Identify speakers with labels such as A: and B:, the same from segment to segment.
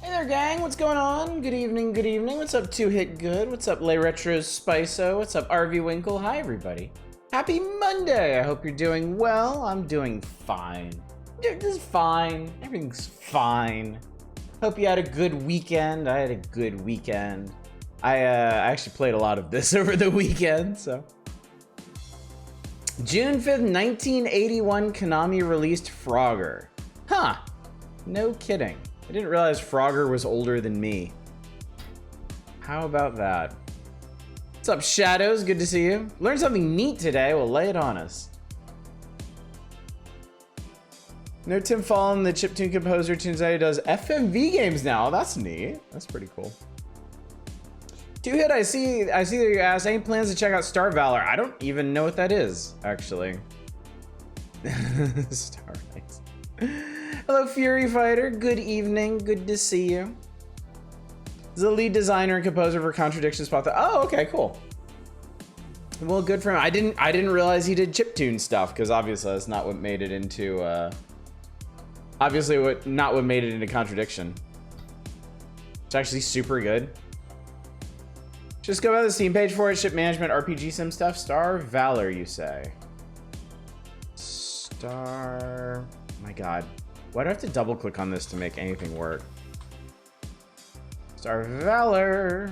A: Hey there, gang. What's going on? Good evening, good evening. What's up, 2-Hit Good? What's up, Lay Retro Spiso? What's up, RV Winkle? Hi, everybody. Happy Monday. I hope you're doing well. I'm doing fine. Just fine. Everything's fine. Hope you had a good weekend. I had a good weekend. I actually played a lot of this over the weekend, so. June 5th, 1981, Konami released Frogger. Huh. No kidding. I didn't realize Frogger was older than me. How about that? What's up, Shadows? Good to see you. Learned something neat today. Well, lay it on us. No Tim Fallon, the chiptune composer, tunes out. He does FMV games now. That's neat. That's pretty cool. 2-Hit, I see that you asked, any plans to check out Star Valor? I don't even know what that is, actually. Star Knights. Hello, Fury Fighter. Good evening. Good to see you. He's the lead designer and composer for Contradiction Spot. Oh, okay, cool. Well, good for him. I didn't realize he did chiptune stuff, because obviously that's not what made it into not what made it into Contradiction. It's actually super good. Just go by the Steam page for it. Ship management, RPG sim stuff. Star Valor, you say? Star. My God. Why do I have to double click on this to make anything work? Star Valor.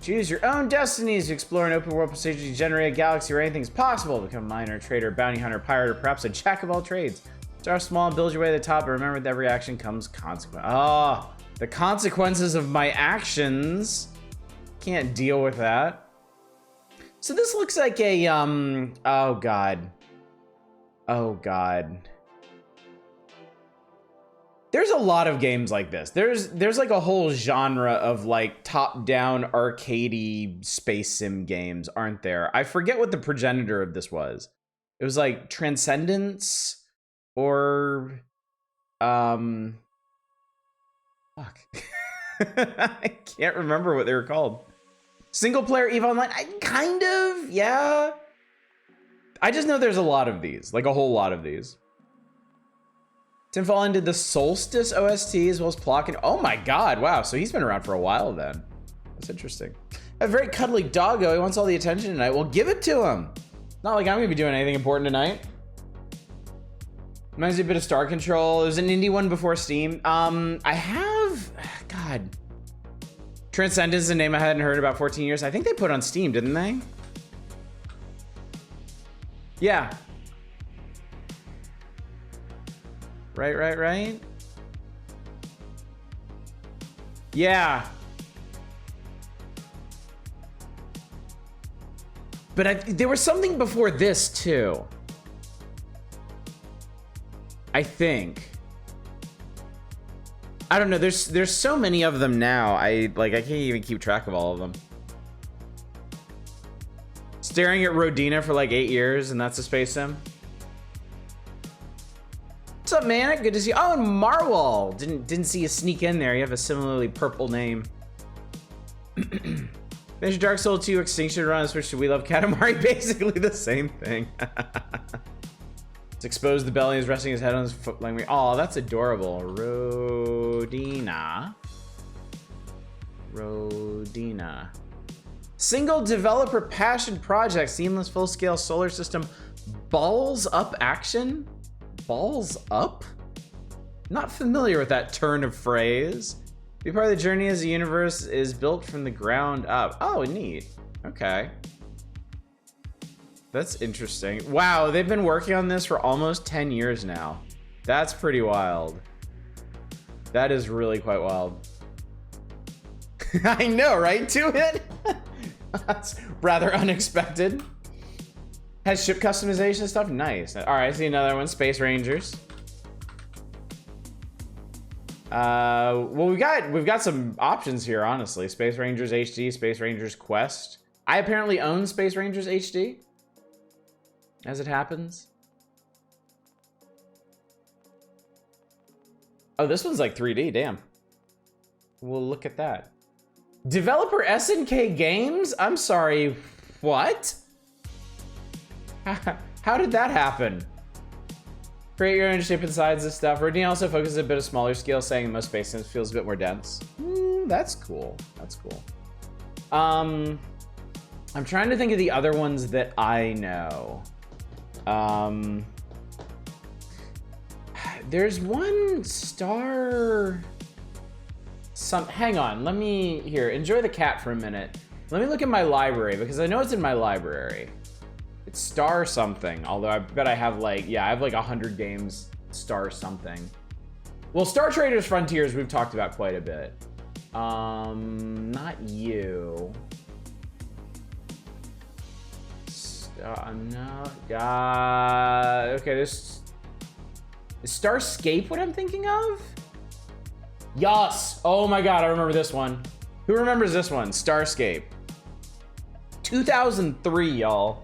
A: Choose your own destinies to explore an open world procedure to generate a galaxy where anything's possible. Become a miner, trader, bounty hunter, pirate, or perhaps a jack of all trades. Start small and build your way to the top, but remember with every action comes consequence. Oh, the consequences of my actions. Can't deal with that. So this looks like a, oh God. Oh God. There's a lot of games like this. There's like a whole genre of like top-down arcadey space sim games, aren't there? I forget what the progenitor of this was. It was like Transcendence or fuck. I can't remember what they were called. Single player EVE Online, kind of, yeah. I just know there's a lot of these, like a whole lot of these. Tim Fallon did the Solstice OST as well as Plock and oh my God, wow. So he's been around for a while then. That's interesting. A very cuddly doggo. He wants all the attention tonight. Well, give it to him. Not like I'm gonna be doing anything important tonight. Reminds me a bit of Star Control. There's an indie one before Steam. I have, God. Transcendence is a name I hadn't heard about 14 years. I think they put it on Steam, didn't they? Yeah. Right. Yeah. But there was something before this too. I think. I don't know. There's so many of them now. I can't even keep track of all of them. Staring at Rodina for like 8 years, and that's a space sim. What's up, Manic? Good to see you. Oh, and Marwal. Didn't see you sneak in there. You have a similarly purple name. Finish Dark Souls 2 Extinction Run on Switch to We Love Katamari. Basically the same thing. It's exposed the belly. He's resting his head on his foot like me. Oh, that's adorable. Rodina. Single developer passion project. Seamless full-scale solar system. Balls up action? Balls up? Not familiar with that turn of phrase. Be part of the journey as the universe is built from the ground up. Oh, neat. Okay. That's interesting. Wow, they've been working on this for almost 10 years now. That's pretty wild. That is really quite wild. I know, right? 2-Hit? That's rather unexpected. Has ship customization stuff? Nice. All right, I see another one. Space Rangers. Well, we've got some options here, honestly. Space Rangers HD, Space Rangers Quest. I apparently own Space Rangers HD, as it happens. Oh, this one's like 3D. Damn. Well, look at that. Developer SNK Games? I'm sorry. What? How did that happen? Create your own ship inside this stuff. Rodney also focuses a bit of smaller scale, saying most space sims feels a bit more dense. That's cool. That's cool. I'm trying to think of the other ones that I know. There's one star. Hang on. Let me here. Enjoy the cat for a minute. Let me look at my library because I know it's in my library. It's star something. Although I bet I have like, yeah, I have like 100 games star something. Well, Star Traders Frontiers we've talked about quite a bit. Not you. No. Okay, this is Starscape what I'm thinking of? Yes. Oh my god, I remember this one. Who remembers this one? Starscape. 2003, y'all.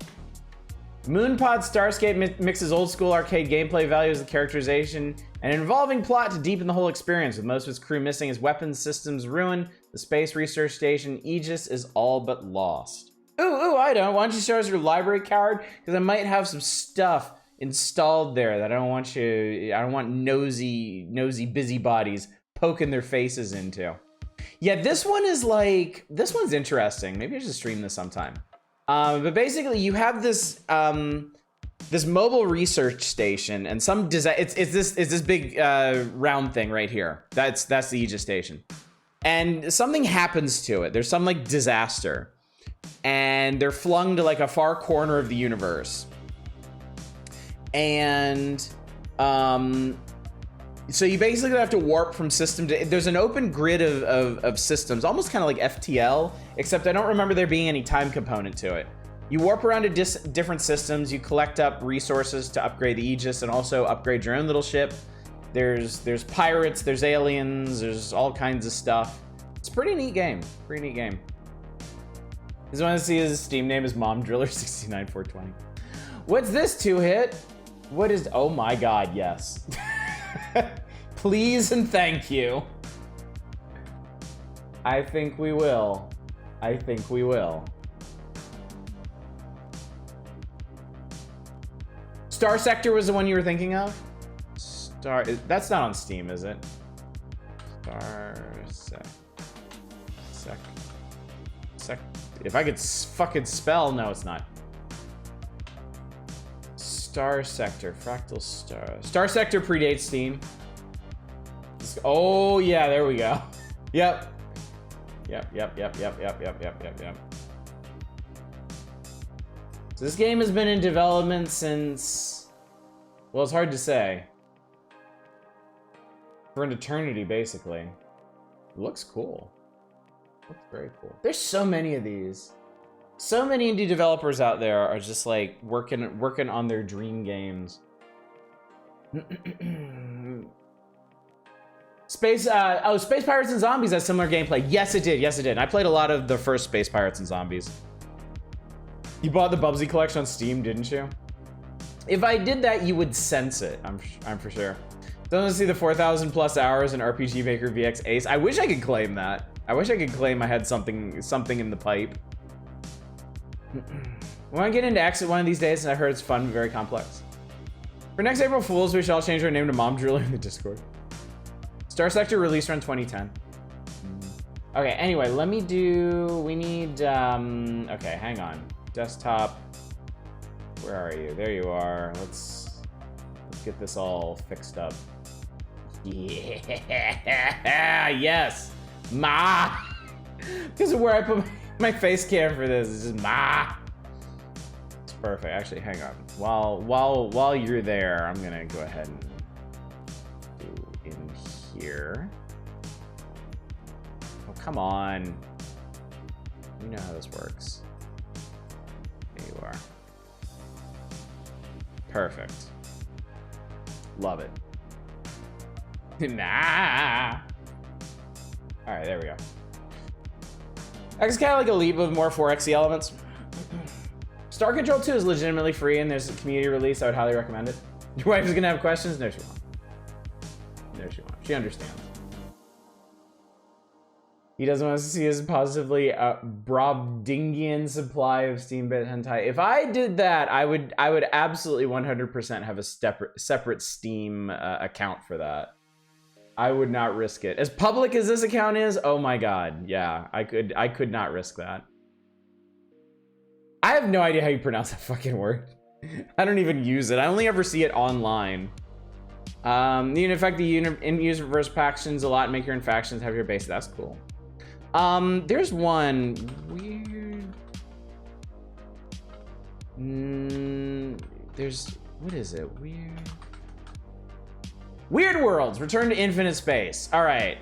A: Moonpod Starscape mixes old school arcade gameplay values with characterization and an involving plot to deepen the whole experience. With most of its crew missing, its weapons systems ruined, the space research station Aegis is all but lost. Ooh, I don't. Why don't you show us your library, coward? Because I might have some stuff installed there that I don't want nosy busybodies poking their faces into. Yeah, this one's interesting. Maybe I should stream this sometime. But basically, you have this this mobile research station and some design. It's this big round thing right here. That's the Aegis station, and something happens to it. There's some like disaster, and they're flung to like a far corner of the universe, and so you basically have to warp from system to, there's an open grid of systems, almost kind of like FTL, except I don't remember there being any time component to it. You warp around to different systems, you collect up resources to upgrade the Aegis and also upgrade your own little ship. There's pirates, there's aliens, there's all kinds of stuff. It's a pretty neat game, Just want to see his Steam name is Mom Driller 69420. What's this 2-hit? What is, oh my god, yes. Please and thank you. I think we will. Star Sector was the one you were thinking of? That's not on Steam, is it? If I could fucking spell, no, it's not. Star Sector, Fractal Star. Star Sector predates Steam. Oh yeah, there we go. Yep. So this game has been in development since, well, it's hard to say. For an eternity, basically. It looks cool. Looks very cool. There's so many of these. So many indie developers out there are just like working on their dream games. Space Pirates and Zombies has similar gameplay. Yes, it did. I played a lot of the first Space Pirates and Zombies. You bought the Bubsy collection on Steam, didn't you? If I did that, you would sense it. I'm for sure. Don't see the 4,000 plus hours in RPG Maker VX Ace. I wish I could claim that. I wish I could claim I had something in the pipe. When I get into Exit one of these days, and I heard it's fun but very complex. For next April Fools, we shall all change our name to Mom Driller in the Discord. Star Sector released around 2010. Okay, anyway, we need, okay, hang on. Desktop, where are you? There you are. Let's get this all fixed up. Yeah, yes, Ma. Because of where I put my face cam for this, it's just Ma. It's perfect. Actually, hang on. While you're there, I'm gonna go ahead and do in here. Oh, come on. You know how this works. There you are. Perfect. Love it. Nah. All right, there we go. It's kind of like a leap with more 4xe elements. Star Control 2 is legitimately free and there's a community release. I would highly recommend it. Your wife is gonna have questions? No, she won't. No, she won't. She understands. He doesn't want to see his positively Brobdingian supply of Steam-bit hentai. If I did that, I would absolutely 100% have a separate Steam account for that. I would not risk it. As public as this account is, oh my god, yeah, I could not risk that. I have no idea how you pronounce that fucking word. I don't even use it. I only ever see it online. You can affect the in-universe factions a lot and make your own factions have your base. That's cool. There's one weird. What is it? Weird Worlds, Return to Infinite Space. All right.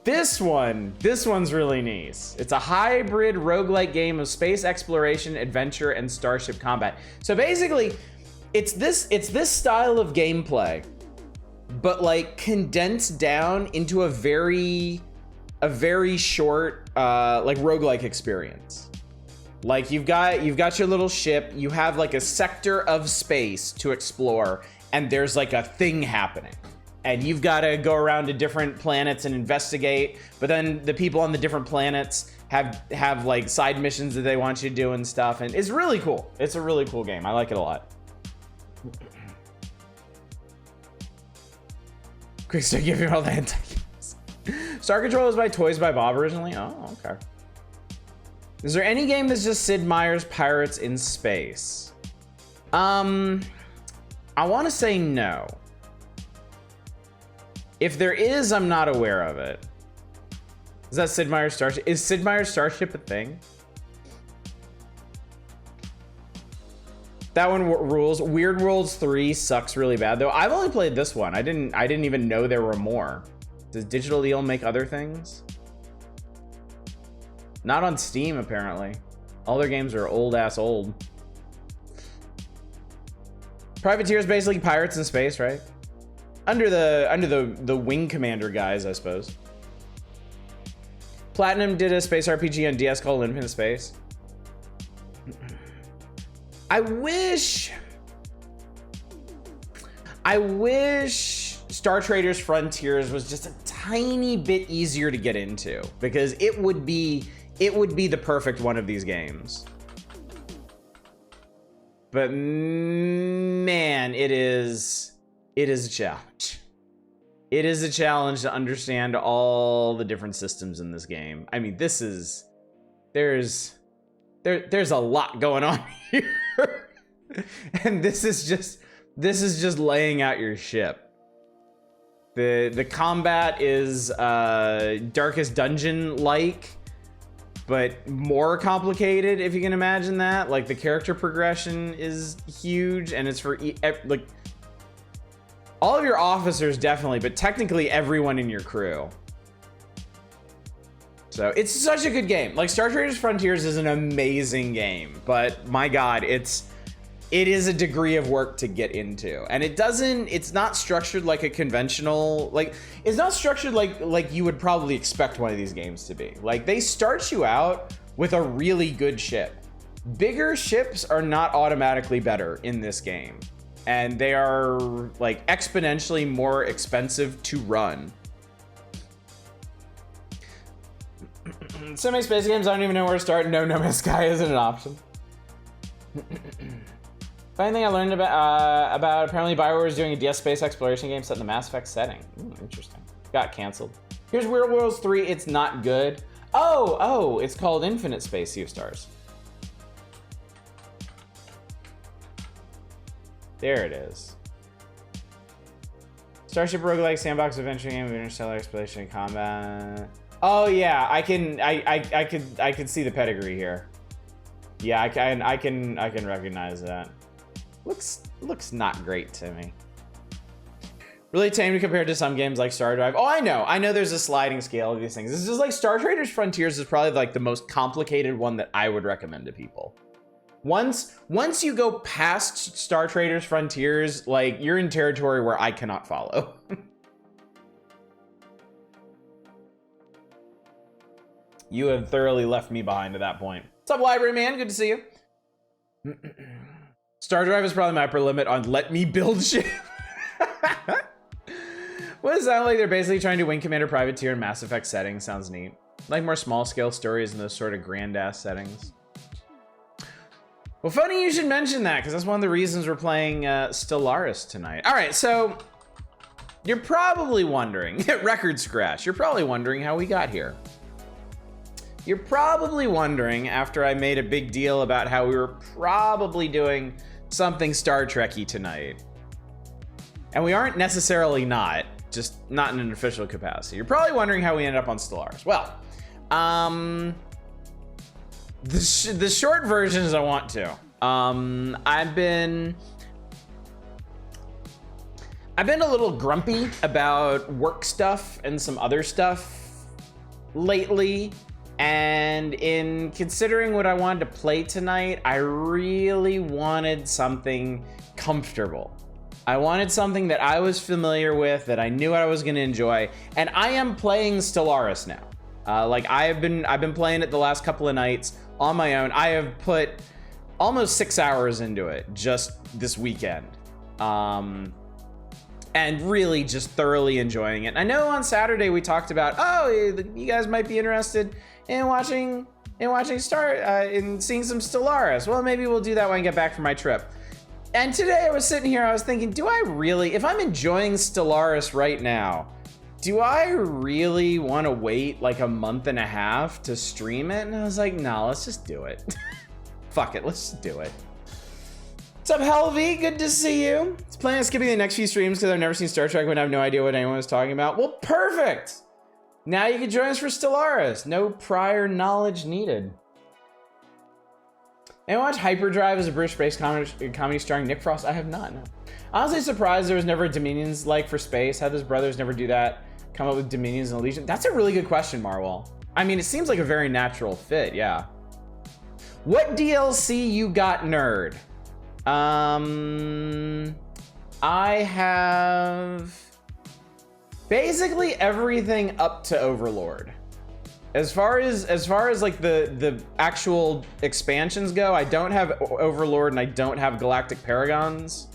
A: This one's really nice. It's a hybrid roguelike game of space exploration, adventure, and starship combat. So basically, it's this style of gameplay, but like condensed down into a very short like roguelike experience. Like you've got your little ship, you have like a sector of space to explore, and there's like a thing happening. And you've got to go around to different planets and investigate, but then the people on the different planets have like side missions that they want you to do and stuff, and it's really cool. It's a really cool game. I like it a lot. Quick start giving all the hentai games. Star Control was by Toys by Bob originally. Oh, okay. Is there any game that's just Sid Meier's Pirates in Space? I want to say no. If there is, I'm not aware of it. Is that Sid Meier's Starship? Is Sid Meier's Starship a thing? That one rules. Weird Worlds 3 sucks really bad though. I've only played this one. I didn't even know there were more. Does Digital Eel make other things? Not on Steam apparently. All their games are old. Privateer is basically pirates in space, right? Under the Wing Commander guys, I suppose. Platinum did a space RPG on DS called Infinite Space. I wish Star Traders Frontiers was just a tiny bit easier to get into, because it would be the perfect one of these games. But man, it is a challenge. It is a challenge to understand all the different systems in this game. I mean, there's a lot going on here. And this is just laying out your ship. The combat is Darkest Dungeon like, but more complicated, if you can imagine that. Like the character progression is huge, and it's for like all of your officers definitely, but technically everyone in your crew. So it's such a good game. Like Star Traders Frontiers is an amazing game, but my God, it is a degree of work to get into. And it's not structured like a conventional, it's not structured like you would probably expect one of these games to be. Like they start you out with a really good ship. Bigger ships are not automatically better in this game. And they are like exponentially more expensive to run. So many space games, I don't even know where to start. No Man's Sky isn't an option. Funny thing I learned about apparently BioWare is doing a DS space exploration game set in the Mass Effect setting. Interesting. Got canceled. Here's Weird Worlds 3. It's not good. Oh, it's called Infinite Space Sea of Stars. There it is. Starship roguelike sandbox adventure game of interstellar exploration and combat. Oh yeah, I could see the pedigree here. Yeah, I can recognize that. Looks not great to me. Really tame compared to some games like Star Drive. Oh, I know there's a sliding scale of these things. This is just like Star Traders Frontiers is probably like the most complicated one that I would recommend to people. Once you go past Star Traders Frontiers, like you're in territory where I cannot follow. You have thoroughly left me behind at that point. What's up, Library Man? Good to see you. Star Drive is probably my upper limit on let me build shit. What does it sound like? They're basically trying to win Commander Privateer in Mass Effect settings. Sounds neat. Like more small scale stories in those sort of grand ass settings. Well, funny you should mention that, because that's one of the reasons we're playing Stellaris tonight. All right, so you're probably wondering, record scratch, you're probably wondering how we got here. You're probably wondering, after I made a big deal about how we were probably doing something Star Trek-y tonight. And we aren't necessarily not, just not in an official capacity. You're probably wondering how we ended up on Stellaris. Well, the short version is I want to. I've been a little grumpy about work stuff and some other stuff lately. And in considering what I wanted to play tonight, I really wanted something comfortable. I wanted something that I was familiar with, that I knew I was gonna enjoy, and I am playing Stellaris now. Like I've been playing it the last couple of nights on my own. I have put almost 6 hours into it just this weekend. And really just thoroughly enjoying it. And I know on Saturday we talked about, oh, you guys might be interested in watching in seeing some Stellaris. Well, maybe we'll do that when I get back from my trip. And today I was sitting here, I was thinking, do I really, if I'm enjoying Stellaris right now, do I really want to wait like a month and a half to stream it? And I was like, no, let's just do it. Fuck it, let's just do it. What's up, Helvy? Good to see you. I was planning on skipping the next few streams because I've never seen Star Trek and I have no idea what anyone was talking about. Well, perfect. Now you can join us for Stellaris. No prior knowledge needed. And watch Hyperdrive as a British space comedy starring Nick Frost? I have not, no. Honestly surprised there was never Dominions like for space. How does Brothers never do that? Come up with Dominions and Legion? That's a really good question, Marwell. I mean, it seems like a very natural fit, yeah. What DLC you got, nerd? I have basically everything up to Overlord. As far as like the actual expansions go, I don't have Overlord and I don't have Galactic Paragons.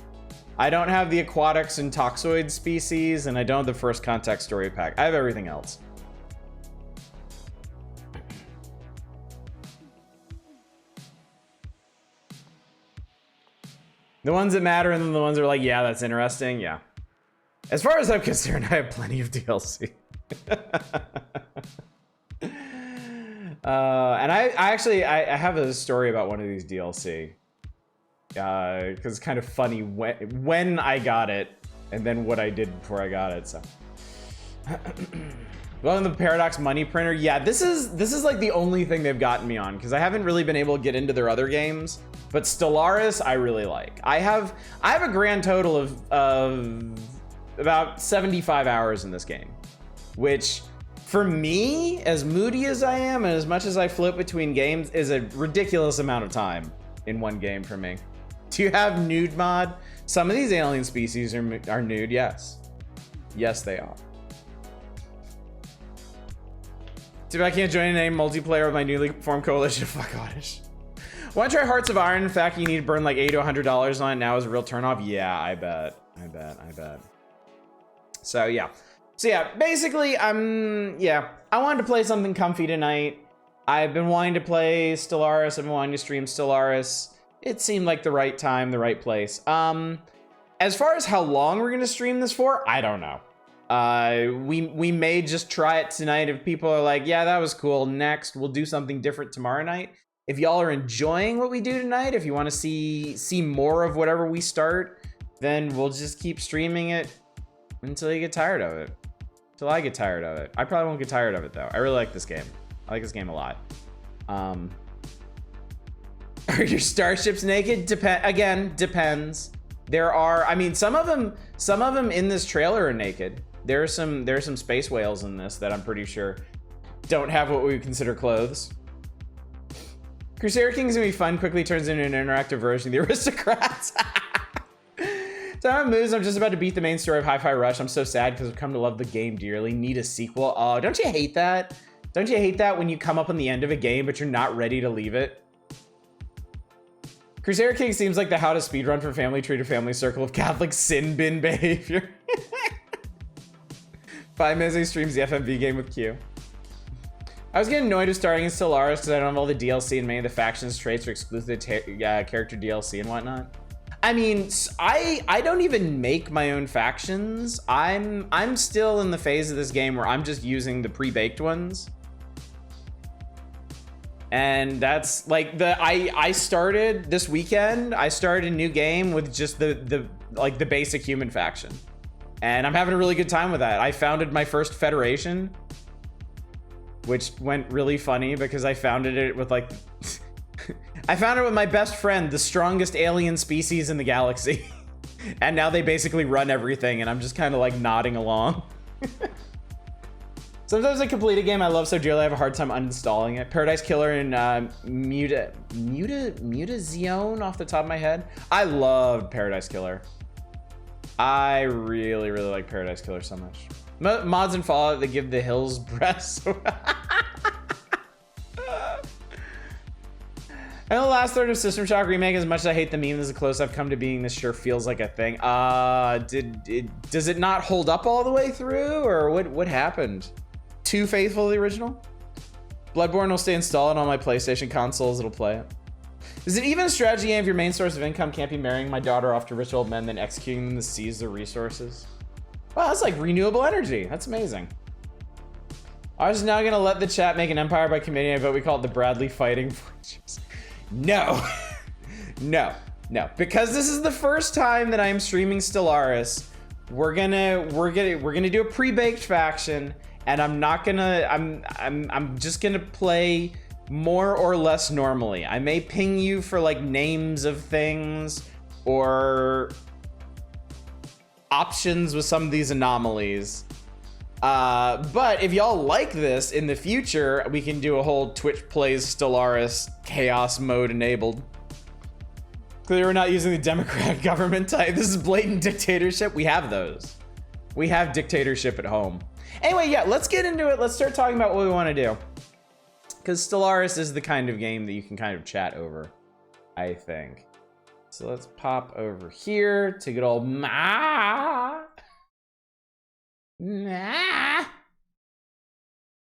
A: I don't have the Aquatics and Toxoid species, and I don't have the First Contact story pack. I have everything else. The ones that matter and then the ones that are like, yeah, that's interesting, yeah. As far as I'm concerned, I have plenty of DLC. And I actually have a story about one of these DLC. Because it's kind of funny when I got it and then what I did before I got it, so. Well, the Paradox money printer, yeah, this is like the only thing they've gotten me on, because I haven't really been able to get into their other games. But Stellaris, I really like. I have a grand total of about 75 hours in this game, which for me, as moody as I am and as much as I float between games, is a ridiculous amount of time in one game for me. Do you have nude mod? Some of these alien species are nude, yes. Yes, they are. Dude, I can't join any multiplayer with my newly formed coalition. Fuck oddish. Want to try Hearts of Iron? In fact, you need to burn like $80 to $100 on it now as a real turnoff. Yeah, I bet. So yeah. Basically, I wanted to play something comfy tonight. I've been wanting to play Stellaris. I've been wanting to stream Stellaris. It seemed like the right time, the right place. As far as how long we're gonna stream this for, I don't know. We may just try it tonight if people are like, yeah, that was cool. Next, we'll do something different tomorrow night. If y'all are enjoying what we do tonight, if you want to see more of whatever we start, then we'll just keep streaming it until you get tired of it. Until I get tired of it. I probably won't get tired of it though. I really like this game. I like this game a lot. Are your starships naked? Depends. There are, I mean, some of them in this trailer are naked. There are some space whales in this that I'm pretty sure don't have what we would consider clothes. Crusader King's gonna be fun, quickly turns into an interactive version of the Aristocrats. Time moves, I'm just about to beat the main story of Hi-Fi Rush. I'm so sad because I've come to love the game dearly. Need a sequel. Oh, don't you hate that? Don't you hate that when you come up on the end of a game, but you're not ready to leave it? Crusader King seems like the how to speedrun from Family Tree to Family Circle of Catholic sin bin behavior. 5 Missing streams the FMV game with Q. I was getting annoyed with starting in Stellaris because I don't have all the DLC and many of the factions traits or exclusive character DLC and whatnot. I mean, I don't even make my own factions. I'm still in the phase of this game where I'm just using the pre-baked ones. And that's like I started this weekend, I started a new game with just the basic human faction. And I'm having a really good time with that. I founded my first federation, which went really funny because I founded it with like I founded it with my best friend, the strongest alien species in the galaxy. And now they basically run everything and I'm just kind of like nodding along. Sometimes I complete a game I love so dearly I have a hard time uninstalling it. Paradise Killer and Mutazione off the top of my head. I loved Paradise Killer. I really, really like Paradise Killer so much. Mods in Fallout that give the hills breasts. And the last third of System Shock Remake, as much as I hate the meme, this is close I've come to being this sure feels like a thing. Does it not hold up all the way through, or what happened? Too faithful to the original? Bloodborne will stay installed on my PlayStation consoles, it'll play it. Is it even a strategy game if your main source of income can't be marrying my daughter off to rich old men, then executing them to seize their resources? Wow, that's like renewable energy. That's amazing. I was now gonna let the chat make an empire by committing, but we call it the Bradley Fighting Fortress. No, no. Because this is the first time that I am streaming Stellaris, we're gonna do a pre-baked faction, and I'm just gonna play more or less normally. I may ping you for like names of things or options with some of these anomalies. But if y'all like this in the future, we can do a whole Twitch plays Stellaris chaos mode enabled. Clearly we're not using the democratic government type. This is blatant dictatorship. We have those. We have dictatorship at home. Anyway, yeah, let's get into it. Let's start talking about what we want to do. Because Stellaris is the kind of game that you can kind of chat over, I think. So let's pop over here to good old Ma. And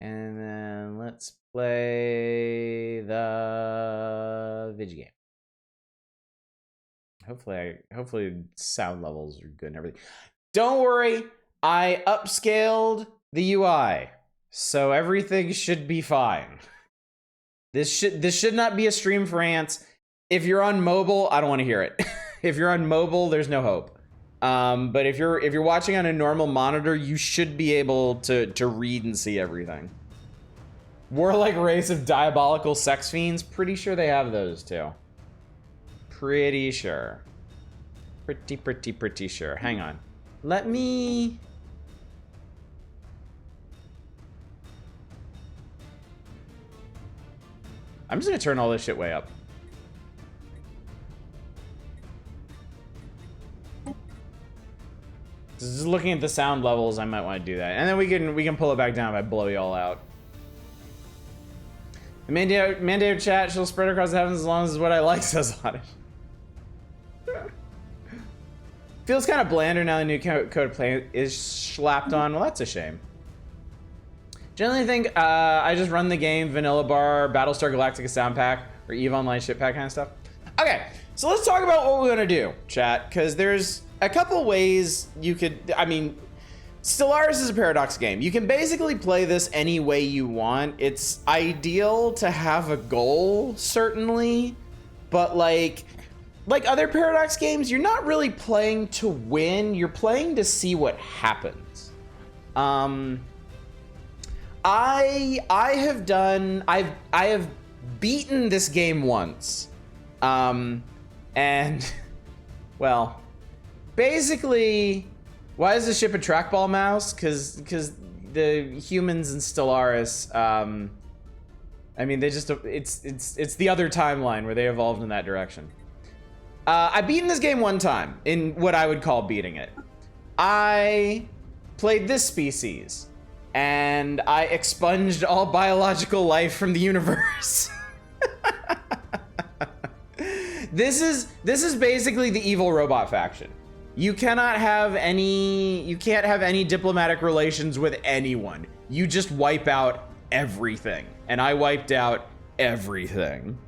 A: then let's play the video game. Hopefully sound levels are good and everything. Don't worry, I upscaled the UI, so everything should be fine. This should not be a stream for ants. If you're on mobile, I don't want to hear it. If you're on mobile, there's no hope. But if you're watching on a normal monitor, you should be able to read and see everything. Warlike race of diabolical sex fiends. Pretty sure they have those too. Pretty sure. Pretty sure. Hang on. Let me... I'm just gonna turn all this shit way up. Just looking at the sound levels, I might want to do that, and then we can pull it back down if I blow y'all out. The mandated chat shall spread across the heavens as long as what I like, says on it. Feels kind of blander now the new code of play is slapped on. Well, that's a shame. Generally, I think I just run the game vanilla bar, Battlestar Galactica sound pack, or EVE Online ship pack kind of stuff. Okay, so let's talk about what we're gonna do, chat, because there's a couple ways you could, I mean, Stellaris is a paradox game. You can basically play this any way you want. It's ideal to have a goal, certainly, but like other paradox games, you're not really playing to win, you're playing to see what happens. I have beaten this game once. And well, basically, why is the ship a trackball mouse? Because the humans in Stellaris, I mean, they just, it's the other timeline where they evolved in that direction. I've beaten this game one time in what I would call beating it. I played this species and I expunged all biological life from the universe. This is basically the evil robot faction. You cannot have any, you can't have any diplomatic relations with anyone. You just wipe out everything. And I wiped out everything.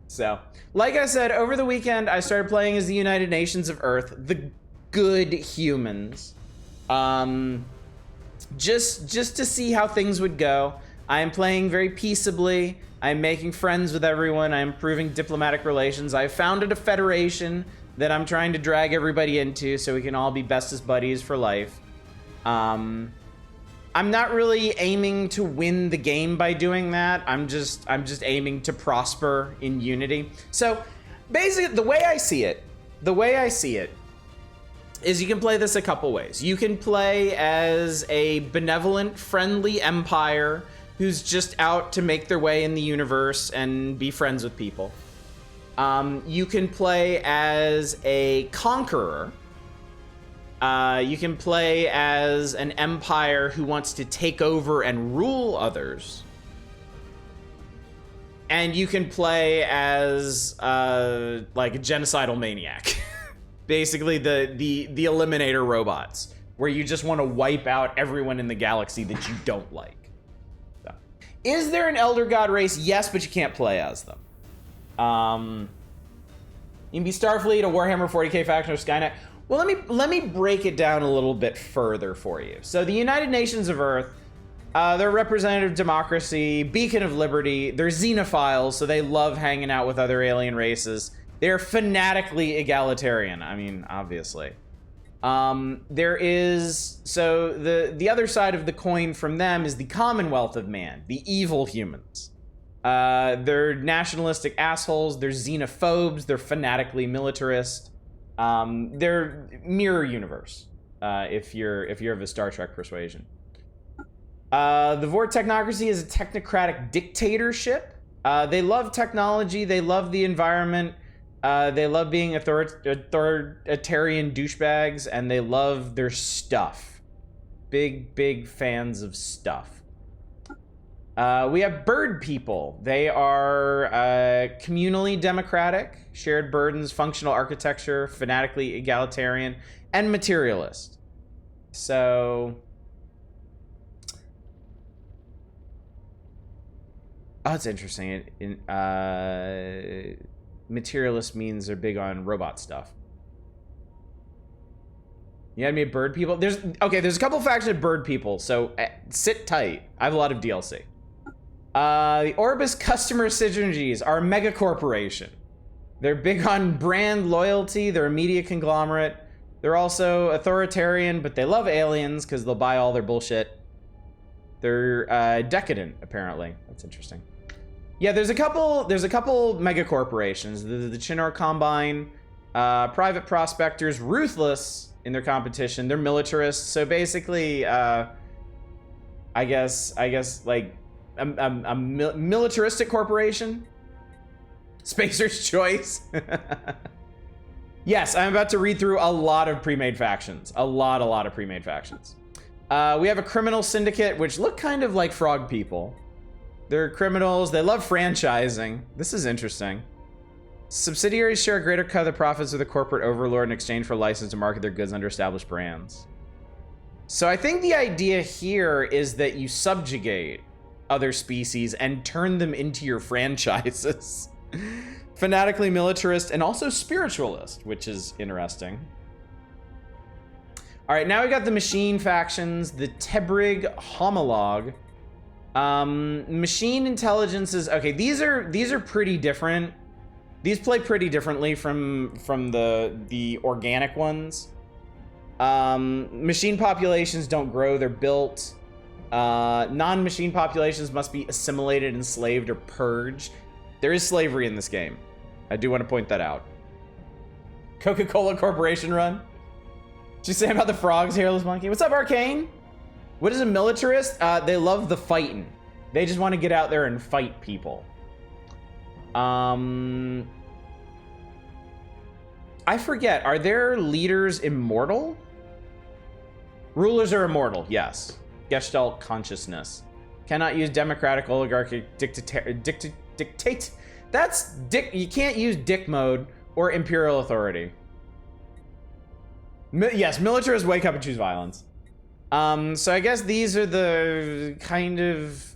A: So, like I said, over the weekend, I started playing as the United Nations of Earth, the good humans. Just to see how things would go. I am playing very peaceably. I'm making friends with everyone. I'm improving diplomatic relations. I founded a federation that I'm trying to drag everybody into so we can all be bestest buddies for life. I'm not really aiming to win the game by doing that. I'm just aiming to prosper in unity. So basically, the way I see it is you can play this a couple ways. You can play as a benevolent, friendly empire who's just out to make their way in the universe and be friends with people. You can play as a conqueror. You can play as an empire who wants to take over and rule others. And you can play as like a genocidal maniac. Basically the Eliminator robots, where you just want to wipe out everyone in the galaxy that you don't like. So. Is there an Elder God race? Yes, but you can't play as them. You can be Starfleet, a Warhammer 40k faction, or Skynet. Well, let me break it down a little bit further for you. So the United Nations of Earth, they're representative democracy, beacon of liberty. They're xenophiles, so they love hanging out with other alien races. They're fanatically egalitarian. I mean, obviously. There is, so the other side of the coin from them is the Commonwealth of Man, the evil humans. They're nationalistic assholes. They're xenophobes. They're fanatically militarist. They're mirror universe. If you're of a Star Trek persuasion. The Vought technocracy is a technocratic dictatorship. They love technology. They love the environment. They love being authoritarian douchebags, and they love their stuff. Big fans of stuff. We have bird people. They are communally democratic, shared burdens, functional architecture, fanatically egalitarian, and materialist. So... oh, it's interesting. Materialist means they're big on robot stuff. You had me at bird people? There's a couple factions of bird people, so sit tight. I have a lot of DLC. The Orbis customer synergies are a mega corporation. They're big on brand loyalty. They're a media conglomerate. They're also authoritarian, but they love aliens because they'll buy all their bullshit. They're decadent, apparently. That's interesting. Yeah, there's a couple mega corporations. The Chinnor Combine, private prospectors, ruthless in their competition. They're militarists. So basically, I guess like a militaristic corporation. Spacer's Choice. Yes, I'm about to read through a lot of pre-made factions. A lot of pre-made factions. We have a criminal syndicate, which look kind of like frog people. They're criminals. They love franchising. This is interesting. Subsidiaries share a greater cut of the profits with the corporate overlord in exchange for a license to market their goods under established brands. So I think the idea here is that you subjugate other species and turn them into your franchises. Fanatically militarist and also spiritualist, which is interesting. All right, now we got the machine factions, the Tebrig homolog. Machine intelligence is okay. These are pretty different. These play pretty differently from the organic ones. Machine populations don't grow; they're built. Non-machine populations must be assimilated, enslaved, or purged. There is slavery in this game. I do want to point that out. Coca-Cola Corporation run. Did you say about the frogs, Hairless Monkey? What's up, Arcane? What is a militarist? They love the fighting. They just want to get out there and fight people. I forget. Are their leaders immortal? Rulers are immortal, yes. Gestalt consciousness. Cannot use democratic oligarchic dictate. That's dick. You can't use dick mode or imperial authority. Yes, militarists wake up and choose violence. So I guess these are the kind of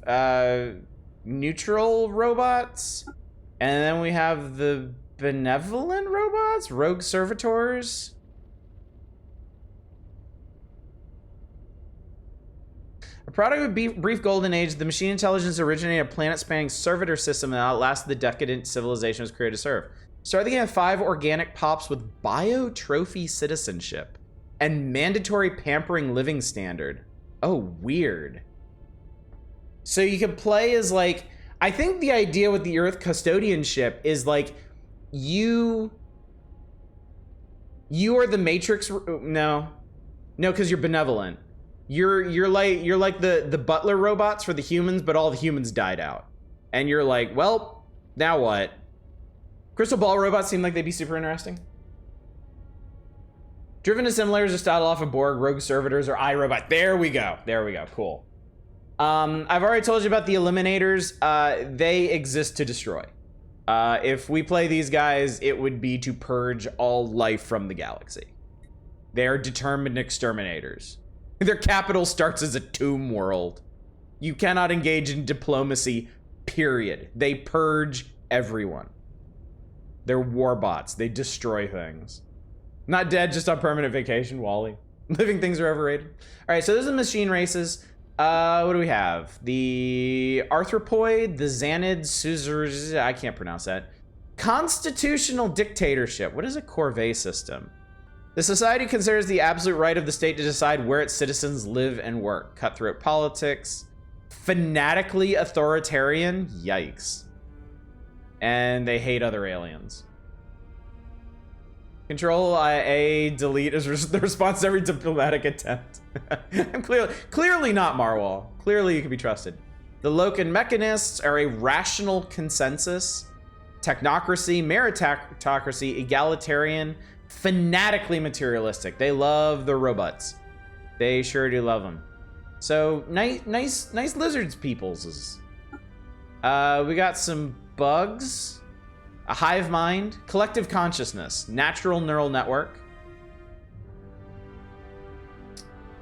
A: neutral robots. And then we have the benevolent robots, rogue servitors. A product of a brief golden age, the machine intelligence originated a planet-spanning servitor system that outlasted the decadent civilization it was created to serve. Start the game with 5 organic pops with bio-trophy citizenship and mandatory pampering living standard. Oh, weird. So you can play as like, I think the idea with the Earth custodianship is like, you are the Matrix. No, because you're benevolent. You're like the butler robots for the humans, but all the humans died out, and you're like, well, now what? Crystal ball robots seem like they'd be super interesting. Driven assimilators are styled off of Borg, rogue servitors, or iRobot. There we go. Cool. I've already told you about the eliminators. They exist to destroy. If we play these guys, it would be to purge all life from the galaxy. They are determined exterminators. Their capital starts as a tomb world. You cannot engage in diplomacy, period. They purge everyone. They're war bots. They destroy things. Not dead, just on permanent vacation, Wally. Living things are overrated. All right, so those are the machine races. What do we have? The Arthropoid, the Xanid, I can't pronounce that. Constitutional dictatorship. What is a corvée system? The society considers the absolute right of the state to decide where its citizens live and work. Cutthroat politics. Fanatically authoritarian. Yikes. And they hate other aliens. Control A, delete is the response to every diplomatic attempt. I'm clearly not Marwal. Clearly you can be trusted. The Locan mechanists are a rational consensus, technocracy, meritocracy, egalitarian, fanatically materialistic. They love the robots. They sure do love them. So nice lizards peoples. We got some bugs. A hive mind, collective consciousness, natural neural network.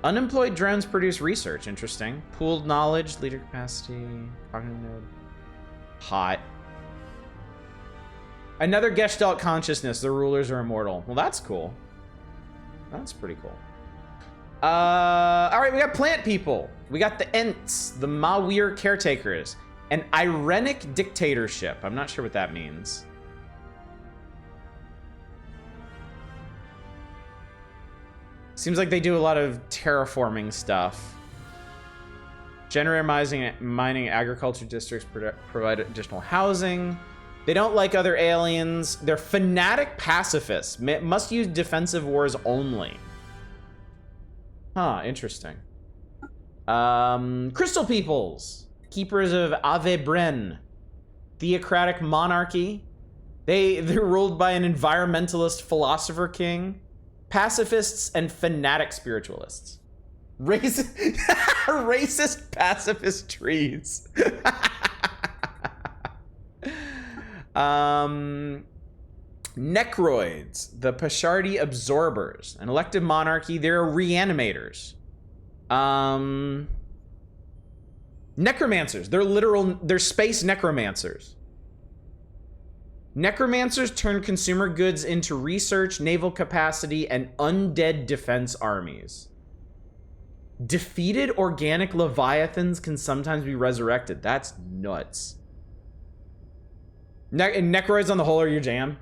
A: Unemployed drones produce research, interesting. Pooled knowledge, leader capacity, cognitive node. Hot. Another Gestalt consciousness, the rulers are immortal. Well, that's cool. That's pretty cool. All right, we got plant people. We got the Ents, the Mawir caretakers. An Irenic dictatorship. I'm not sure what that means. Seems like they do a lot of terraforming stuff. Generator mining agriculture districts provide additional housing. They don't like other aliens. They're fanatic pacifists. Must use defensive wars only. Huh, interesting. Crystal peoples. Keepers of Ave Bren. Theocratic monarchy. They're ruled by an environmentalist philosopher king. Pacifists and fanatic spiritualists. Racist pacifist trees. Necroids, the Pashardi absorbers, an elective monarchy. They're reanimators. Necromancers. They're space necromancers. Necromancers turn consumer goods into research, naval capacity, and undead defense armies. Defeated organic leviathans can sometimes be resurrected. That's nuts. Necroids on the whole are your jam.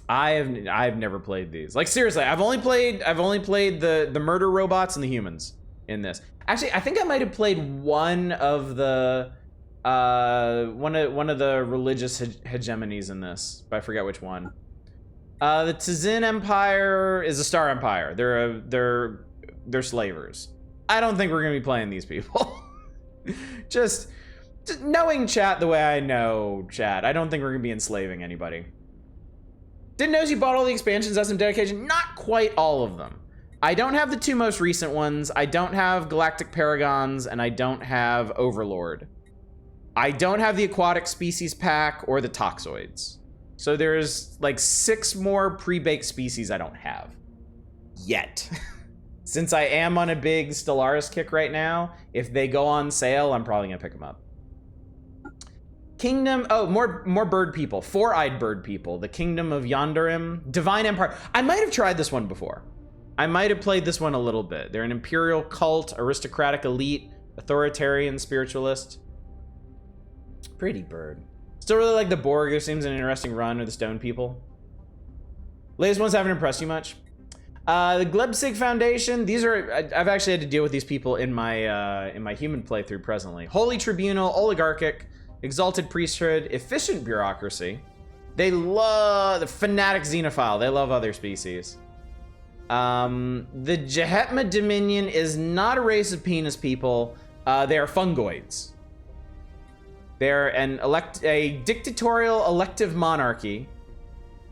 A: I've never played these. Like seriously, I've only played the murder robots and the humans in this. Actually, I think I might have played one of the one of the religious hegemonies in this, but I forget which one. The Tzin Empire is a star empire. They're slavers. I don't think we're gonna be playing these people. just knowing chat the way I know chat, I don't think we're gonna be enslaving anybody. Didn't know you bought all the expansions. That's some dedication. Not quite all of them. I don't have the 2 most recent ones. I don't have Galactic Paragons, and I don't have Overlord. I don't have the Aquatic Species pack or the Toxoids. So there's like 6 more pre-baked species I don't have. yet. Since I am on a big Stellaris kick right now, if they go on sale, I'm probably gonna pick them up. Kingdom, oh, more bird people, four-eyed bird people. The Kingdom of Yondarim, Divine Empire. I might have tried this one before. I might have played this one a little bit. They're an imperial cult, aristocratic elite, authoritarian spiritualist. Pretty bird. Still really like the Borg. There seems an interesting run, or the Stone people. Latest ones haven't impressed you much. The Glebsig Foundation. These are, I've actually had to deal with these people in my human playthrough presently. Holy Tribunal, oligarchic, exalted priesthood, efficient bureaucracy. They love the fanatic xenophile. They love other species. The Jehetma Dominion is not a race of penis people. They are fungoids. They're a dictatorial elective monarchy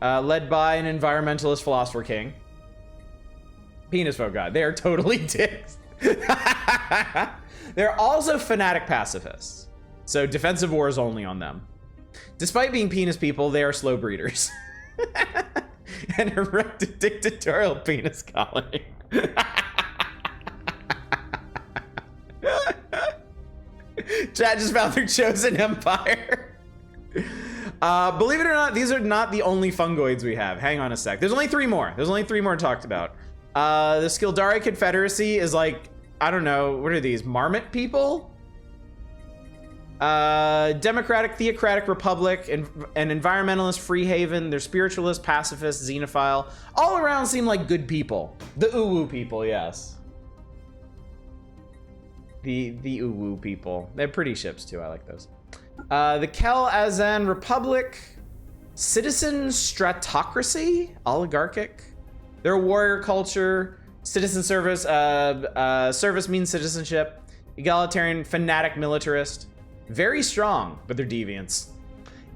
A: led by an environmentalist philosopher king. Penis folk god. They are totally dicks. They're also fanatic pacifists. So defensive wars only on them. Despite being penis people, they are slow breeders. And erect a dictatorial penis colony. Chat just found their chosen empire. Believe it or not, these are not the only fungoids we have. Hang on a sec. There's only three more. There's only three more talked about. The Skildari Confederacy is like, I don't know, what are these? Marmot people? Democratic Theocratic Republic, and an environmentalist free haven. They're spiritualist, pacifist, xenophile. All around seem like good people. The Uwu people, yes. The Uwu people. They're pretty ships too, I like those. The Kel Azan Republic, citizen stratocracy, oligarchic. They're a warrior culture, citizen service, service means citizenship, egalitarian, fanatic militarist. Very strong, but they're deviants.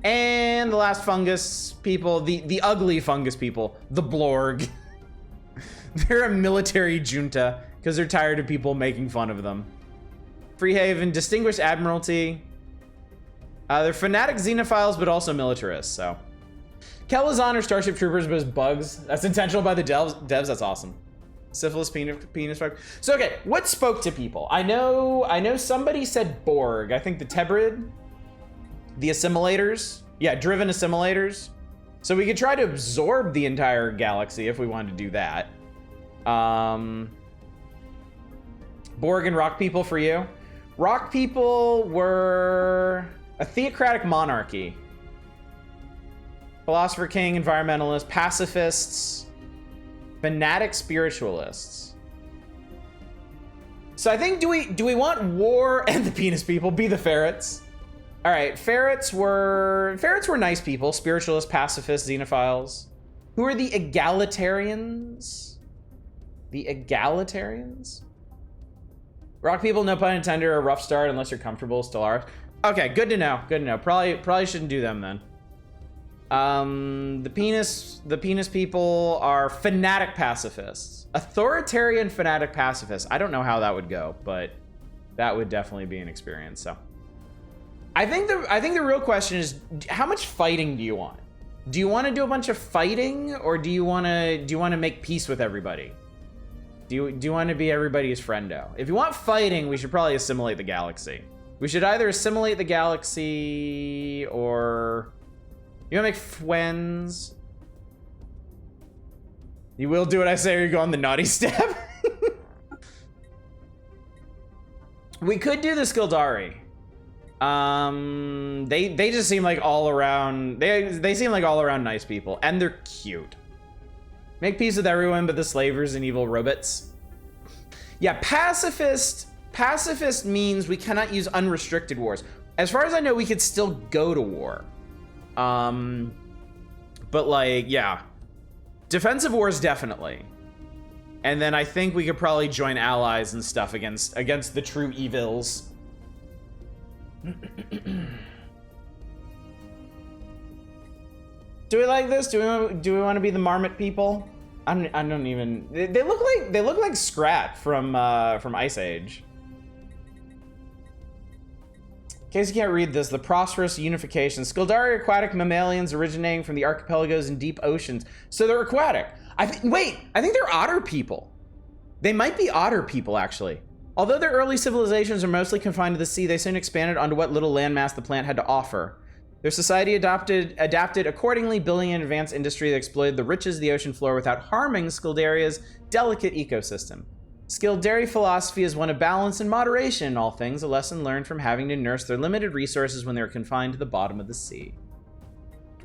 A: And the last fungus people, the ugly fungus people, the Blorg. They're a military junta because they're tired of people making fun of them. Freehaven, distinguished admiralty. They're fanatic xenophiles, but also militarists, so. Kelazon are Starship Troopers, but as bugs. That's intentional by the devs. That's awesome. Syphilis, penis folk. So, okay, what spoke to people? I know somebody said Borg. I think the Tebrid, the assimilators. Yeah, driven assimilators. So we could try to absorb the entire galaxy if we wanted to do that. Borg and rock people for you. Rock people were a theocratic monarchy. Philosopher king, environmentalist, pacifists, fanatic spiritualists. So I think, do we want war and the penis people? Be the ferrets. All right, ferrets were nice people, spiritualists, pacifists, xenophiles. Who are the egalitarians? The egalitarians? Rock people, no pun intended, are a rough start unless you're comfortable, Stellaris. Okay, good to know. Good to know. Probably shouldn't do them then. The penis people are fanatic pacifists. Authoritarian fanatic pacifists. I don't know how that would go, but that would definitely be an experience. So I think the real question is, how much fighting do you want? Do you want to do a bunch of fighting, or do you want to make peace with everybody? Do you want to be everybody's friendo? If you want fighting, we should probably assimilate the galaxy. We should either assimilate the galaxy, or you want to make friends. You will do what I say, or you go on the naughty step. We could do the Skildari. They just seem like all around. They seem like all around nice people, and they're cute. Make peace with everyone but the slavers and evil robots. Yeah, pacifist means we cannot use unrestricted wars. As far as I know, we could still go to war. But like, yeah. Defensive wars, definitely. And then I think we could probably join allies and stuff against the true evils. Do we like this? Do we want to be the Marmot people? I don't even. They look like Scrat from Ice Age. In case you can't read this, the prosperous unification. Skildari aquatic mammalians originating from the archipelagos and deep oceans. So they're aquatic. Wait, I think they're otter people. They might be otter people, actually. Although their early civilizations are mostly confined to the sea, they soon expanded onto what little landmass the planet had to offer. Their society adapted accordingly, building an advanced industry that exploited the riches of the ocean floor without harming Skildaria's delicate ecosystem. Skildari philosophy is one of balance and moderation in all things, a lesson learned from having to nurse their limited resources when they were confined to the bottom of the sea.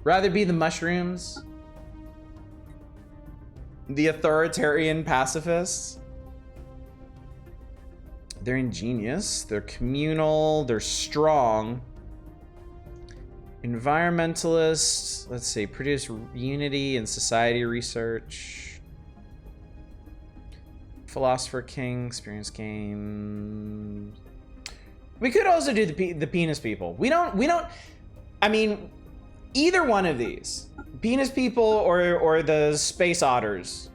A: Rather be the mushrooms, the authoritarian pacifists. They're ingenious, they're communal, they're strong. Environmentalists, let's see, produce unity and society research. Philosopher King, experience game. We could also do the penis people. We don't, I mean, either one of these, penis people or the space otters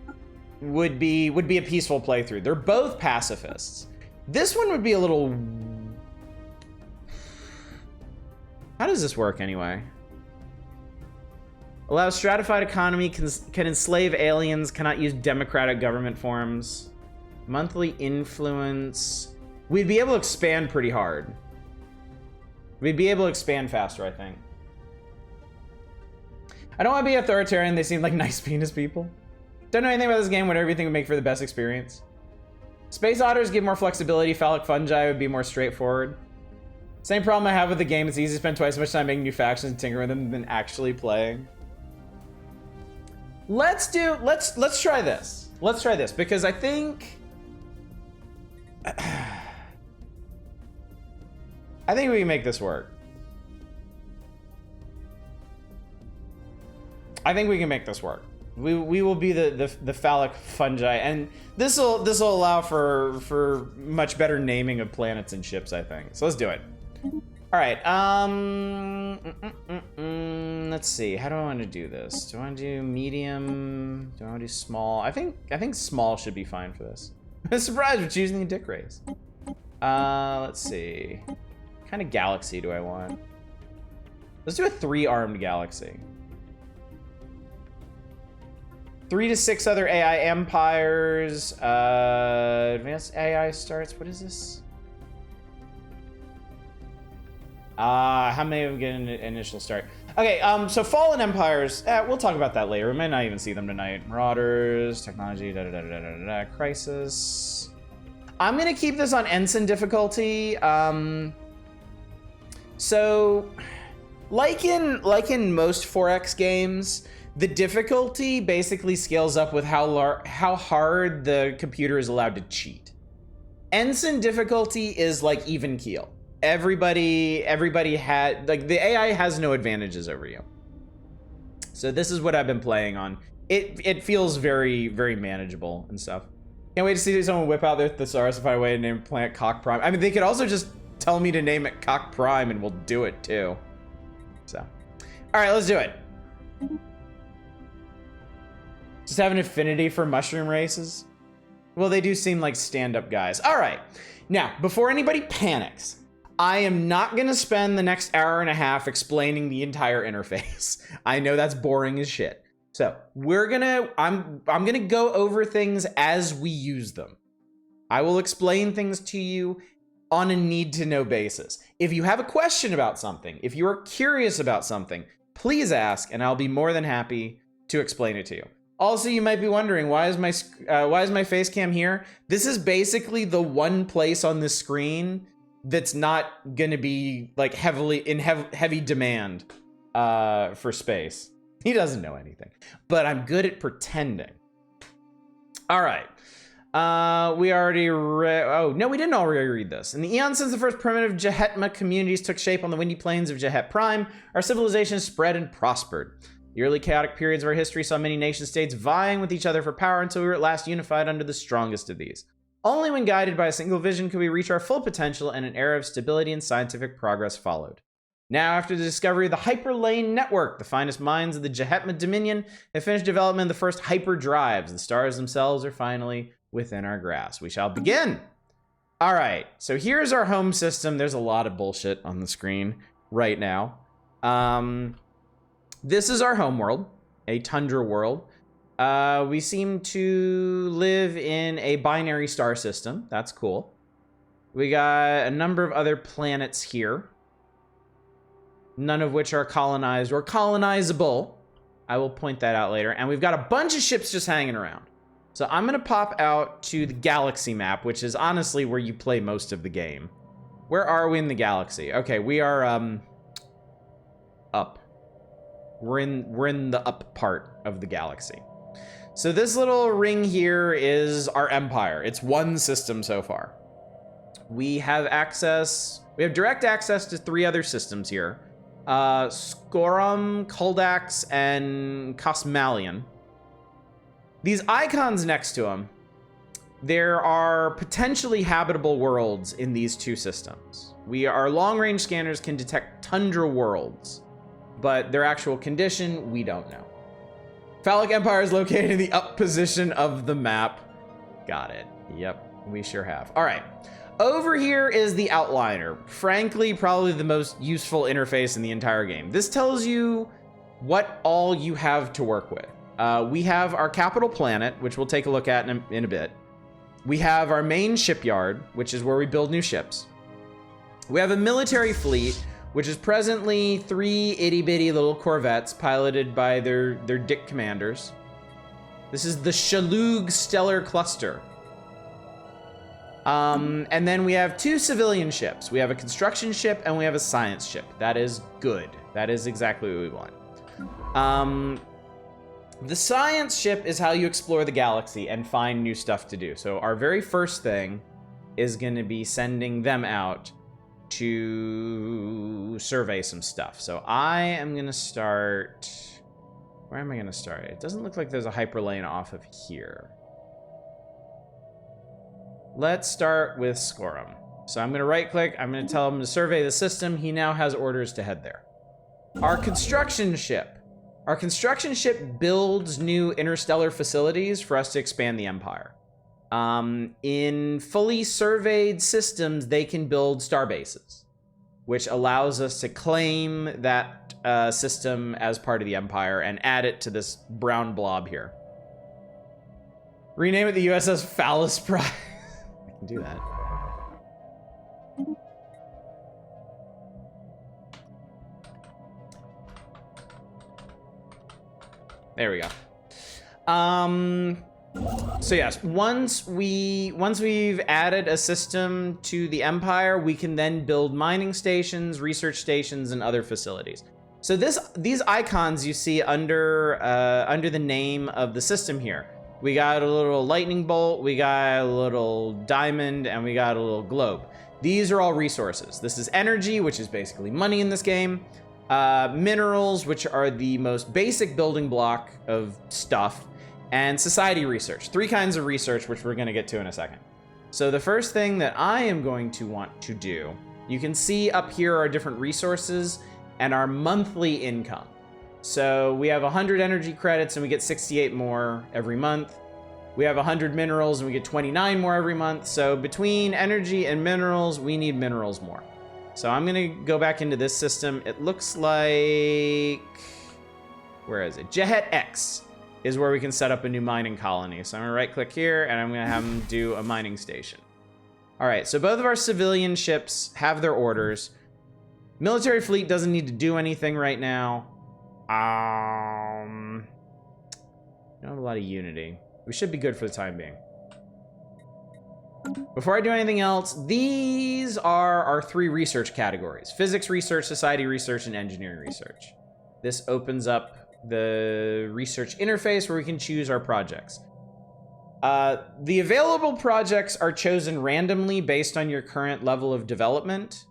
A: would be a peaceful playthrough. They're both pacifists. This one would be a little... How does this work anyway? Allows stratified economy, can enslave aliens, cannot use democratic government forms. Monthly influence. We'd be able to expand pretty hard. We'd be able to expand faster, I think. I don't want to be authoritarian, they seem like nice penis people. Don't know anything about this game, whatever you think would make for the best experience. Space otters give more flexibility, phallic fungi would be more straightforward. Same problem I have with the game, it's easy to spend twice as much time making new factions and tinkering with them than actually playing. Let's try this. Let's try this, because I think... I think we can make this work. I think we can make this work. We will be the phallic fungi, and this'll allow for much better naming of planets and ships, I think. So let's do it. All right. Let's see. How do I want to do this? Do I want to do medium? Do I want to do small? I think small should be fine for this. I'm surprised we're choosing a dick race. Let's see. What kind of galaxy do I want? Let's do a 3-armed galaxy. 3 to 6 other AI empires. Advanced AI starts. What is this? How many of them get an initial start? Okay, so fallen empires. We'll talk about that later. We may not even see them tonight. Marauders, technology, crisis. I'm gonna keep this on ensign difficulty. So, like in most 4X games, the difficulty basically scales up with how hard the computer is allowed to cheat. Ensign difficulty is like even keel. Everybody had, like, the AI has no advantages over you. So this is what I've been playing on. It feels very, very manageable and stuff. Can't wait to see someone whip out their thesaurus if I way to name planet Cock Prime. I mean, they could also just tell me to name it Cock Prime and we'll do it too. So, all right, let's do it. Just have an affinity for mushroom races. Well, they do seem like stand-up guys. All right, now, before anybody panics, I am not gonna spend the next hour and a half explaining the entire interface. I know that's boring as shit. So I'm gonna go over things as we use them. I will explain things to you on a need-to-know basis. If you have a question about something, if you are curious about something, please ask, and I'll be more than happy to explain it to you. Also, you might be wondering, why is my face cam here? This is basically the one place on the screen that's not gonna be like heavy demand for space. He doesn't know anything, but I'm good at pretending. All right. We already read... Oh, no, we didn't already read this. In the eons since the first primitive Jehetma communities took shape on the windy plains of Jehet Prime, our civilization spread and prospered. The early chaotic periods of our history saw many nation-states vying with each other for power until we were at last unified under the strongest of these. Only when guided by a single vision could we reach our full potential, and an era of stability and scientific progress followed. Now, after the discovery of the Hyperlane Network, the finest minds of the Jehetma Dominion have finished development of the first hyperdrives. The stars themselves are finally within our grasp. We shall begin. All right, so here's our home system. There's a lot of bullshit on the screen right now. This is our home world, a tundra world. We seem to live in a binary star system. That's cool. We got a number of other planets here, none of which are colonized or colonizable. I will point that out later. And we've got a bunch of ships just hanging around. So I'm going to pop out to the galaxy map, which is honestly where you play most of the game. Where are we in the galaxy? Okay, we are up. We're in the up part of the galaxy. So this little ring here is our empire. It's one system so far. We have direct access to 3 other systems here. Skorum, Kuldax, and Cosmalion. These icons next to them, there are potentially habitable worlds in these 2 systems. Our long-range scanners can detect tundra worlds, but their actual condition, we don't know. Phallic Empire is located in the up position of the map. Got it. Yep, we sure have. All right. Over here is the outliner. Frankly, probably the most useful interface in the entire game. This tells you what all you have to work with. We have our capital planet, which we'll take a look at in a bit. We have our main shipyard, which is where we build new ships. We have a military fleet, which is presently 3 itty-bitty little corvettes piloted by their dick commanders. This is the Shalug Stellar Cluster. And then we have 2 civilian ships. We have a construction ship and we have a science ship. That is good. That is exactly what we want. The science ship is how you explore the galaxy and find new stuff to do. So our very first thing is going to be sending them out to survey some stuff. So I am going to start... Where am I going to start? It doesn't look like there's a hyperlane off of here. Let's start with Skorum. So I'm going to right-click. I'm going to tell him to survey the system. He now has orders to head there. Our construction ship. Our construction ship builds new interstellar facilities for us to expand the Empire. In fully surveyed systems, they can build star bases, which allows us to claim that system as part of the Empire and add it to this brown blob here. Rename it the USS Phallus Prize. I can do that. There we go. So yes, once we've added a system to the Empire, we can then build mining stations, research stations, and other facilities. So these icons you see under the name of the system here. We got a little lightning bolt, we got a little diamond, and we got a little globe. These are all resources. This is energy, which is basically money in this game. Minerals, which are the most basic building block of stuff, and society research. 3 kinds of research, which we're going to get to in a second. So the first thing that I am going to want to do, you can see up here are different resources and our monthly income. So we have 100 energy credits and we get 68 more every month. We have 100 minerals and we get 29 more every month. So between energy and minerals, we need minerals more. So I'm going to go back into this system. It looks like... Where is it? Jehet X is where we can set up a new mining colony. So I'm going to right-click here, and I'm going to have them do a mining station. All right, so both of our civilian ships have their orders. Military fleet doesn't need to do anything right now. We don't have a lot of unity. We should be good for the time being. Before I do anything else, these are our 3 research categories: physics research, society research, and engineering research. This opens up the research interface where we can choose our projects. The available projects are chosen randomly based on your current level of development.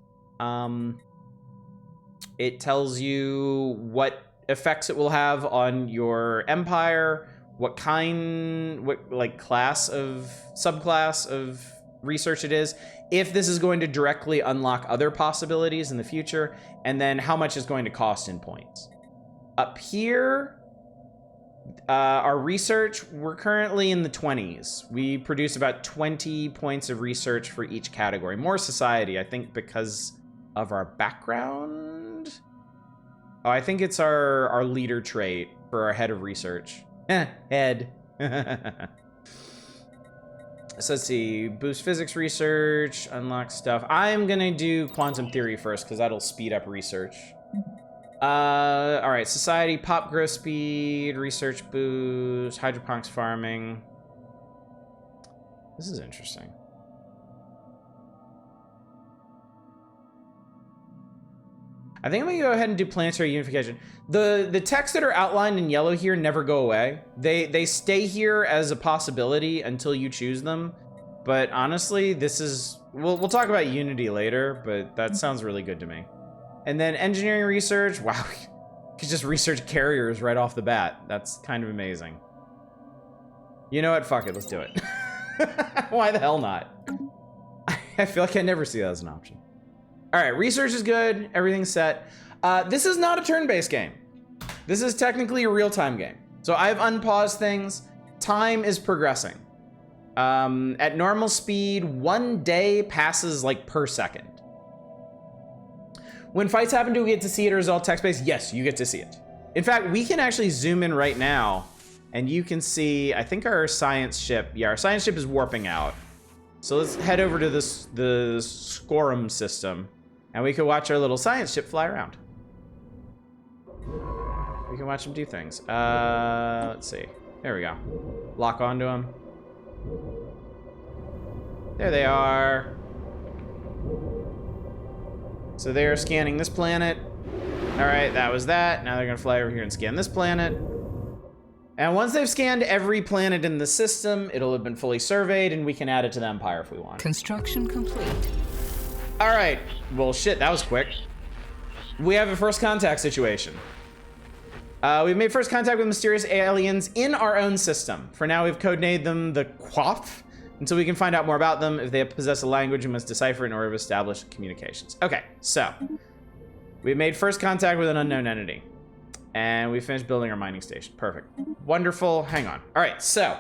A: It tells you what effects it will have on your empire, what class of subclass of research it is, if this is going to directly unlock other possibilities in the future, and then how much it's going to cost in points. Up here, our research, we're currently in the 20s. We produce about 20 points of research for each category. More society, I think, because of our background. Oh, I think it's our leader trait for our head of research. Head. So let's see. Boost physics research. Unlock stuff. I'm gonna do quantum theory first because that'll speed up research. All right. Society. Pop growth speed. Research boost. Hydroponics farming. This is interesting. I think I'm gonna go ahead and do planetary unification. The texts that are outlined in yellow here never go away. They stay here as a possibility until you choose them. But honestly, this is, we'll talk about Unity later, but that sounds really good to me. And then engineering research, wow, you could just research carriers right off the bat. That's kind of amazing. You know what, fuck it, let's do it. Why the hell not? I feel like I never see that as an option. All right, research is good, everything's set. This is not a turn-based game. This is technically a real-time game. So I've unpaused things. Time is progressing. At normal speed, 1 day passes like per second. When fights happen, do we get to see it or is it all text-based? Yes, you get to see it. In fact, we can actually zoom in right now and you can see, I think our science ship, yeah, our science ship is warping out. So let's head over to the Scorum system and we can watch our little science ship fly around. We can watch them do things. Let's see. There we go. Lock onto them. There they are. So they're scanning this planet. All right, that was that. Now they're gonna fly over here and scan this planet. And once they've scanned every planet in the system, it'll have been fully surveyed and we can add it to the Empire if we want.
B: Construction complete.
A: All right, well shit, that was quick. We have a first contact situation. We've made first contact with mysterious aliens in our own system. For now, we've codenamed them the Quaff until we can find out more about them. If they possess a language, we must decipher it in order to establish communications. Okay, so we've made first contact with an unknown entity. And we finished building our mining station. Perfect. Wonderful. Hang on. All right, so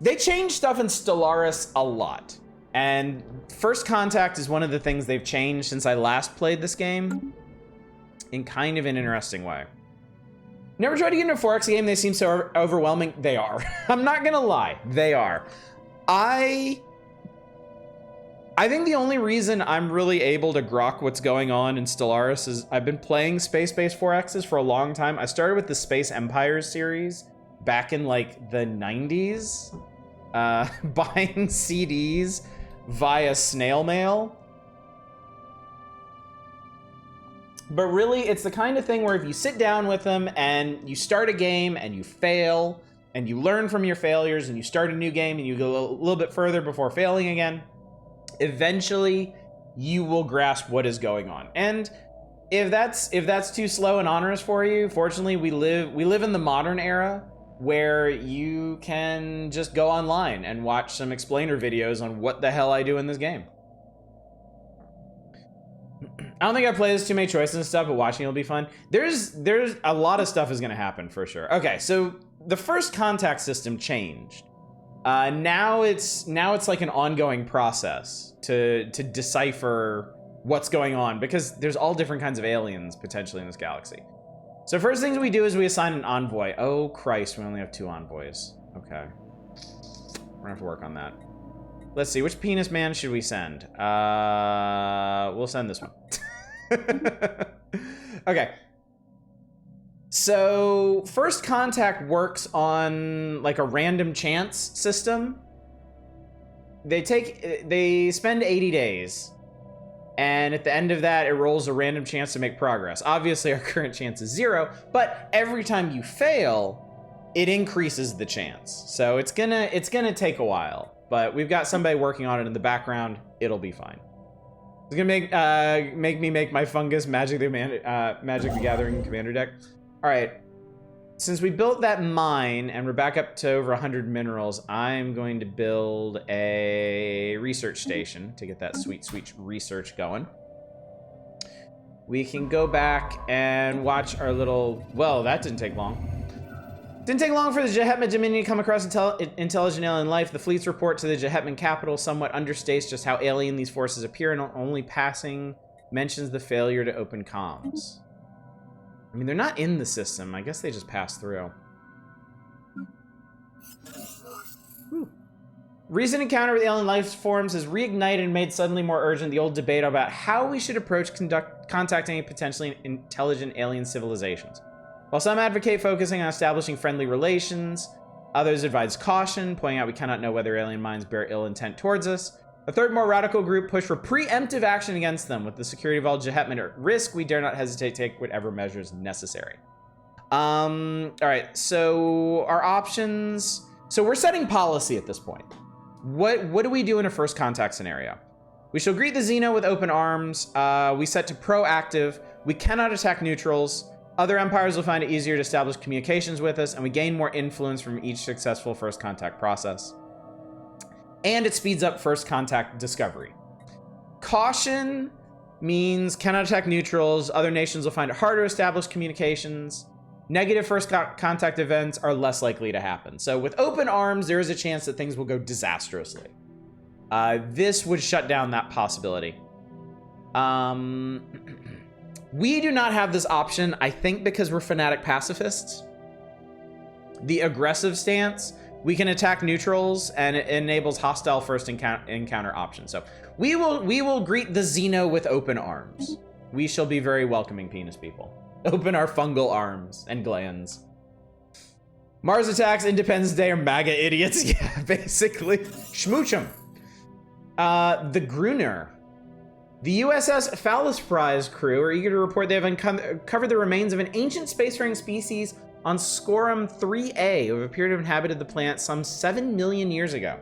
A: they changed stuff in Stellaris a lot. And first contact is one of the things they've changed since I last played this game in kind of an interesting way. Never tried to get into a 4X game. They seem so overwhelming. They are. I'm not gonna lie. They are. I think the only reason I'm really able to grok what's going on in Stellaris is I've been playing space-based 4Xs for a long time. I started with the Space Empires series back in like the 90s, buying CDs via snail mail. But really, it's the kind of thing where if you sit down with them and you start a game and you fail and you learn from your failures and you start a new game and you go a little bit further before failing again, eventually you will grasp what is going on. And if that's too slow and onerous for you, fortunately we live in the modern era where you can just go online and watch some explainer videos on what the hell I do in this game. I don't think I play this too many choices and stuff, but watching it'll be fun. There's a lot of stuff is gonna happen for sure. Okay, so the first contact system changed. Now it's like an ongoing process to decipher what's going on because there's all different kinds of aliens potentially in this galaxy. So first things we do is we assign an envoy. Oh Christ, we only have 2 envoys. Okay, we're gonna have to work on that. Let's see, which penis man should we send? We'll send this one. Okay. So first contact works on like a random chance system. They spend 80 days. And at the end of that, it rolls a random chance to make progress. Obviously our current chance is 0, but every time you fail, it increases the chance. So it's gonna take a while. But we've got somebody working on it in the background. It'll be fine. It's gonna make me make my fungus Magic the Gathering commander deck. All right. Since we built that mine and we're back up to over 100 minerals, I'm going to build a research station to get that sweet, sweet research going. We can go back and watch our little. Well, that didn't take long. Didn't take long for the Jahetman Dominion to come across intelligent alien life. The fleet's report to the Jahetman capital somewhat understates just how alien these forces appear and only passing mentions the failure to open comms. I mean, they're not in the system. I guess they just pass through. Recent encounter with alien life forms has reignited and made suddenly more urgent the old debate about how we should approach contacting potentially intelligent alien civilizations. While some advocate focusing on establishing friendly relations, others advise caution, pointing out we cannot know whether alien minds bear ill intent towards us. A third, more radical group pushed for preemptive action against them. With the security of all Gehetmen at risk, we dare not hesitate to take whatever measures necessary. All right, so our options. So we're setting policy at this point. What do we do in a first contact scenario? We shall greet the Xeno with open arms. We set to proactive. We cannot attack neutrals. Other empires will find it easier to establish communications with us, and we gain more influence from each successful first contact process. And it speeds up first contact discovery. Caution means cannot attack neutrals. Other nations will find it harder to establish communications. Negative first contact events are less likely to happen. So with open arms, there is a chance that things will go disastrously. This would shut down that possibility. We do not have this option, I think, because we're fanatic pacifists. The aggressive stance, we can attack neutrals, and it enables hostile first encounter options. So we will greet the Xeno with open arms. We shall be very welcoming, penis people. Open our fungal arms and glands. Mars attacks, Independence Day, or MAGA idiots. Yeah, basically. Schmooch 'em. The Gruner. The USS Phallic Prize crew are eager to report they have uncovered the remains of an ancient spacefaring species on Scorum 3A who have appeared to have inhabited the planet some 7 million years ago.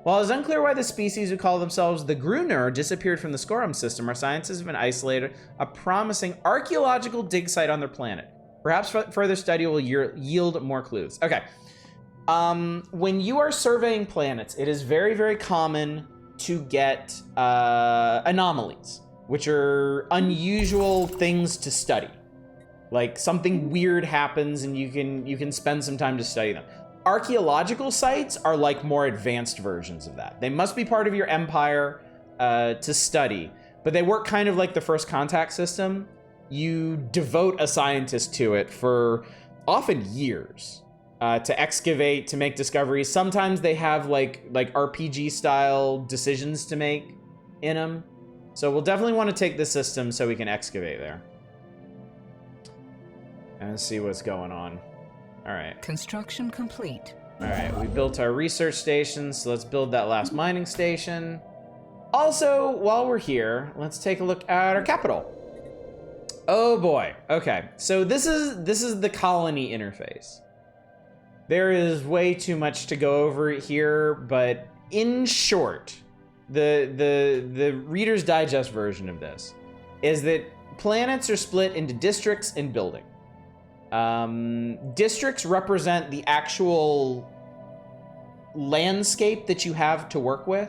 A: While it is unclear why the species who call themselves the Gruner disappeared from the Scorum system, our scientists have been isolated a promising archaeological dig site on their planet. Perhaps further study will yield more clues. Okay. When you are surveying planets, it is very, very common to get anomalies, which are unusual things to study. Like something weird happens and you can spend some time to study them. Archaeological sites are like more advanced versions of that. They must be part of your empire to study, but they work kind of like the first contact system. You devote a scientist to it for often years to excavate, to make discoveries. Sometimes they have like RPG style decisions to make in them. So we'll definitely want to take the system so we can excavate there. And see what's going on. All right.
B: Construction complete.
A: All right, we built our research station, so let's build that last mining station. Also, while we're here, let's take a look at our capital. Oh boy. Okay, so this is the colony interface. There is way too much to go over here, but in short, the Reader's Digest version of this is that planets are split into districts and buildings. Districts represent the actual landscape that you have to work with,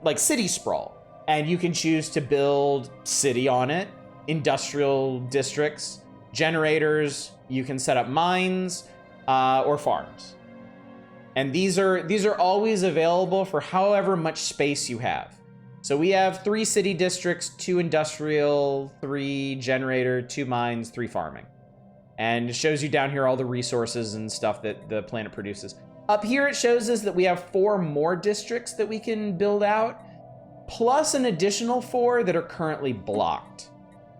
A: like city sprawl. And you can choose to build city on it, industrial districts, generators, you can set up mines, or farms. And these are always available for however much space you have. So we have 3 city districts, 2 industrial, 3 generator, 2 mines, 3 farming. And it shows you down here all the resources and stuff that the planet produces. Up here, it shows us that we have 4 more districts that we can build out, plus an additional 4 that are currently blocked.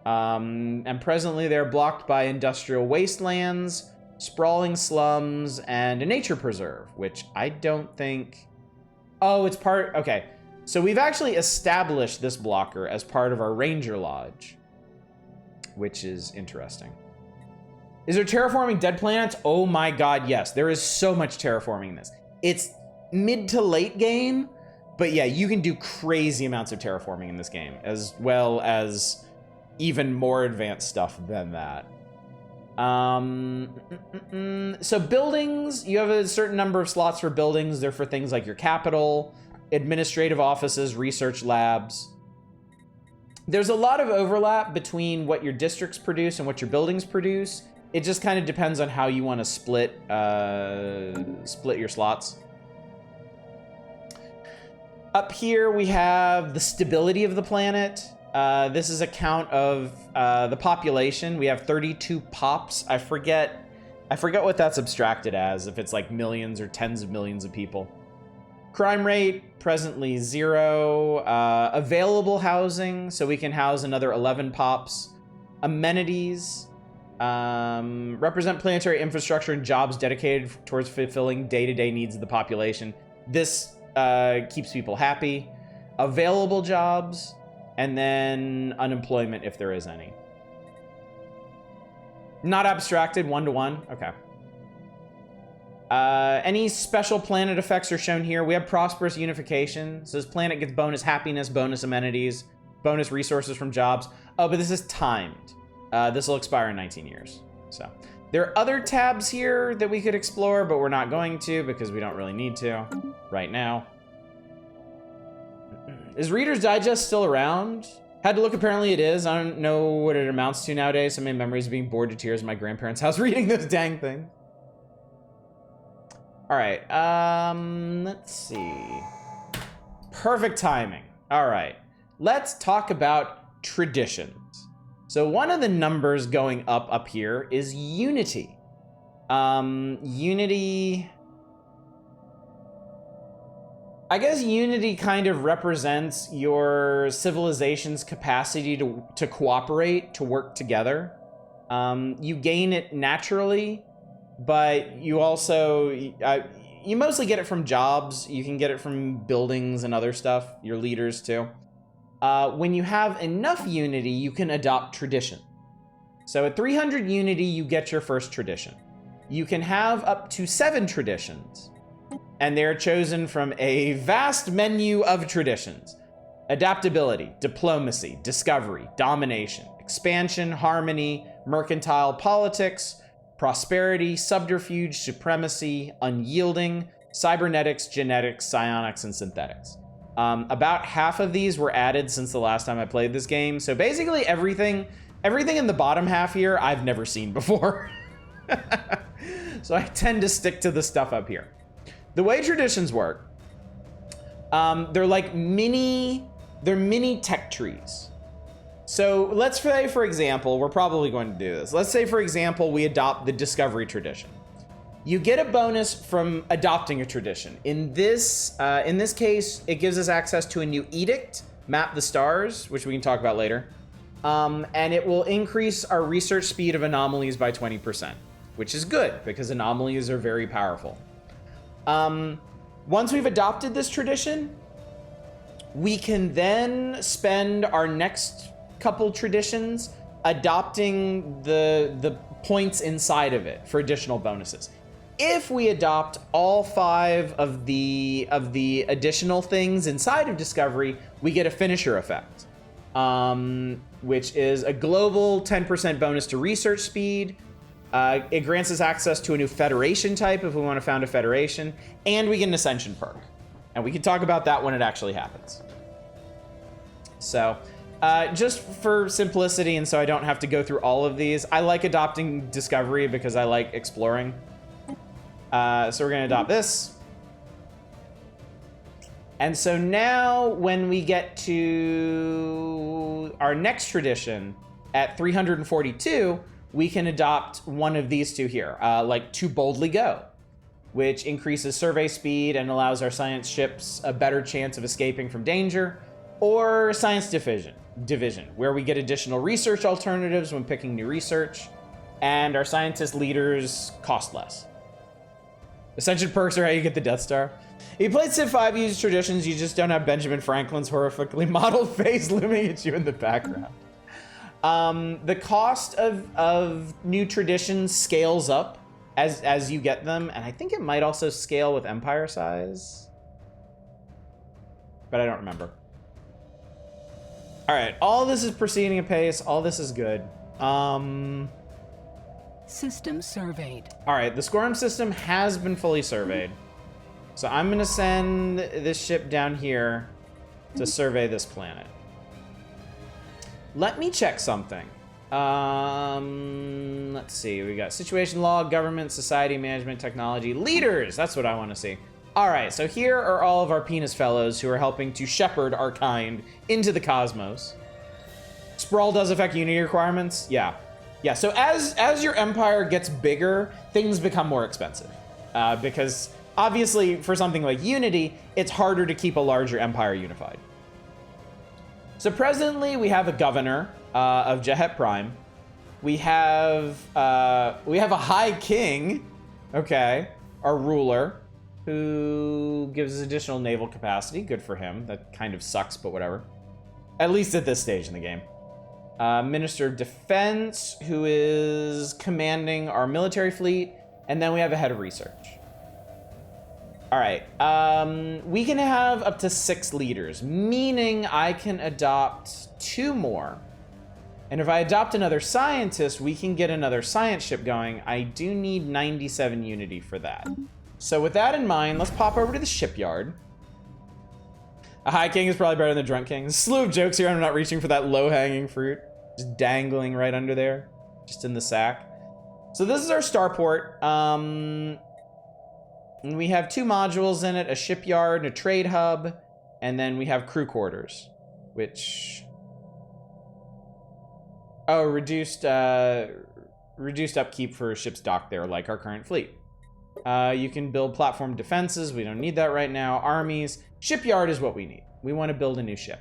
A: And presently they're blocked by industrial wastelands, sprawling slums, and a nature preserve, which I don't think... Oh, it's part... Okay, so we've actually established this blocker as part of our Ranger Lodge, which is interesting. Is there terraforming dead planets? Oh my god, yes. There is so much terraforming in this. It's mid to late game, but yeah, you can do crazy amounts of terraforming in this game, as well as even more advanced stuff than that. So buildings, you have a certain number of slots for buildings. They're for things like your capital, administrative offices, research labs. There's a lot of overlap between what your districts produce and what your buildings produce. It just kind of depends on how you want to split your slots. Up here we have the stability of the planet. This is a count of the population. We have 32 pops. I forget what that's abstracted as, if it's like millions or tens of millions of people. Crime rate, presently 0. Available housing, so we can house another 11 pops. Amenities, represent planetary infrastructure and jobs dedicated towards fulfilling day-to-day needs of the population. This keeps people happy. Available jobs, and then unemployment if there is any. Not abstracted, 1-to-1, okay. Any special planet effects are shown here. We have prosperous unification. So this planet gets bonus happiness, bonus amenities, bonus resources from jobs. Oh, but this is timed. This will expire in 19 years. So there are other tabs here that we could explore, but we're not going to because we don't really need to right now. Is Reader's Digest still around? Had to look, apparently it is. I don't know what it amounts to nowadays. Some of my memories of being bored to tears in my grandparents' house reading those dang things. All right, let's see. Perfect timing. All right, let's talk about traditions. So one of the numbers going up here is unity. Unity, I guess unity kind of represents your civilization's capacity to cooperate, to work together. You gain it naturally, but you also, you mostly get it from jobs. You can get it from buildings and other stuff, your leaders too. When you have enough unity, you can adopt tradition. So at 300 unity, you get your first tradition. You can have up to 7 traditions, and they're chosen from a vast menu of traditions. Adaptability, diplomacy, discovery, domination, expansion, harmony, mercantile politics, prosperity, subterfuge, supremacy, unyielding, cybernetics, genetics, psionics, and synthetics. About half of these were added since the last time I played this game. So basically everything in the bottom half here, I've never seen before. So I tend to stick to the stuff up here. The way traditions work, they're like mini tech trees. So let's say, for example, we're probably going to do this. Let's say, for example, we adopt the discovery tradition. You get a bonus from adopting a tradition. In this case, it gives us access to a new edict, Map the Stars, which we can talk about later. And it will increase our research speed of anomalies by 20%, which is good because anomalies are very powerful. Once we've adopted this tradition, we can then spend our next couple traditions adopting the points inside of it for additional bonuses. If we adopt all 5 of the additional things inside of Discovery, we get a finisher effect, which is a global 10% bonus to research speed. It grants us access to a new Federation type if we want to found a Federation, and we get an Ascension perk. And we can talk about that when it actually happens. So, just for simplicity and so I don't have to go through all of these, I like adopting Discovery because I like exploring. So we're going to adopt this. And so now when we get to our next tradition at 342, we can adopt one of these two here, like To Boldly Go, which increases survey speed and allows our science ships a better chance of escaping from danger, or Science Division, where we get additional research alternatives when picking new research, and our scientist leaders cost less. Ascension perks are how you get the Death Star. If you played Civ 5, you use traditions, you just don't have Benjamin Franklin's horrifically modeled face looming at you in the background. The cost of new traditions scales up as you get them, and I think it might also scale with empire size, but I don't remember. All right, all this is proceeding apace. All this is good.
B: System surveyed.
A: All right, the Squirm system has been fully surveyed. So I'm gonna send this ship down here to survey this planet. Let me check something. Let's see, we got situation log, government, society, management, technology, leaders. That's what I wanna see. All right, so here are all of our penis fellows who are helping to shepherd our kind into the cosmos. Sprawl does affect unity requirements, yeah. Yeah, so as your empire gets bigger, things become more expensive. Because obviously, for something like Unity, it's harder to keep a larger empire unified. So presently, we have a governor of Jehet Prime. We have a high king, okay, our ruler, who gives us additional naval capacity. Good for him. That kind of sucks, but whatever. At least at this stage in the game. Minister of Defense, who is commanding our military fleet. And then we have a head of research. All right. We can have up to 6 leaders, meaning I can adopt 2 more. And if I adopt another scientist, we can get another science ship going. I do need 97 unity for that. So with that in mind, let's pop over to the shipyard. A high king is probably better than a drunk king. A slew of jokes here. I'm not reaching for that low-hanging fruit. Just dangling right under there. Just in the sack. So this is our starport. And we have 2 modules in it. A shipyard and a trade hub. And then we have crew quarters. Which... Oh, reduced upkeep for ships docked there, like our current fleet. You can build platform defenses. We don't need that right now. Armies. Shipyard is what we need. We want to build a new ship.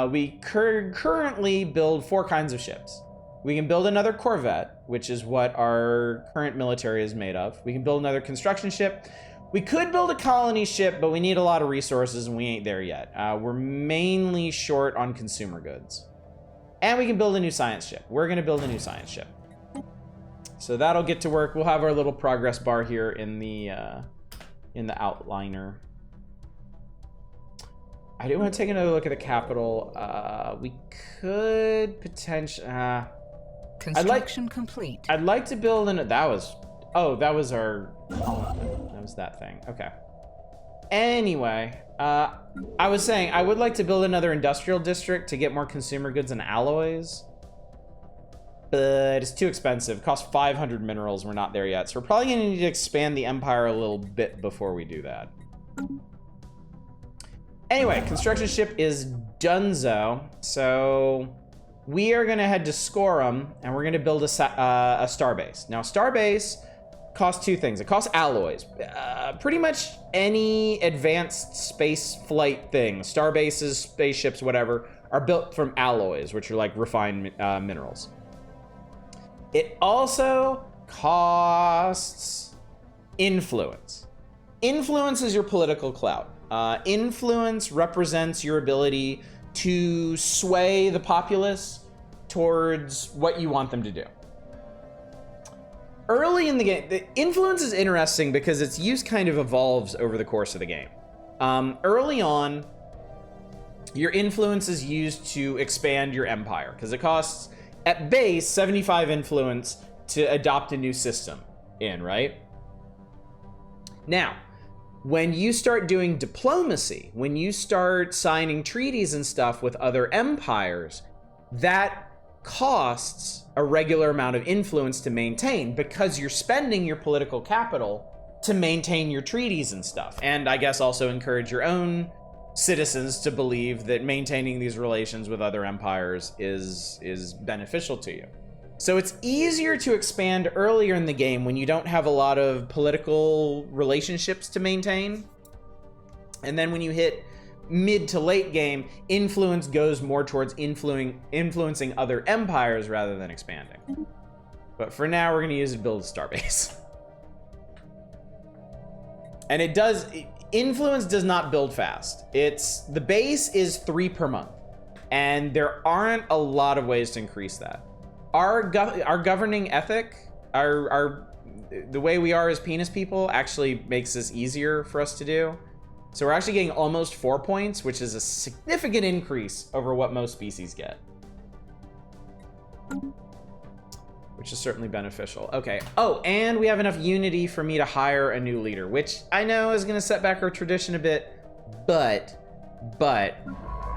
A: We currently build 4 kinds of ships. We can build another corvette, which is what our current military is made of. We can build another construction ship. We could build a colony ship, but we need a lot of resources, and we ain't there yet. We're mainly short on consumer goods. And we can build a new science ship. We're going to build a new science ship. So that'll get to work. We'll have our little progress bar here in the outliner. I do want to take another look at the capital. We could potentially...
B: Construction complete.
A: I'd like to build an... That was our... That was that thing. Okay. Anyway, I was saying I would like to build another industrial district to get more consumer goods and alloys. But it's too expensive. It costs 500 minerals. We're not there yet. So we're probably going to need to expand the empire a little bit before we do that. Anyway, construction ship is donezo. So we are going to head to Scorum, and we're going to build a starbase. Now, starbase costs 2 things. It costs alloys. Pretty much any advanced space flight thing, starbases, spaceships, whatever, are built from alloys, which are like refined minerals. It also costs influence. Influence is your political clout. Influence represents your ability to sway the populace towards what you want them to do. Early in the game, the influence is interesting because its use kind of evolves over the course of the game. Early on, your influence is used to expand your empire because it costs, at base, 75 influence to adopt a new system in, right? Now, when you start doing diplomacy, when you start signing treaties and stuff with other empires, that costs a regular amount of influence to maintain because you're spending your political capital to maintain your treaties and stuff. And I guess also encourage your own citizens to believe that maintaining these relations with other empires is beneficial to you. So it's easier to expand earlier in the game when you don't have a lot of political relationships to maintain. And then when you hit mid to late game, influence goes more towards influencing other empires rather than expanding. But for now, we're going to use it to build a starbase. And influence does not build fast. The base is 3 per month. And there aren't a lot of ways to increase that. Our governing ethic, the way we are as penis people actually makes this easier for us to do. So we're actually getting almost 4 points, which is a significant increase over what most species get. Which is certainly beneficial. Okay. Oh, and we have enough unity for me to hire a new leader, which I know is going to set back our tradition a bit, but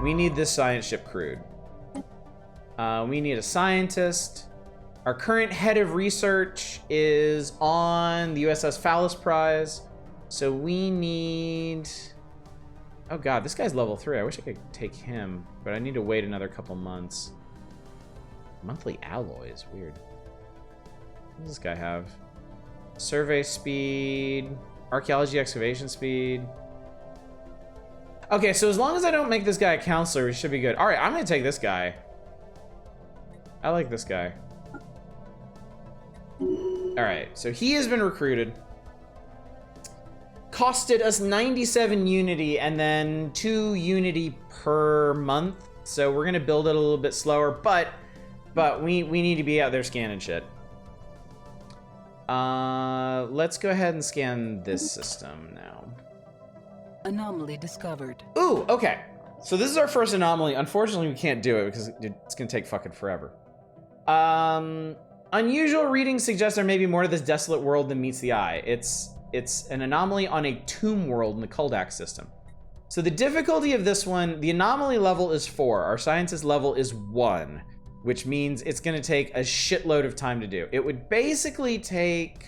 A: we need this science ship crewed. We need a scientist. Our current head of research is on the USS Phallic prize. So we need... Oh god, this guy's level 3. I wish I could take him, but I need to wait another couple months. Monthly alloys, weird. What does this guy have? Survey speed. Archaeology excavation speed. Okay, so as long as I don't make this guy a counselor, we should be good. All right, I'm gonna take this guy. I like this guy. All right, so he has been recruited. Costed us 97 unity and then 2 unity per month. So we're gonna build it a little bit slower, but we need to be out there scanning shit. Let's go ahead and scan this system now.
B: Anomaly discovered.
A: Ooh, okay. So this is our first anomaly. Unfortunately, we can't do it because it's gonna take fucking forever. Unusual readings suggest there may be more to this desolate world than meets the eye. It's an anomaly on a tomb world in the Kuldak system. So the difficulty of this one, the anomaly level is 4. Our scientist level is 1, which means it's gonna take a shitload of time to do. It would basically take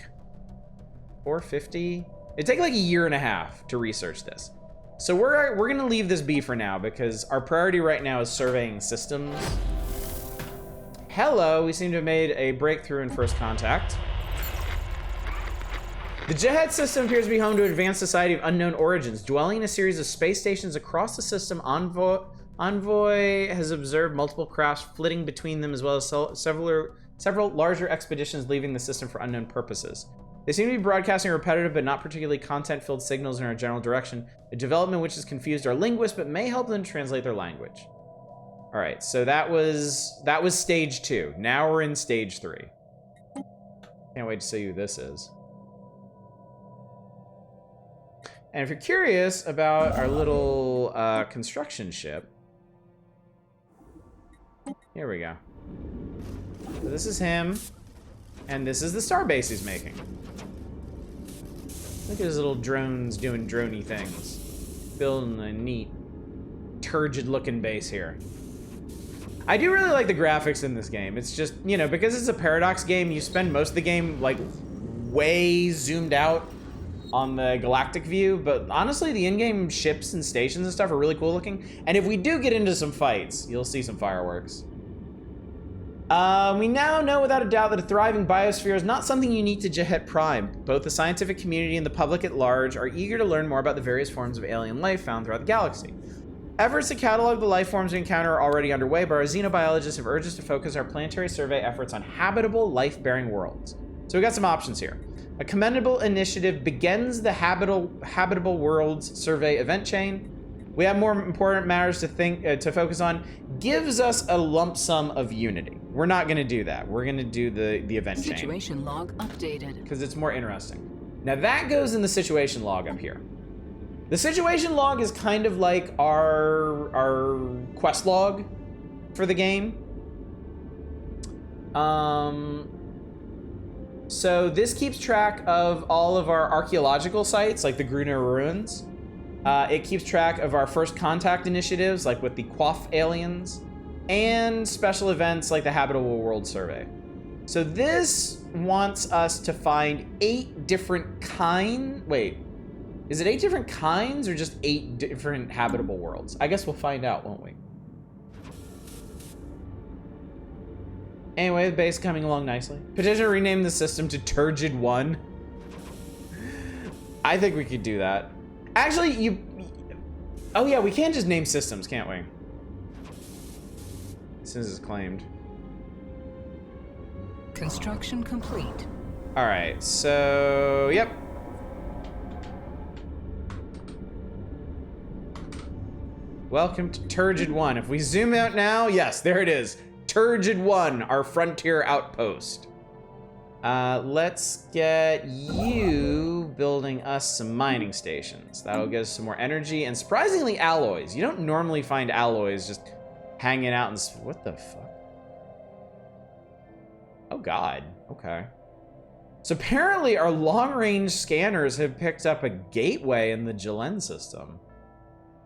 A: 450. It'd take like a year and a half to research this. So we're gonna leave this be for now because our priority right now is surveying systems. Hello, we seem to have made a breakthrough in first contact. The Jehet system appears to be home to an advanced society of unknown origins. Dwelling in a series of space stations across the system, Envoy has observed multiple crafts flitting between them, as well as several larger expeditions leaving the system for unknown purposes. They seem to be broadcasting repetitive but not particularly content-filled signals in our general direction, a development which has confused our linguists but may help them translate their language. All right, so that was stage 2. Now we're in stage 3. Can't wait to see who this is. And if you're curious about our little construction ship, here we go. So this is him, and this is the starbase he's making. Look at his little drones doing droney things. Building a neat, turgid-looking base here. I do really like the graphics in this game. It's just, you know, because it's a Paradox game, you spend most of the game, like, way zoomed out on the galactic view, but honestly, the in-game ships and stations and stuff are really cool looking. And if we do get into some fights, you'll see some fireworks. We now know without a doubt that a thriving biosphere is not something unique to Jehet Prime. Both the scientific community and the public at large are eager to learn more about the various forms of alien life found throughout the galaxy. Efforts to catalog the life forms we encounter are already underway, but our xenobiologists have urged us to focus our planetary survey efforts on habitable, life-bearing worlds. So we got some options here. A commendable initiative begins the habitable worlds survey event chain. We have more important matters to focus on. Gives us a lump sum of unity. We're not going to do that. We're going to do the event chain.
B: Situation log updated.
A: Because it's more interesting. Now that goes in the situation log up here. The situation log is kind of like our quest log for the game. So this keeps track of all of our archaeological sites, like the Gruner ruins. It keeps track of our first contact initiatives, like with the Quaff aliens, and special events like the Habitable World Survey. So this wants us to find 8 different is it 8 different kinds or just 8 different habitable worlds? I guess we'll find out, won't we? Anyway, the base coming along nicely. Petition to rename the system to Turgid 1. I think we could do that. Actually, oh yeah, we can just name systems, can't we? As soon as it's claimed.
B: Construction complete.
A: All right, so, yep. Welcome to Turgid 1. If we zoom out now, yes, there it is. Turgid 1, our frontier outpost. Let's get you building us some mining stations. That'll give us some more energy and surprisingly alloys. You don't normally find alloys just hanging out in what the fuck? Oh God, okay. So apparently our long-range scanners have picked up a gateway in the Jelen system.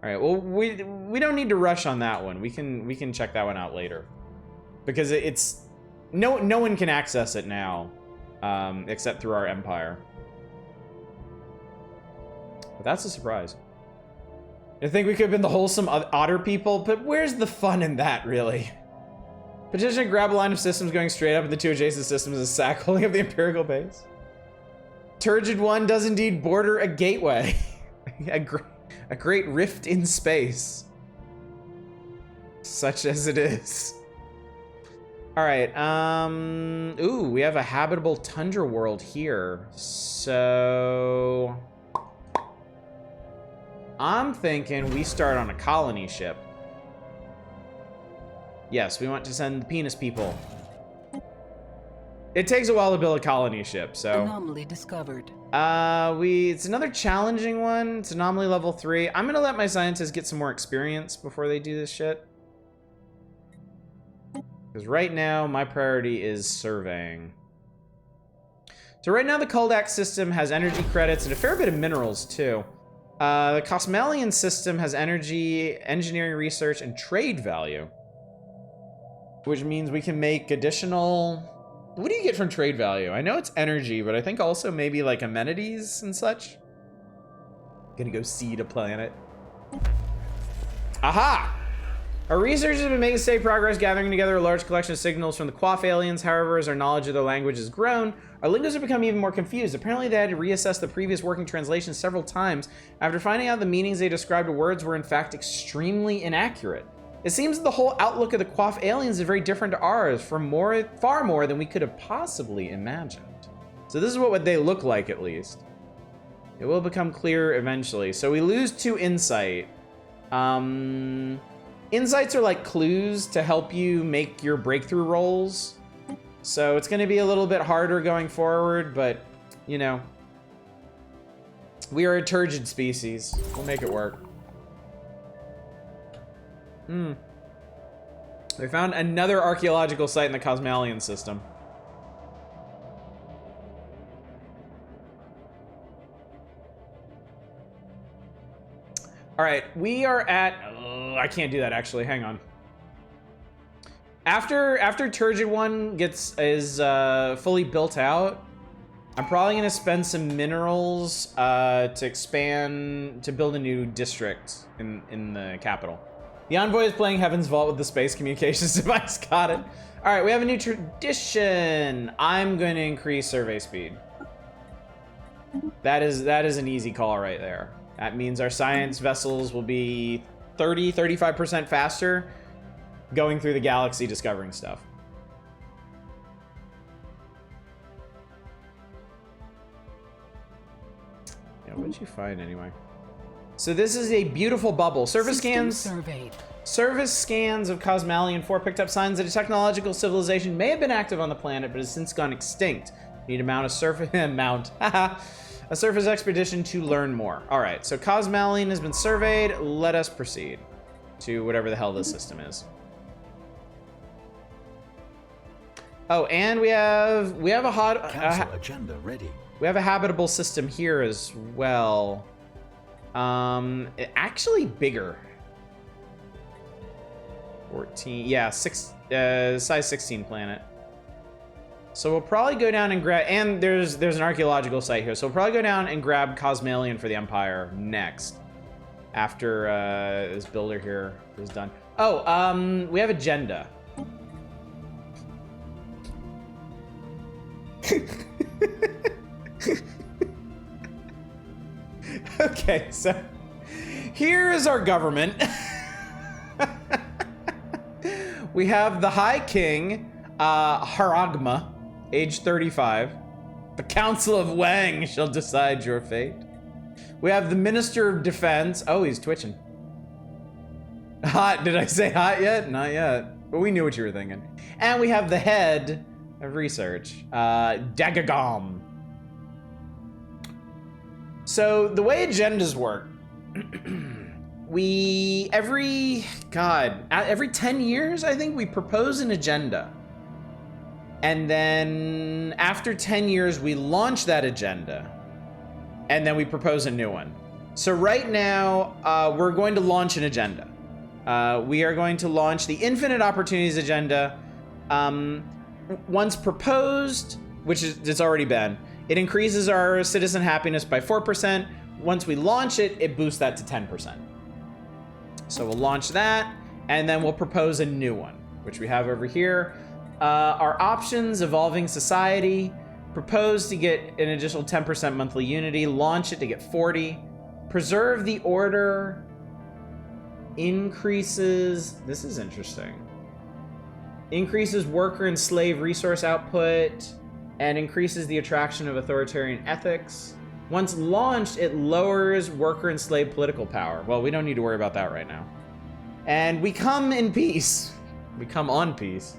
A: All right, well, we don't need to rush on that one. We can check that one out later. Because it's no one can access it now, except through our empire. But that's a surprise. I think we could have been the wholesome otter people, but where's the fun in that, really? Petition to grab a line of systems going straight up, and the 2 adjacent systems is a sack holding up the Imperial base. Turgid 1 does indeed border a gateway. a great rift in space. Such as it is. All right, ooh, we have a habitable tundra world here. So I'm thinking we start on a colony ship. Yes, we want to send the penis people. It takes a while to build a colony ship, so.
B: Anomaly discovered.
A: It's another challenging one. It's anomaly level 3. I'm gonna let my scientists get some more experience before they do this shit. Because right now, my priority is surveying. So right now, the Kuldak system has energy credits and a fair bit of minerals, too. The Cosmalian system has energy, engineering research, and trade value. Which means we can make additional... What do you get from trade value? I know it's energy, but I think also maybe like amenities and such. Gonna go seed a planet. Aha! Our researchers have been making steady progress gathering together a large collection of signals from the Quaff aliens. However, as our knowledge of their language has grown, our linguists have become even more confused. Apparently, they had to reassess the previous working translations several times after finding out the meanings they described to words were in fact extremely inaccurate. It seems that the whole outlook of the Quaff aliens is very different to ours, far more than we could have possibly imagined. So this is what they look like, at least. It will become clear eventually. So we lose 2 insight. Insights are like clues to help you make your breakthrough rolls. So it's going to be a little bit harder going forward, but, you know. We are a turgid species. We'll make it work. We found another archaeological site in the Cosmalian system. All right, we are at... I can't do that, actually. Hang on. After Turgid 1 is fully built out, I'm probably going to spend some minerals to build a new district in the capital. The Envoy is playing Heaven's Vault with the space communications device. Got it. All right, we have a new tradition. I'm going to increase survey speed. That is an easy call right there. That means our science vessels will be 35% faster going through the galaxy discovering stuff. Yeah, what did you find anyway? So this is a beautiful bubble. Surface scans of Cosmalian 4 picked up signs that a technological civilization may have been active on the planet, but has since gone extinct. Need to mount a surface a surface expedition to learn more. All right, so Cosmalian has been surveyed. Let us proceed to whatever the hell this system is. Oh, and we have a hot
C: Council agenda ready.
A: We have a habitable system here as well. Actually bigger. 14, yeah, size 16 planet. So we'll probably go down and grab, and there's an archaeological site here, so we'll probably go down and grab Cosmalian for the Empire next, after this builder here is done. Oh, we have agenda. Okay, so here is our government. We have the High King, Haragma, age 35. The Council of Wang shall decide your fate. We have the Minister of Defense. Oh, he's twitching. Hot, did I say hot yet? Not yet, but we knew what you were thinking. And we have the head of research, Dagagom. So the way agendas work, every 10 years, I think we propose an agenda. And then after 10 years, we launch that agenda. And then we propose a new one. So right now, we're going to launch an agenda. We are going to launch the Infinite Opportunities Agenda. Once proposed, which it's already been, it increases our citizen happiness by 4%. Once we launch it, it boosts that to 10%. So we'll launch that, and then we'll propose a new one, which we have over here. Our options: evolving society, Propose to get an additional 10% monthly unity. Launch it to get 40. Preserve the order. Increases, this is interesting. Increases worker and slave resource output and increases the attraction of authoritarian ethics. Once launched, it lowers worker and slave political power. Well, we don't need to worry about that right now. And we come in peace. We come on peace.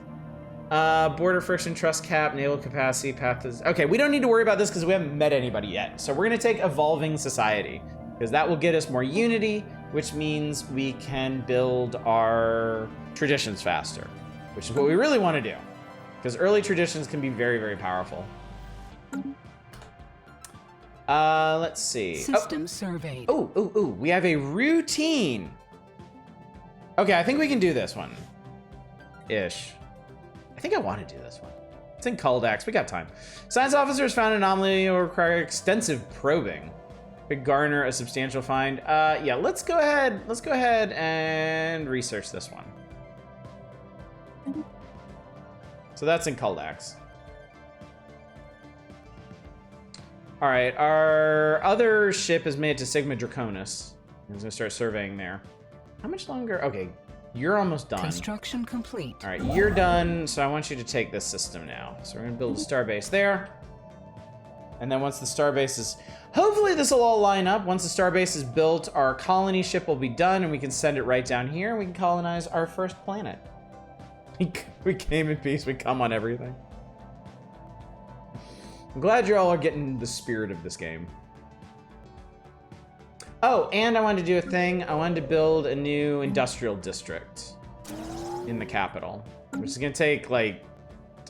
A: Border friction, trust cap, naval capacity, path is... Okay, we don't need to worry about this because we haven't met anybody yet. So we're gonna take evolving society because that will get us more unity, which means we can build our traditions faster, which is what we really want to do because early traditions can be very, very powerful. Let's see.
B: System surveyed.
A: Oh, we have a routine. Okay, I think we can do this one. Ish. I think I want to do this one. It's in Kuldax. We got time. Science officers found an anomaly or require extensive probing. Could garner a substantial find. Yeah, let's go ahead. Let's go ahead and research this one. So that's in Kuldax. All right, our other ship is made to Sigma Draconis. I'm gonna start surveying there. How much longer? Okay, you're almost done.
B: Construction complete.
A: All right, you're done, so I want you to take this system now. So we're gonna build a starbase there. And then once the starbase is, hopefully this will all line up. Once the starbase is built, our colony ship will be done and we can send it right down here and we can colonize our first planet. We came in peace, we come on everything. I'm glad you all are getting the spirit of this game. Oh, and I wanted to do a thing. I wanted to build a new industrial district in the capital, which is gonna take like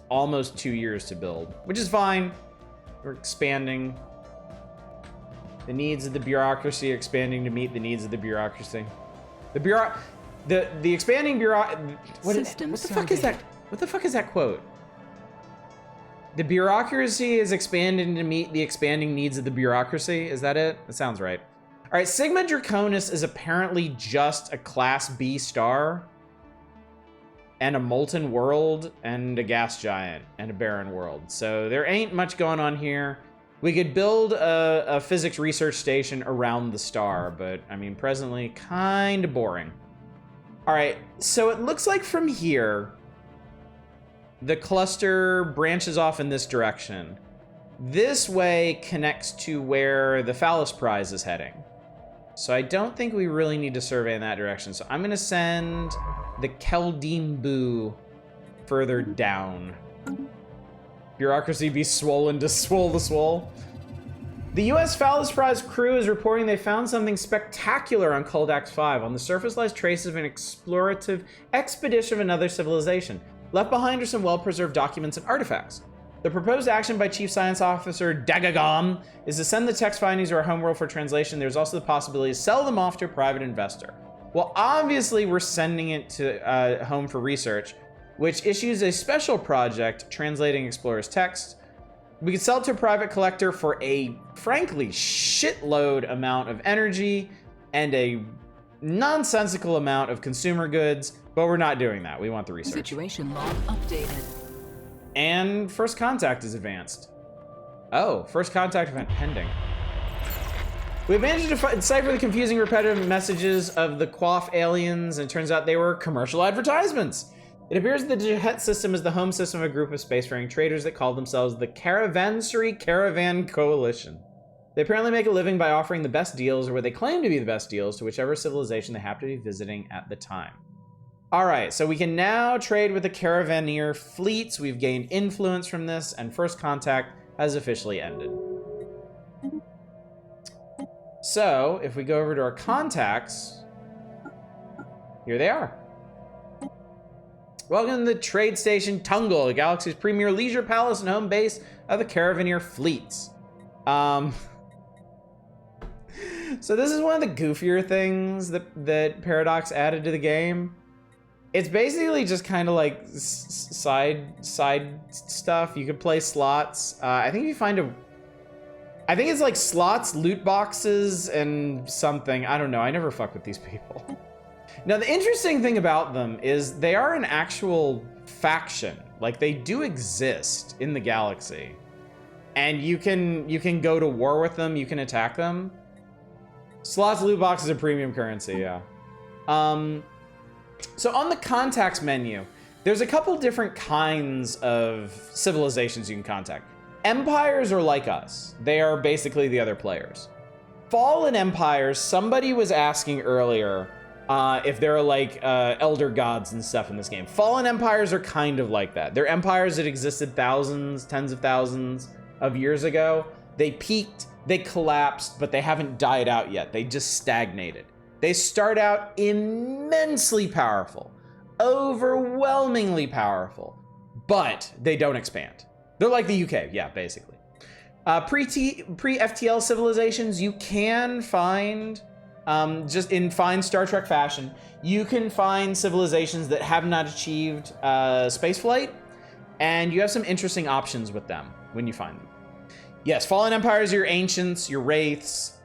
A: almost 2 years to build, which is fine. We're expanding. The needs of the bureaucracy are expanding to meet the needs of the bureaucracy. The expanding what the fuck is that? What the fuck is that quote? The bureaucracy is expanding to meet the expanding needs of the bureaucracy. Is that it? That sounds right. All right, Sigma Draconis is apparently just a Class B star and a molten world and a gas giant and a barren world. So there ain't much going on here. We could build a physics research station around the star, but I mean, presently kind of boring. All right, so it looks like from here, the cluster branches off in this direction. This way connects to where the Phallic prize is heading. So I don't think we really need to survey in that direction. So I'm gonna send the Keldimbu further down. Bureaucracy be swollen to swole the swole. The US Phallic prize crew is reporting they found something spectacular on Kuldax 5. On the surface lies traces of an explorative expedition of another civilization. Left behind are some well-preserved documents and artifacts. The proposed action by Chief Science Officer Dagagam is to send the text findings to our homeworld for translation. There's also the possibility to sell them off to a private investor. Well, obviously we're sending it to home for research, which issues a special project translating Explorer's text. We could sell it to a private collector for a, frankly, shitload amount of energy and a nonsensical amount of consumer goods, but we're not doing that. We want the research.
B: Situation log updated.
A: And first contact is advanced. Oh, first contact event pending. We've managed to decipher the confusing repetitive messages of the Quaff aliens, and it turns out they were commercial advertisements. It appears the Jahet system is the home system of a group of spacefaring traders that call themselves the Caravansary Caravan Coalition. They apparently make a living by offering the best deals, or what they claim to be the best deals, to whichever civilization they happen to be visiting at the time. All right, so we can now trade with the Caravaneer fleets. We've gained influence from this, and first contact has officially ended. So, if we go over to our contacts, here they are. Welcome to the trade station Tungle, the galaxy's premier leisure palace and home base of the Caravaneer fleets. So this is one of the goofier things that Paradox added to the game. It's basically just kind of like side stuff. You could play slots. I think if you find I think it's like slots, loot boxes, and something. I don't know. I never fuck with these people. Now, the interesting thing about them is they are an actual faction. Like, they do exist in the galaxy. and you can go to war with them. You can attack them. Slots loot boxes are premium currency. Yeah. So on the contacts menu, there's a couple different kinds of civilizations you can contact. Empires are like us. They are basically the other players. Fallen empires, somebody was asking earlier if there are like elder gods and stuff in this game. Fallen empires are kind of like that. They're empires that existed thousands, tens of thousands of years ago. They peaked, they collapsed, but they haven't died out yet. They just stagnated. They start out immensely powerful, overwhelmingly powerful, but they don't expand. They're like the UK, yeah, basically. Pre-FTL civilizations, you can find, just in fine Star Trek fashion, you can find civilizations that have not achieved spaceflight, and you have some interesting options with them when you find them. Yes, Fallen Empires are your ancients, your wraiths.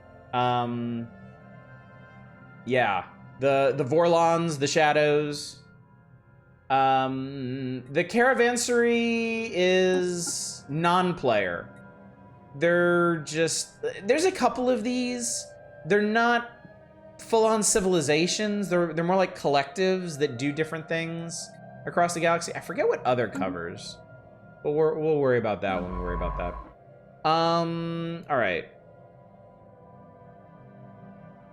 A: Yeah, the Vorlons, the Shadows. The Caravansary is non-player. There's a couple of these. They're not full-on civilizations. They're more like collectives that do different things across the galaxy. I forget what other covers, but we'll worry about that when we worry about that. All right.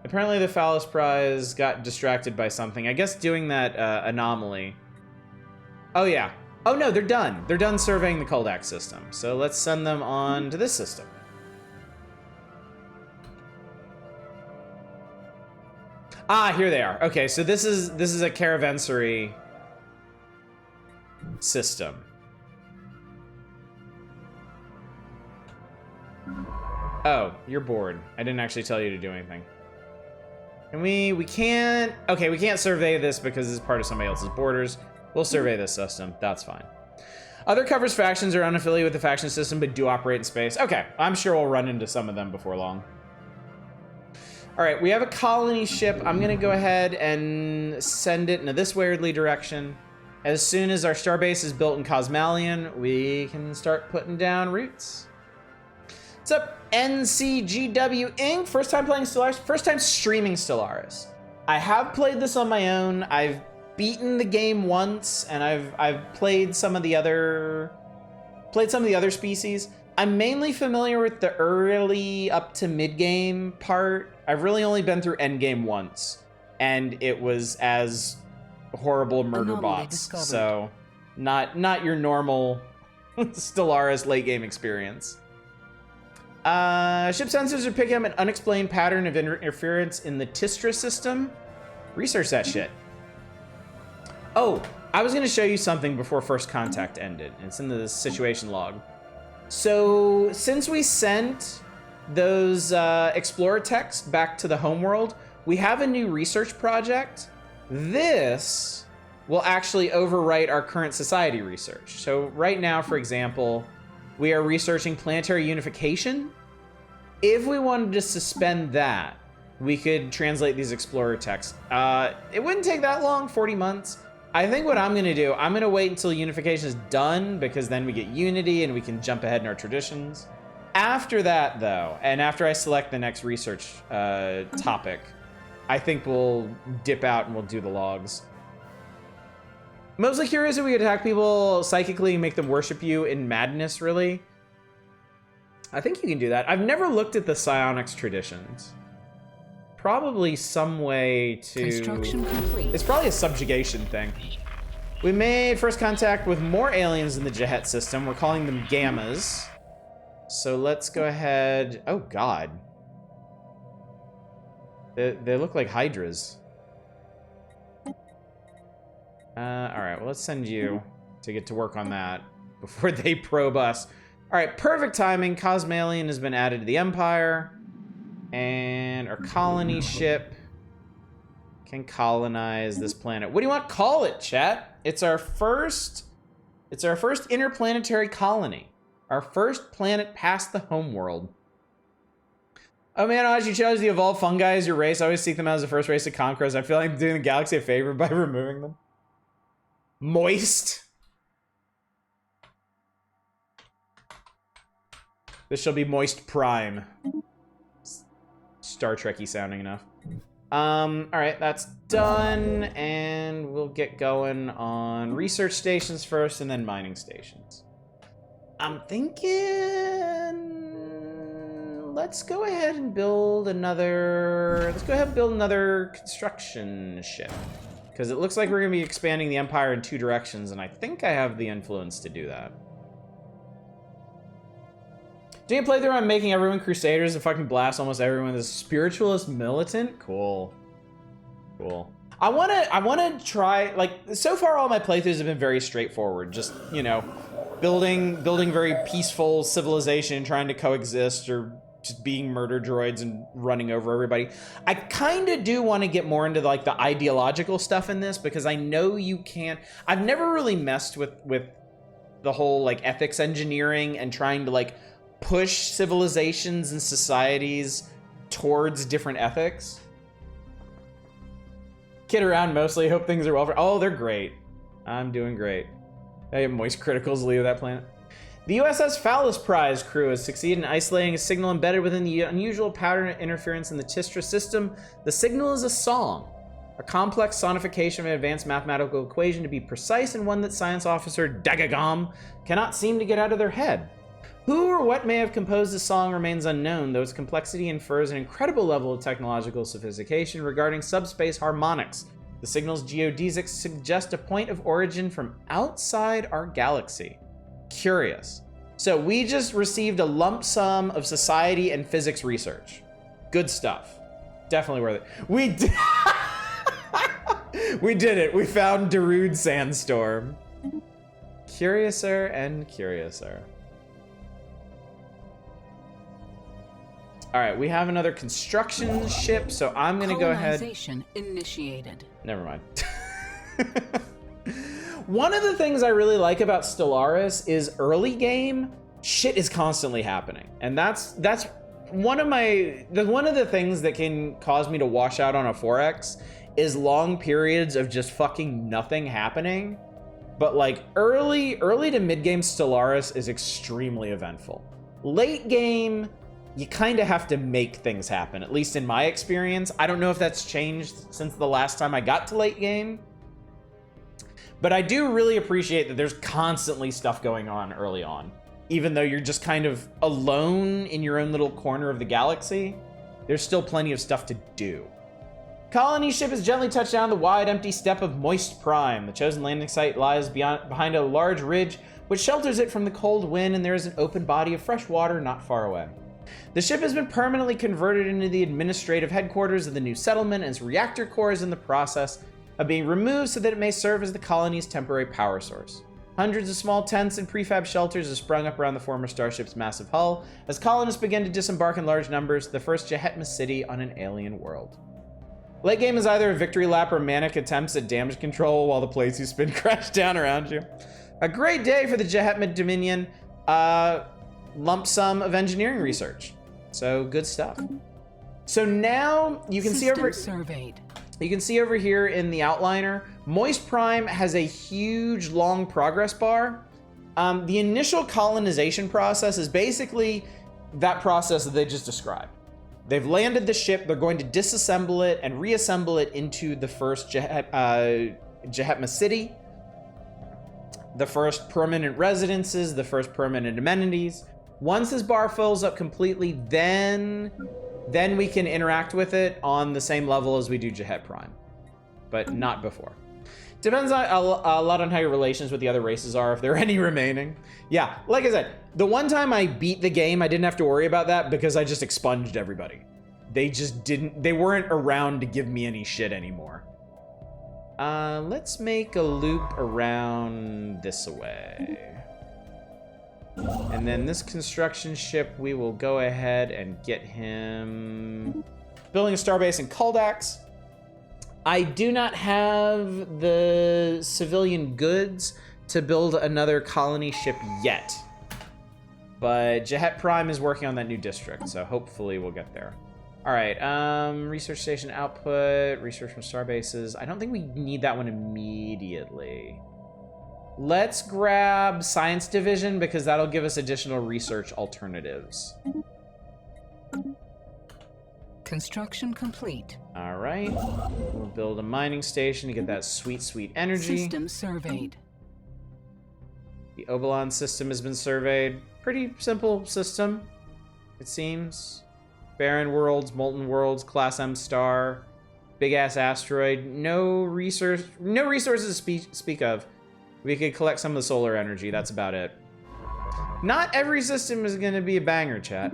A: Apparently the Phallus Prize got distracted by something. I guess doing that anomaly. Oh yeah. Oh no, they're done. They're done surveying the Koldak system. So let's send them on to this system. Ah, here they are. Okay, so this is a caravansary system. Oh, you're bored. I didn't actually tell you to do anything. And we can't... Okay, we can't survey this because it's part of somebody else's borders. We'll survey this system. That's fine. Other covers factions are unaffiliated with the faction system, but do operate in space. Okay, I'm sure we'll run into some of them before long. All right, we have a colony ship. I'm going to go ahead and send it into this weirdly direction. As soon as our starbase is built in Cosmalion, we can start putting down roots. What's up, NCGW Inc.? First time playing Stellaris, first time streaming Stellaris. I have played this on my own. I've beaten the game once, and I've played some of the other species. I'm mainly familiar with the early up to mid game part. I've really only been through end game once, and it was as horrible murder bots. So not your normal Stellaris late game experience. Ship sensors are picking up an unexplained pattern of interference in the Tistra system. Research that shit. Oh, I was going to show you something before first contact ended. It's in the situation log. So since we sent those explorer techs back to the homeworld, we have a new research project. This will actually overwrite our current society research. So right now, for example, we are researching planetary unification. If we wanted to suspend that, we could translate these explorer texts. It wouldn't take that long, 40 months. I think what I'm gonna do, I'm gonna wait until unification is done, because then we get unity and we can jump ahead in our traditions. After that though, and after I select the next research topic, I think we'll dip out and we'll do the logs. Mostly curious if we could attack people psychically and make them worship you in madness, really. I think you can do that. I've never looked at the psionics traditions. Probably some way to...
B: Construction complete.
A: It's probably a subjugation thing. We made first contact with more aliens in the Jahet system. We're calling them Gammas. So let's go ahead... Oh, God. They look like Hydras. Alright, well, let's send you to get to work on that before they probe us. Alright, perfect timing. Cosmalion has been added to the Empire. And our colony ship can colonize this planet. What do you want to call it, chat? It's our first interplanetary colony. Our first planet past the homeworld. Oh man, Aj, you chose the evolved fungi as your race. I always seek them out as the first race of conquerors. I feel like I'm doing the galaxy a favor by removing them. Moist. This shall be Moist Prime. Star Trek-y sounding enough. Alright, that's done, and we'll get going on research stations first, and then mining stations. I'm thinking... Let's go ahead and build another... construction ship. Because it looks like we're going to be expanding the Empire in 2 directions, and I think I have the influence to do that. Doing a playthrough on making everyone Crusaders and fucking blast almost everyone as spiritualist militant? Cool. Cool. I wanna try, like, so far all my playthroughs have been very straightforward. Just, you know, building very peaceful civilization, trying to coexist, or just being murder droids and running over everybody. I kind of do want to get more into like the ideological stuff in this, because I know you can't... I've never really messed with the whole like ethics engineering and trying to like push civilizations and societies towards different ethics. Kid around mostly, hope things are well. Oh, they're great. I'm doing great. I have moist criticals leave that planet. The USS Phallic prize crew has succeeded in isolating a signal embedded within the unusual pattern of interference in the Tistra system. The signal is a song, a complex sonification of an advanced mathematical equation, to be precise, and one that science officer Dagagam cannot seem to get out of their head. Who or what may have composed the song remains unknown, though its complexity infers an incredible level of technological sophistication regarding subspace harmonics. The signal's geodesics suggest a point of origin from outside our galaxy. Curious. So we just received a lump sum of society and physics research. Good stuff. Definitely worth it. We did, we did it. We found Darude Sandstorm. Curiouser and curiouser. All right, we have another construction ship, so I'm gonna go ahead.
B: Colonization initiated.
A: Never mind. One of the things I really like about Stellaris is early game, shit is constantly happening. And that's one of the things that can cause me to wash out on a 4X is long periods of just fucking nothing happening. But like early to mid game Stellaris is extremely eventful. Late game, you kind of have to make things happen, at least in my experience. I don't know if that's changed since the last time I got to late game. But I do really appreciate that there's constantly stuff going on early on. Even though you're just kind of alone in your own little corner of the galaxy, there's still plenty of stuff to do. Colony ship has gently touched down the wide, empty steppe of Moist Prime. The chosen landing site lies behind a large ridge, which shelters it from the cold wind, and there is an open body of fresh water not far away. The ship has been permanently converted into the administrative headquarters of the new settlement, and its reactor core is in the process of being removed so that it may serve as the colony's temporary power source. Hundreds of small tents and prefab shelters have sprung up around the former starship's massive hull as colonists begin to disembark in large numbers, the first Jehetma city on an alien world. Late game is either a victory lap or manic attempts at damage control while the plates you spin crash down around you. A great day for the Jehetma Dominion. Lump sum of engineering research. So good stuff. So now you can see over...
B: surveyed.
A: You can see over here in the outliner, Moist Prime has a huge, long progress bar. The initial colonization process is basically that process that they just described. They've landed the ship, they're going to disassemble it and reassemble it into the first Jehetma city, the first permanent residences, the first permanent amenities. Once this bar fills up completely, then we can interact with it on the same level as we do Jehet Prime, but not before. Depends on, a lot on how your relations with the other races are, if there are any remaining. Yeah, like I said, the one time I beat the game, I didn't have to worry about that because I just expunged everybody. They weren't around to give me any shit anymore. Let's make a loop around this way. And then this construction ship, we will go ahead and get him building a starbase in Kaldax. I do not have the civilian goods to build another colony ship yet. But Jehet Prime is working on that new district, so hopefully we'll get there. All right, research station output, research from starbases. I don't think we need that one immediately. Let's grab Science Division because that'll give us additional research alternatives.
B: Construction complete.
A: All right. We'll build a mining station to get that sweet, sweet energy.
B: System surveyed.
A: The Obalon system has been surveyed. Pretty simple system, it seems. Barren worlds, molten worlds, class M star, big ass asteroid. No resources to speak of. We could collect some of the solar energy. That's about it. Not every system is going to be a banger, chat.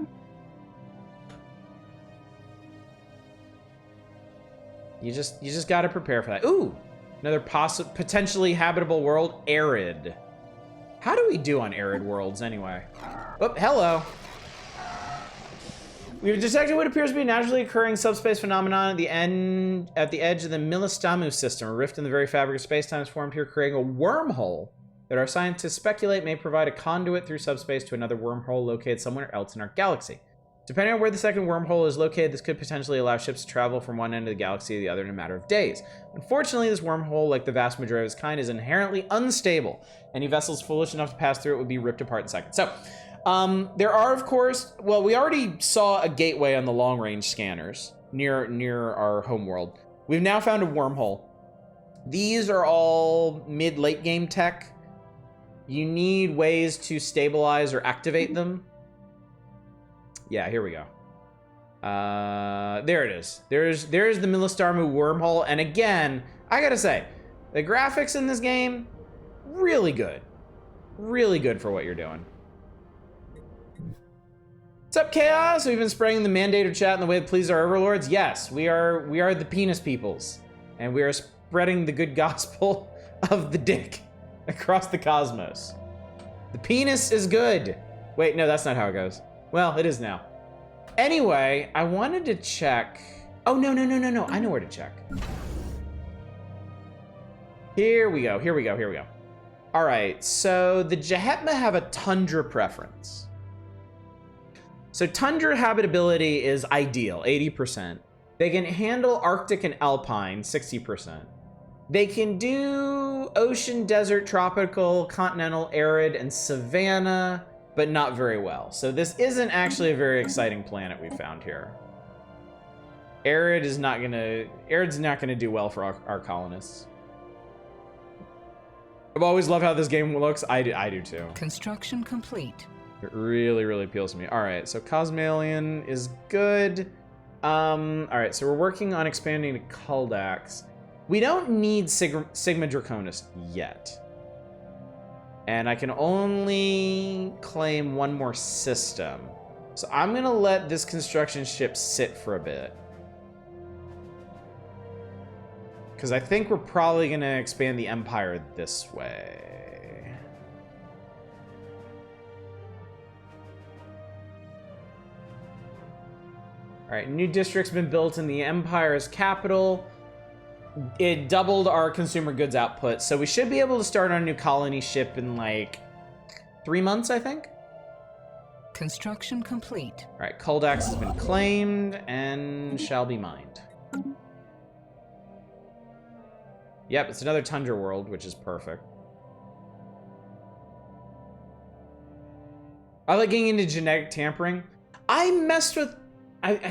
A: You just got to prepare for that. Ooh, another potentially habitable world, arid. How do we do on arid worlds anyway? Oh, hello. We've detected what appears to be a naturally occurring subspace phenomenon at the edge of the Milistamu system. A rift in the very fabric of space-time is formed here, creating a wormhole that our scientists speculate may provide a conduit through subspace to another wormhole located somewhere else in our galaxy. Depending on where the second wormhole is located, this could potentially allow ships to travel from one end of the galaxy to the other in a matter of days. Unfortunately, this wormhole, like the vast majority of its kind, is inherently unstable. Any vessels foolish enough to pass through it would be ripped apart in seconds. So, there are, of course, well, we already saw a gateway on the long-range scanners near our homeworld. We've now found a wormhole. These are all mid-late game tech. You need ways to stabilize or activate them. Yeah, here we go. There it is. There's the Milistamu wormhole. And again, I gotta say, the graphics in this game, really good. Really good for what you're doing. What's up, Chaos? We've been spraying the mandator chat in the way that pleases our overlords. Yes, we are the penis peoples. And we are spreading the good gospel of the dick across the cosmos. The penis is good. Wait, no, that's not how it goes. Well, it is now. Anyway, I wanted to check. Oh, no. I know where to check. Here we go. All right, so the Jahetma have a tundra preference. So tundra habitability is ideal, 80%. They can handle Arctic and Alpine, 60%. They can do ocean, desert, tropical, continental, arid, and savanna, but not very well. So this isn't actually a very exciting planet we found here. Arid's not gonna do well for our colonists. I've always loved how this game looks. I do too.
B: Construction complete.
A: It really, really appeals to me. All right, so Cosmalian is good. All right, so we're working on expanding to Kuldax. We don't need Sigma Draconis yet. And I can only claim one more system. So I'm gonna let this construction ship sit for a bit. Because I think we're probably gonna expand the Empire this way. All right, new district's been built in the Empire's capital. It doubled our consumer goods output, so we should be able to start our new colony ship in like 3 months, I think.
B: Construction complete.
A: All right, Kuldax has been claimed and shall be mined. Yep, it's another tundra world, which is perfect. I like getting into genetic tampering. I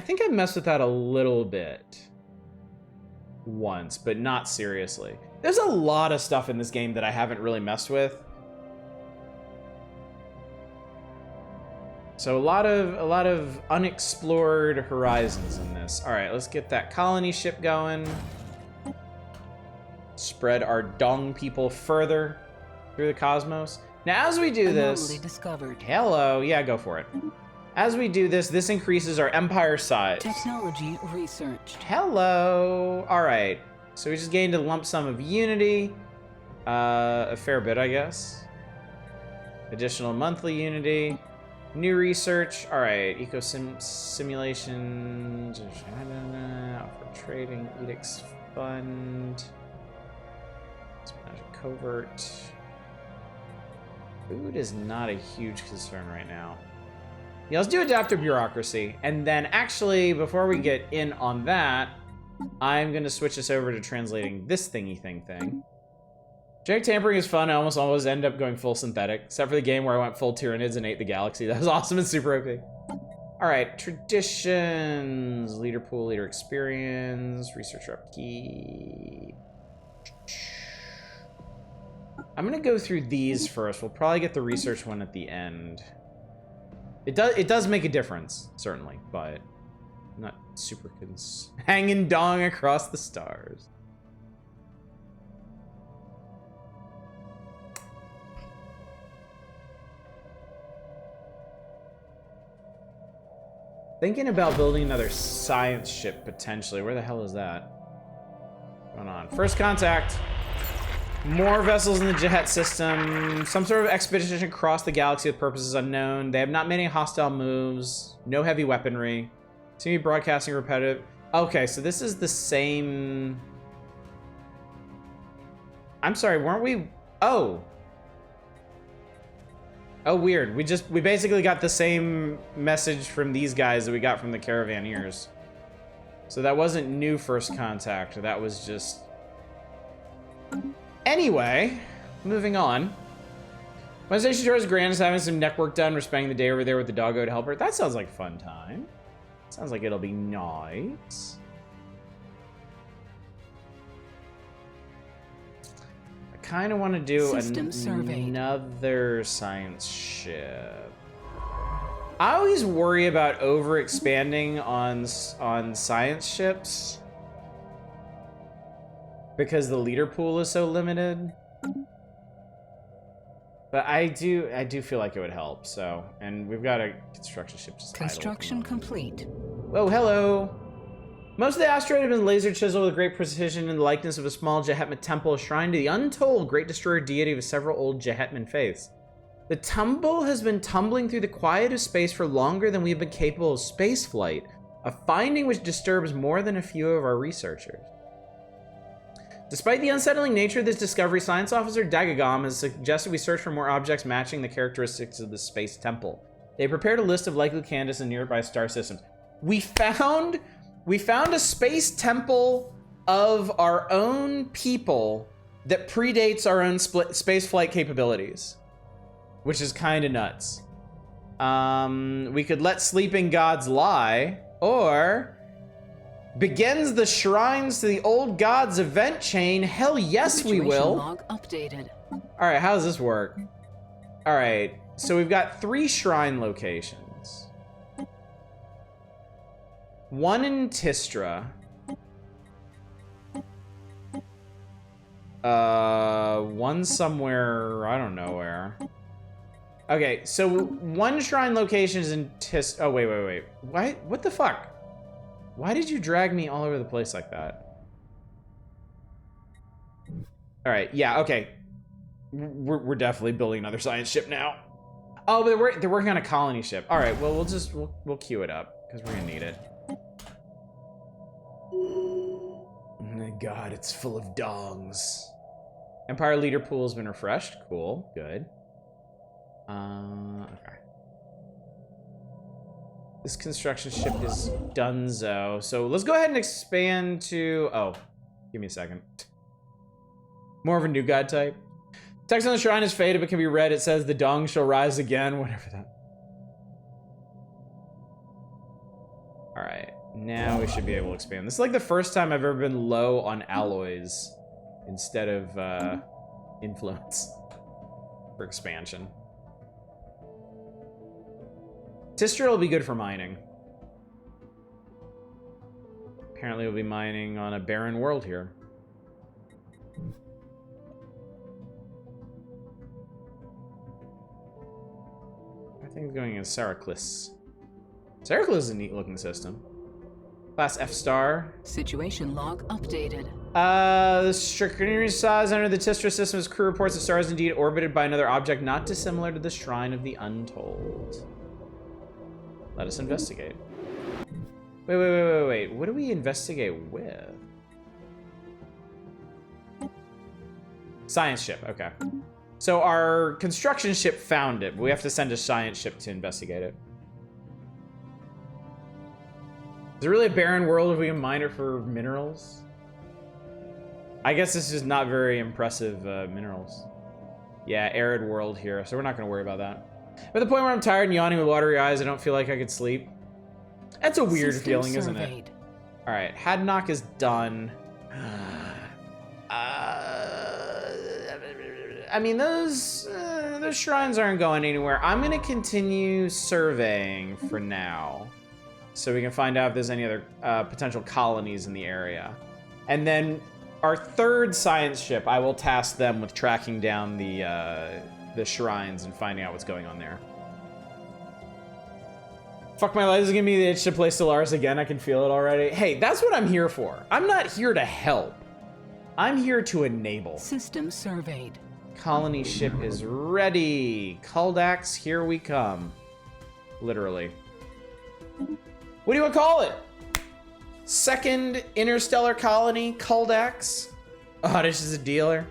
A: think I messed with that a little bit once, but not seriously. There's a lot of stuff in this game that I haven't really messed with. So a lot of unexplored horizons in this. All right, let's get that colony ship going. Spread our dong people further through the cosmos. Now, as we do this,
B: Anomaly discovered.
A: hello, yeah, go for it. As we do this, this increases our empire size.
B: Technology researched.
A: Hello. All right. So we just gained a lump sum of unity. A fair bit, I guess. Additional monthly unity. New research. All right. Simulations. Offer trading. Edicts fund. Espionage covert. Food is not a huge concern right now. Yeah, let's do adaptive bureaucracy. And then actually, before we get in on that, I'm going to switch us over to translating this thingy thing. Genetic tampering is fun. I almost always end up going full synthetic, except for the game where I went full Tyranids and ate the galaxy. That was awesome and super OP. All right, traditions, leader pool, leader experience, research upkeep. I'm gonna go through these first. We'll probably get the research one at the end. It does make a difference, certainly, but I'm not super hanging dong across the stars. Thinking about building another science ship, potentially. Where the hell is that? What's going on? First contact. More vessels in the Jahet system. Some sort of expedition across the galaxy with purposes unknown. They have not made any hostile moves. No heavy weaponry. Seem to be broadcasting repetitive. Okay, so this is the same... I'm sorry, weren't we... Oh. Oh, weird. We basically got the same message from these guys that we got from the Caravaneers. So that wasn't new first contact. That was just... Anyway, moving on. My station towards Grand is having some neck work done. We're spending the day over there with the doggo to help her. That sounds like a fun time. Sounds like it'll be nice. Kind of want to do another science ship. I always worry about over-expanding on science ships because the leader pool is so limited. But I do feel like it would help. So, and we've got a construction ship just
B: Construction complete.
A: Oh, hello. Most of the asteroid has been laser chiseled with great precision in the likeness of a small Jahetman temple, a shrine to the untold great destroyer deity of several old Jahetman faiths. The tumble has been tumbling through the quiet of space for longer than we have been capable of space flight, a finding which disturbs more than a few of our researchers. Despite the unsettling nature of this discovery, Science Officer Dagagam has suggested we search for more objects matching the characteristics of the space temple. They prepared a list of likely candidates in nearby star systems. We found a space temple of our own people that predates our own space flight capabilities, which is kind of nuts. We could let sleeping gods lie, or begins the shrines to the old gods event chain. Hell yes, we will.
B: Log updated.
A: All right, how does this work? All right, so we've got 3 shrine locations. One in Tistra. One somewhere, I don't know where. Okay, so one shrine location is in Oh, wait. What the fuck? Why did you drag me all over the place like that? All right, yeah, okay. We're definitely building another science ship now. Oh, but they're working on a colony ship. All right, well, we'll queue it up because we're gonna need it. Oh my god, it's full of dongs. Empire leader pool has been refreshed. Cool, good. Okay. This construction ship is donezo. So let's go ahead and expand to... Oh, give me a second. More of a new god type. Text on the shrine is faded but can be read. It says the dong shall rise again. Whatever that... Alright. Now we should be able to expand. This is like the first time I've ever been low on alloys instead of influence for expansion. Tistra will be good for mining. Apparently we'll be mining on a barren world here. Everything's going in Seraclis. Seraclis is a neat looking system. Class F star.
B: Situation log updated.
A: The Strickner size under the Tistra system's crew reports the star is indeed orbited by another object not dissimilar to the Shrine of the Untold. Let us investigate. Wait. What do we investigate with? Science ship, okay. So our construction ship found it, but we have to send a science ship to investigate it. Is it really a barren world if we can mine it for minerals? I guess this is not very impressive minerals. Yeah, arid world here, so we're not gonna worry about that. But the point where I'm tired and yawning with watery eyes, I don't feel like I could sleep. That's a weird
B: System
A: feeling,
B: surveyed.
A: isn't it? All right, Hadnock is done. I mean, those shrines aren't going anywhere. I'm gonna continue surveying for now, so we can find out if there's any other potential colonies in the area. And then our third science ship, I will task them with tracking down the shrines and finding out what's going on there. Fuck my life, this is gonna be the itch to play Stellaris again. I can feel it already. Hey, that's what I'm here for. I'm not here to help. I'm here to enable.
B: System surveyed.
A: Colony ship is ready. Kuldax, here we come. Literally. What do you want to call it? Second interstellar colony, Kuldax. Oh, this is a dealer.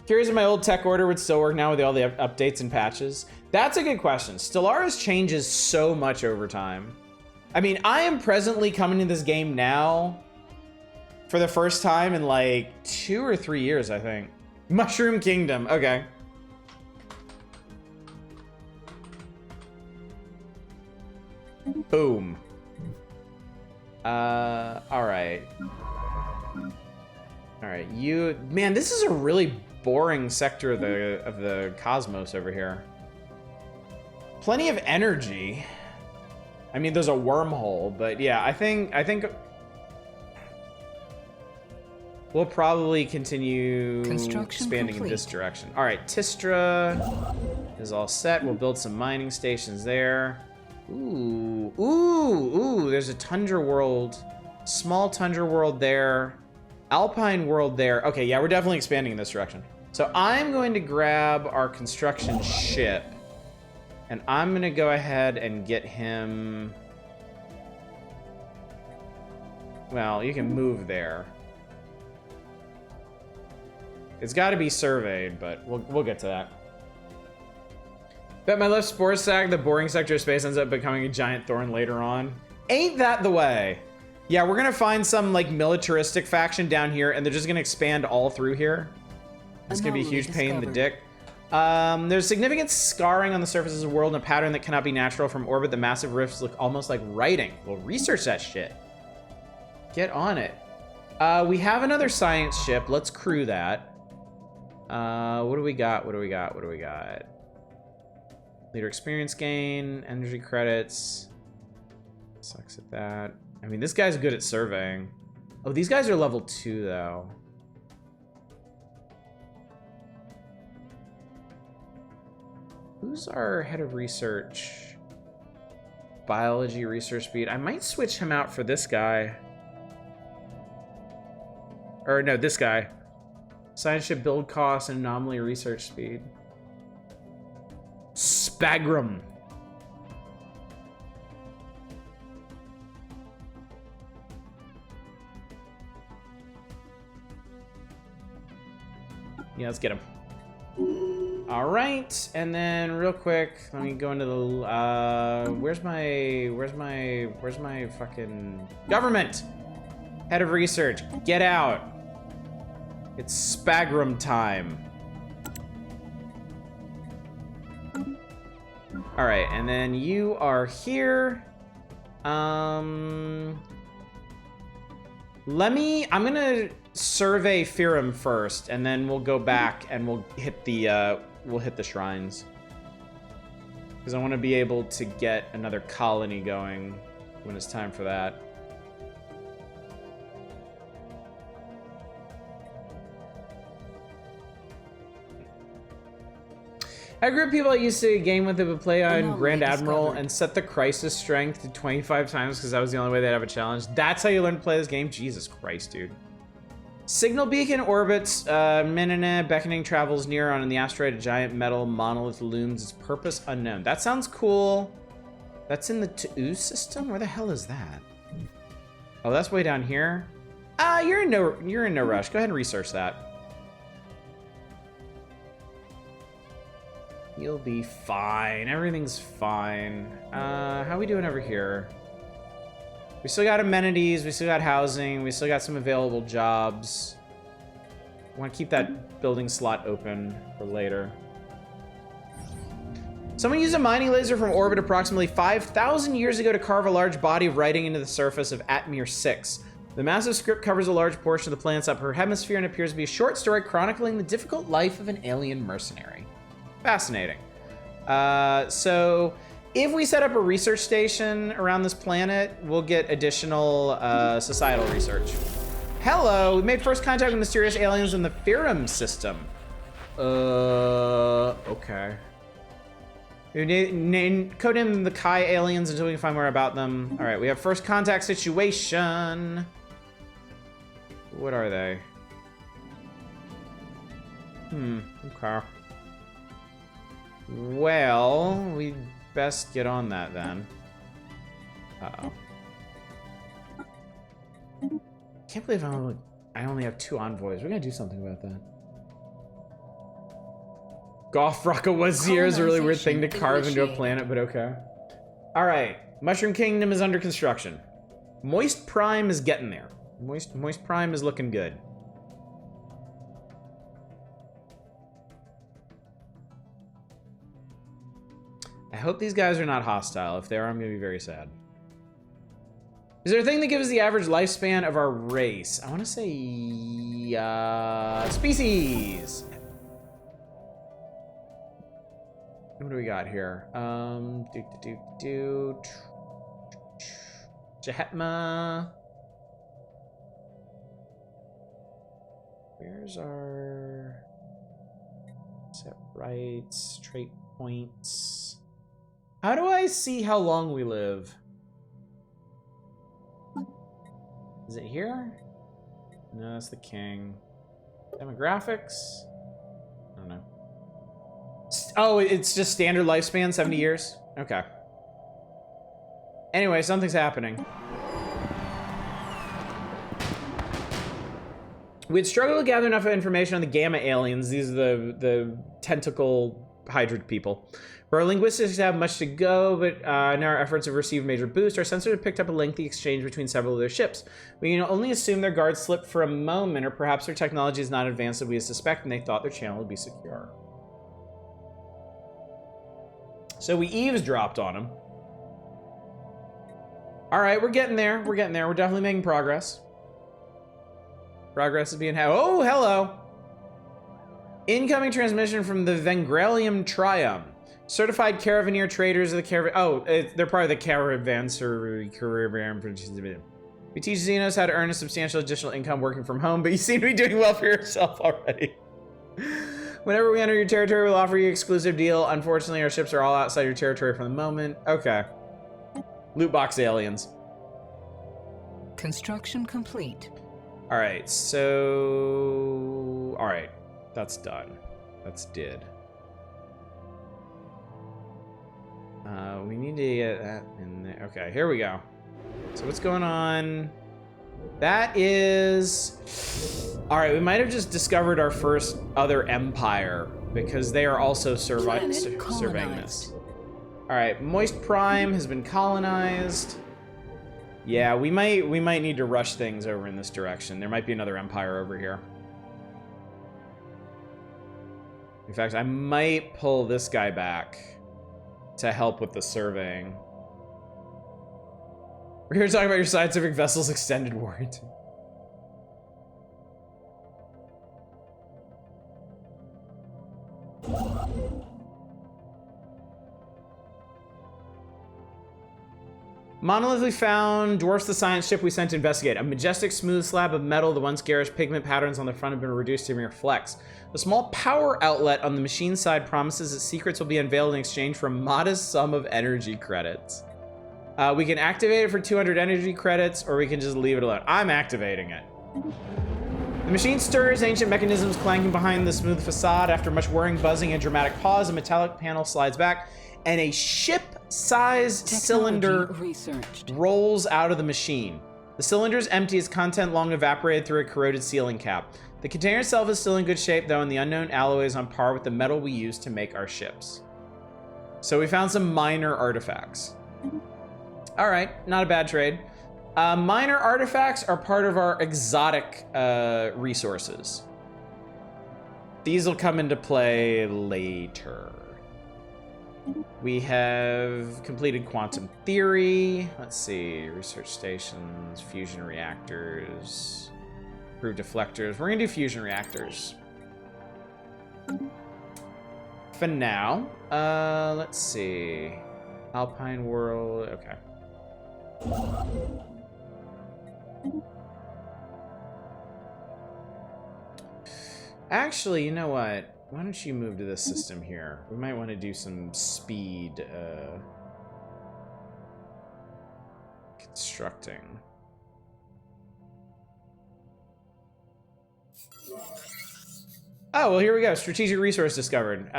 A: Curious if my old tech order would still work now with all the updates and patches. That's a good question. Stellaris changes so much over time. I mean, I am presently coming to this game now for the first time in like 2 or 3 years, I think. Mushroom Kingdom, okay. Boom. All right. All right, you, man, this is a really boring sector of the cosmos over here. Plenty of energy. I mean, there's a wormhole, but yeah, I think we'll probably continue expanding in this direction. All right, Tistra is all set. We'll build some mining stations there. Ooh, there's a tundra world, small tundra world there, alpine world there. Okay, yeah, we're definitely expanding in this direction. So I'm going to grab our construction ship, and I'm gonna go ahead and get him. Well, you can move there. It's got to be surveyed, but we'll get to that. Bet my left spore sack, the boring sector of space ends up becoming a giant thorn later on. Ain't that the way? Yeah, we're gonna find some like militaristic faction down here, and they're just gonna expand all through here. It's gonna be a huge pain in the dick. There's significant scarring on the surfaces of the world in a pattern that cannot be natural from orbit. The massive rifts look almost like writing. Well, research that shit. Get on it. We have another science ship. Let's crew that. What do we got? Leader experience gain, energy credits. Sucks at that. I mean, this guy's good at surveying. Oh, these guys are level 2 though. Who's our head of research? Biology research speed. I might switch him out for this guy. Or no, this guy. Science ship build cost and anomaly research speed. Spagrum. Yeah, let's get him. All right, and then real quick, let me go into the where's my fucking government? Head of research, get out. It's Spagrum time. All right, and then you are here. I'm gonna survey Firum first, and then we'll go back and we'll hit the shrines. Because I want to be able to get another colony going when it's time for that. I grew up people I used to game with would play on Grand Admiral and set the crisis strength to 25 times because that was the only way they'd have a challenge. That's how you learn to play this game? Jesus Christ, dude. Signal beacon orbits, beckoning travels near on the asteroid. A giant metal monolith looms, its purpose unknown. That sounds cool. That's in the TU system? Where the hell is that? Oh, that's way down here. You're in no rush. Go ahead and research that. You'll be fine. Everything's fine. How are we doing over here? We still got amenities, we still got housing, we still got some available jobs. I want to keep that building slot open for later. Someone used a mining laser from orbit approximately 5,000 years ago to carve a large body of writing into the surface of Atmir 6. The massive script covers a large portion of the planet's upper hemisphere and appears to be a short story chronicling the difficult life of an alien mercenary. Fascinating. So if we set up a research station around this planet, we'll get additional societal research. Hello, we made first contact with mysterious aliens in the Firum system. Okay. Codename the Kai aliens until we can find more about them. All right, we have first contact situation. What are they? Okay. Well, we'd best get on that then. Uh-oh. Can't believe I only have 2 envoys. We're gonna do something about that. Goth Rocka Wazir is a really weird thing to carve into a planet, but okay. All right, Mushroom Kingdom is under construction. Moist Prime is getting there. Moist Prime is looking good. I hope these guys are not hostile. If they are, I'm gonna be very sad. Is there a thing that gives us the average lifespan of our race? I want to say species. What do we got here? Jahetma. Where's our set rights, trait points? How do I see how long we live? Is it here? No, that's the king. Demographics? I don't know. Oh, it's just standard lifespan, 70 years? Okay. Anyway, something's happening. We'd struggled to gather enough information on the Gamma aliens. These are the tentacle hydrid people. For our linguistics have much to go, but in our efforts have received a major boost. Our sensors have picked up a lengthy exchange between several of their ships. We can only assume their guards slipped for a moment, or perhaps their technology is not advanced as we suspect, and they thought their channel would be secure. So we eavesdropped on them. All right, we're getting there. We're getting there. We're definitely making progress. Progress is being had. Oh, hello. Incoming transmission from the Vengrelium Trium. Certified Caravaneer traders of the Caravan. Oh, they're part of the Caravanserai. We teach Xenos how to earn a substantial additional income working from home, but you seem to be doing well for yourself already. Whenever we enter your territory, we'll offer you an exclusive deal. Unfortunately, our ships are all outside your territory for the moment. Okay. Loot box aliens.
B: Construction complete.
A: All right, so... All right, that's done. That's did. We need to get that in there. Okay, here we go. So what's going on? That is... All right, we might have just discovered our first other empire because they are also surveying this. All right, Moist Prime has been colonized. Yeah, we might need to rush things over in this direction. There might be another empire over here. In fact, I might pull this guy back to help with the surveying. We're here talking about your scientific vessel's extended warranty. Monolithically found dwarfs the science ship we sent to investigate. A majestic, smooth slab of metal. The once garish pigment patterns on the front have been reduced to mere flecks. The small power outlet on the machine side promises that secrets will be unveiled in exchange for a modest sum of energy credits. We can activate it for 200 energy credits, or we can just leave it alone. I'm activating it. The machine stirs, ancient mechanisms clanking behind the smooth facade. After much whirring, buzzing, and dramatic pause, a metallic panel slides back, and a ship-sized cylinder rolls out of the machine. The cylinder is empty, its content long evaporated through a corroded sealing cap. The container itself is still in good shape, though, and the unknown alloy is on par with the metal we use to make our ships. So we found some minor artifacts. All right, not a bad trade. Minor artifacts are part of our exotic resources. These will come into play later. We have completed quantum theory. Let's see, research stations, fusion reactors, improved deflectors. We're gonna do fusion reactors. For now, let's see. Alpine World, okay. Actually, you know what? Why don't you move to this system here? We might want to do some speed constructing. Oh, well, here we go. Strategic resource discovered.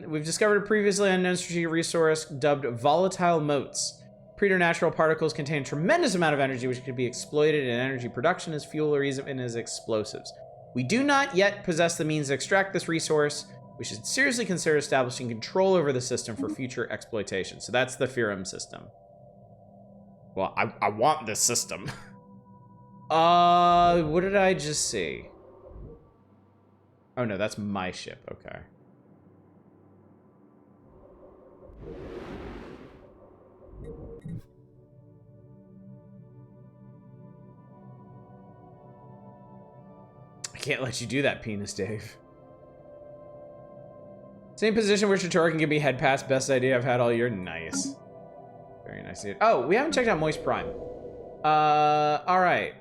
A: We've discovered a previously unknown strategic resource dubbed volatile motes. Preternatural particles contain a tremendous amount of energy which could be exploited in energy production as fuel or even as explosives. We do not yet possess the means to extract this resource. We should seriously consider establishing control over the system for future exploitation. So that's the Firum system. Well, I want this system. What did I just see? Oh no, that's my ship, okay. I can't let you do that, Penis Dave. Same position where Shatora can give me head pass. Best idea I've had all year. Nice. Very nice. Oh, we haven't checked out Moist Prime. Alright.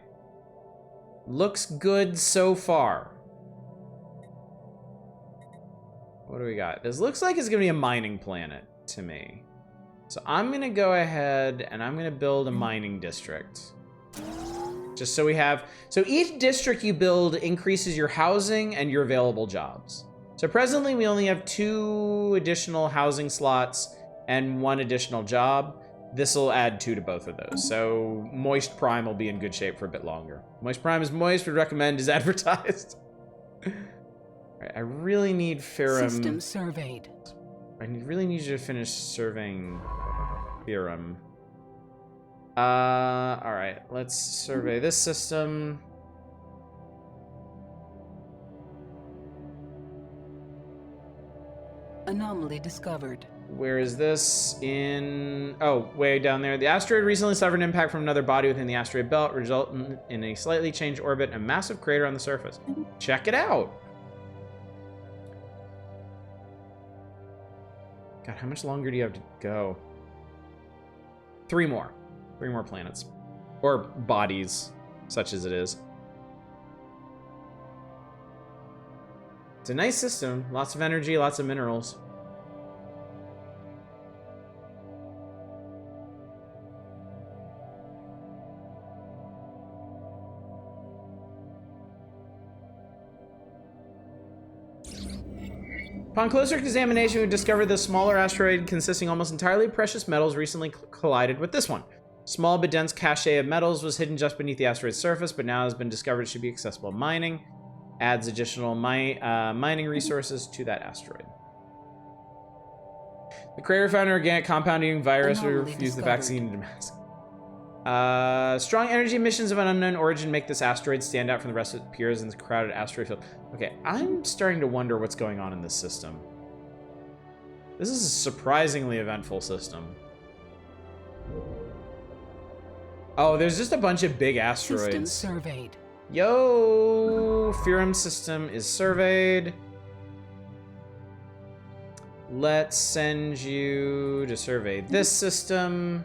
A: Looks good so far. What do we got? This looks like it's gonna be a mining planet to me. So I'm gonna go ahead and I'm gonna build a mining district. Just so we have, so each district you build increases your housing and your available jobs. So presently we only have 2 additional housing slots and 1 additional job. This will add 2 to both of those. So Moist Prime will be in good shape for a bit longer. Moist Prime is moist, would recommend is advertised. Right, I really need Firum.
B: System surveyed.
A: Really need you to finish surveying Firum. Alright, let's survey this system.
B: Anomaly discovered.
A: Where is this? Oh, way down there. The asteroid recently suffered an impact from another body within the asteroid belt, resulting in a slightly changed orbit and a massive crater on the surface. Check it out. God, how much longer do you have to go? 3 more. 3 more planets. Or bodies, such as it is. It's a nice system. Lots of energy, lots of minerals. Upon closer examination, we discovered the smaller asteroid consisting almost entirely of precious metals recently collided with this one. Small but dense cache of metals was hidden just beneath the asteroid's surface, but now has been discovered it should be accessible mining. Adds additional mining resources to that asteroid. The crater found an organic compounding virus. We refused the vaccine to mask. Strong energy emissions of an unknown origin make this asteroid stand out from the rest of the peers in the crowded asteroid field. Okay, I'm starting to wonder what's going on in this system. This is a surprisingly eventful system. Oh, there's just a bunch of big asteroids.
B: System surveyed.
A: Yo, Firum system is surveyed. Let's send you to survey this system.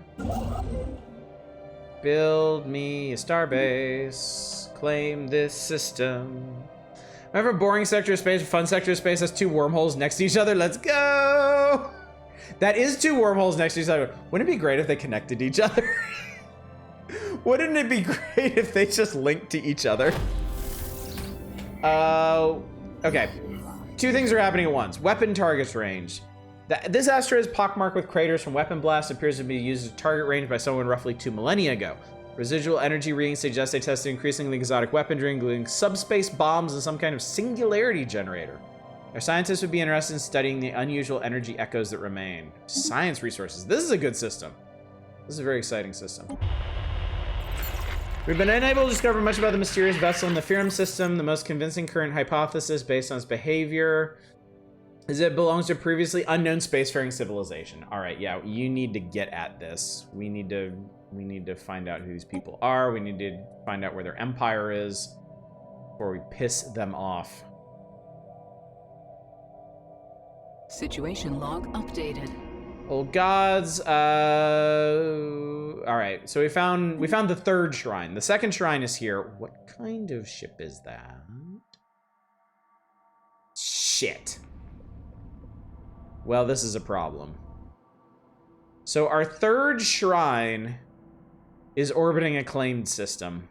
A: Build me a starbase. Claim this system. Remember boring sector of space, fun sector of space has 2 wormholes next to each other? Let's go! That is 2 wormholes next to each other. Wouldn't it be great if they connected each other? Wouldn't it be great if they just linked to each other? Okay. 2 things are happening at once. Weapon targets range. This asteroid is pockmarked with craters from weapon blasts. Appears to be used as a target range by someone roughly 2 millennia ago. Residual energy readings suggest they tested increasingly exotic weaponry, including subspace bombs and some kind of singularity generator. Our scientists would be interested in studying the unusual energy echoes that remain. Science resources. This is a good system. This is a very exciting system. We've been unable to discover much about the mysterious vessel in the Ferrum system. The most convincing current hypothesis based on its behavior is it belongs to a previously unknown spacefaring civilization. All right, yeah, you need to get at this. We need to find out who these people are. We need to find out where their empire is before we piss them off.
B: Situation log updated.
A: Old gods. All right, so we found the third shrine. The second shrine is here. What kind of ship is that? Shit. Well, this is a problem. So our third shrine is orbiting a claimed system.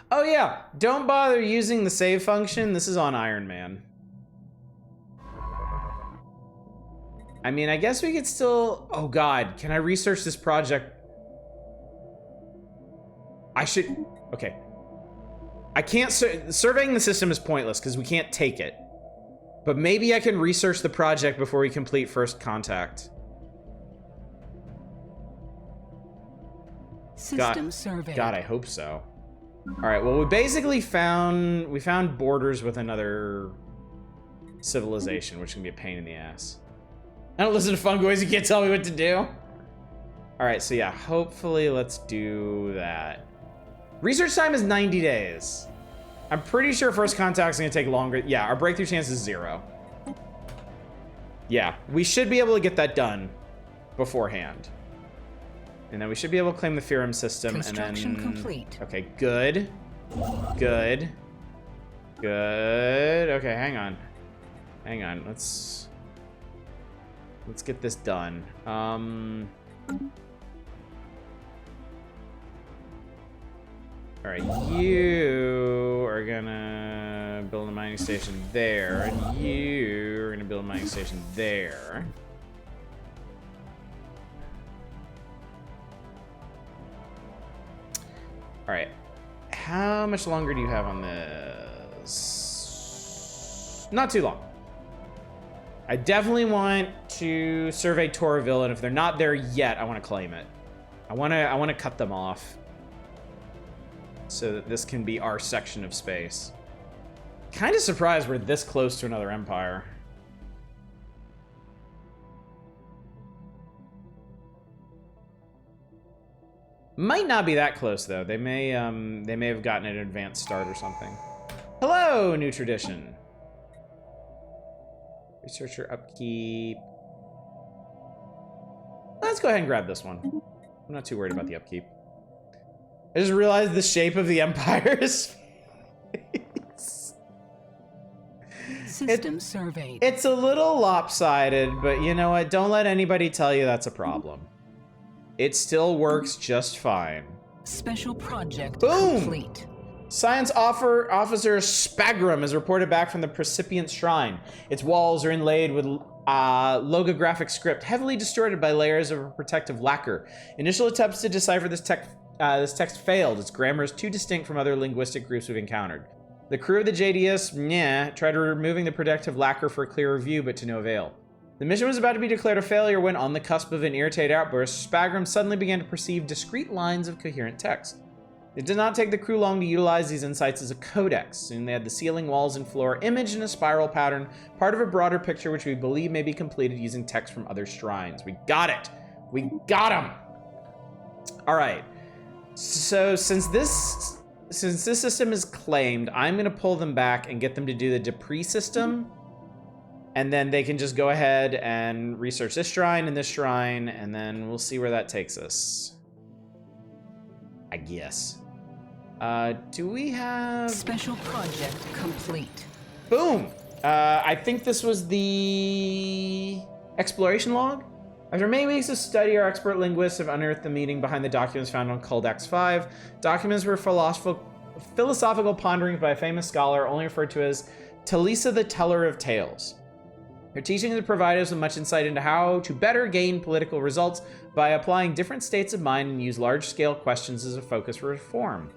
A: Oh yeah, don't bother using the save function. This is on Iron Man. I mean, I guess we could still... Oh god, can I research this project? I should... Okay. I can't... Surveying the system is pointless because we can't take it. But maybe I can research the project before we complete first contact.
B: System survey.
A: God, I hope so. All right, well, we basically found borders with another civilization, which can be a pain in the ass. I don't listen to fungoids, you can't tell me what to do. All right, so yeah, hopefully let's do that. Research time is 90 days. I'm pretty sure first contact's gonna take longer. Yeah, our breakthrough chance is 0. Yeah, we should be able to get that done beforehand. And then we should be able to claim the Ferrum system.
B: Construction
A: and then...
B: complete.
A: Okay, good. Good. Good. Okay, hang on. Hang on, let's get this done. All right, you are gonna build a mining station there, and you are gonna build a mining station there. All right, how much longer do you have on this? Not too long. I definitely want to survey Toraville, and if they're not there yet, I want to claim it. I want to cut them off so that this can be our section of space. Kind of surprised we're this close to another empire. Might not be that close though. They may have gotten an advanced start or something. Hello, new tradition. Researcher upkeep. Let's go ahead and grab this one. I'm not too worried about the upkeep. I just realized the shape of the empire's face.
B: System surveyed.
A: It's a little lopsided, but you know what? Don't let anybody tell you that's a problem. It still works just fine.
B: Special project
A: Boom!
B: complete.
A: Science officer Spagram is reported back from the Precipient Shrine. Its walls are inlaid with logographic script, heavily distorted by layers of a protective lacquer. Initial attempts to decipher this text failed. Its grammar is too distinct from other linguistic groups we've encountered. The crew of the JDS tried removing the protective lacquer for a clearer view, but to no avail. The mission was about to be declared a failure when, on the cusp of an irritated outburst, Spagram suddenly began to perceive discrete lines of coherent text. It did not take the crew long to utilize these insights as a codex. Soon they had the ceiling, walls, and floor imaged in a spiral pattern, part of a broader picture which we believe may be completed using text from other shrines. We got it! We got him! Alright. So since this system is claimed, I'm going to pull them back and get them to do the Dupree system. And then they can just go ahead and research this shrine and this shrine, and then we'll see where that takes us. I guess. Do we have...
B: Special project complete.
A: Boom! I think this was the exploration log. After many weeks of study, our expert linguists have unearthed the meaning behind the documents found on Kuldax 5. Documents were philosophical ponderings by a famous scholar, only referred to as Talisa the Teller of Tales. Her teachings have provided us with much insight into how to better gain political results by applying different states of mind and use large-scale questions as a focus for reform.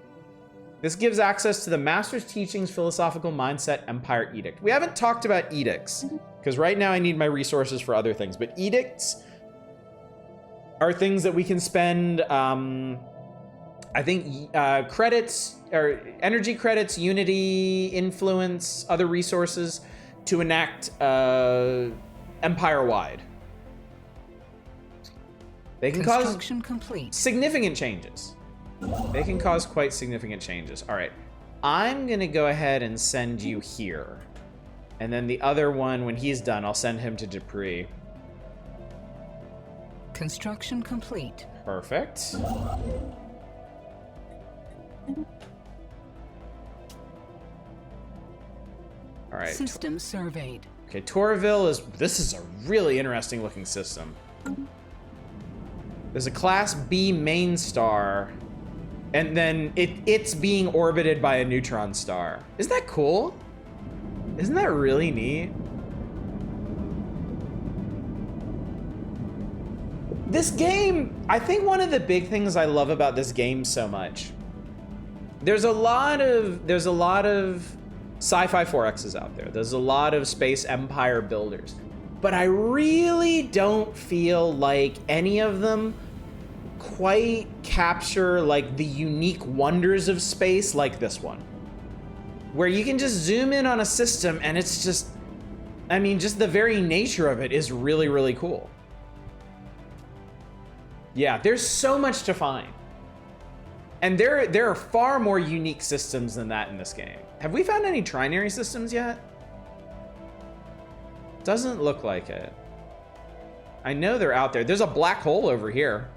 A: This gives access to the Master's Teachings Philosophical Mindset Empire Edict. We haven't talked about edicts, because right now I need my resources for other things, but edicts are things that we can spend, I think, credits or energy credits, unity, influence, other resources to enact empire-wide. They can cause
B: Construction complete.
A: significant changes. They can cause quite significant changes. All right, I'm gonna go ahead and send you here. And then the other one, when he's done, I'll send him to Dupree.
B: Construction complete.
A: Perfect. All right.
B: System surveyed.
A: Okay, Torville this is a really interesting looking system. There's a Class B main star, and then it's being orbited by a neutron star. Isn't that cool? Isn't that really neat? This game, I think one of the big things I love about this game so much, there's a lot of sci-fi 4Xs out there. There's a lot of space empire builders, but I really don't feel like any of them quite capture like the unique wonders of space like this one, where you can just zoom in on a system and it's just, I mean, just the very nature of it is really, really cool. Yeah, there's so much to find. And there are far more unique systems than that in this game. Have we found any trinary systems yet? Doesn't look like it. I know they're out there. There's a black hole over here.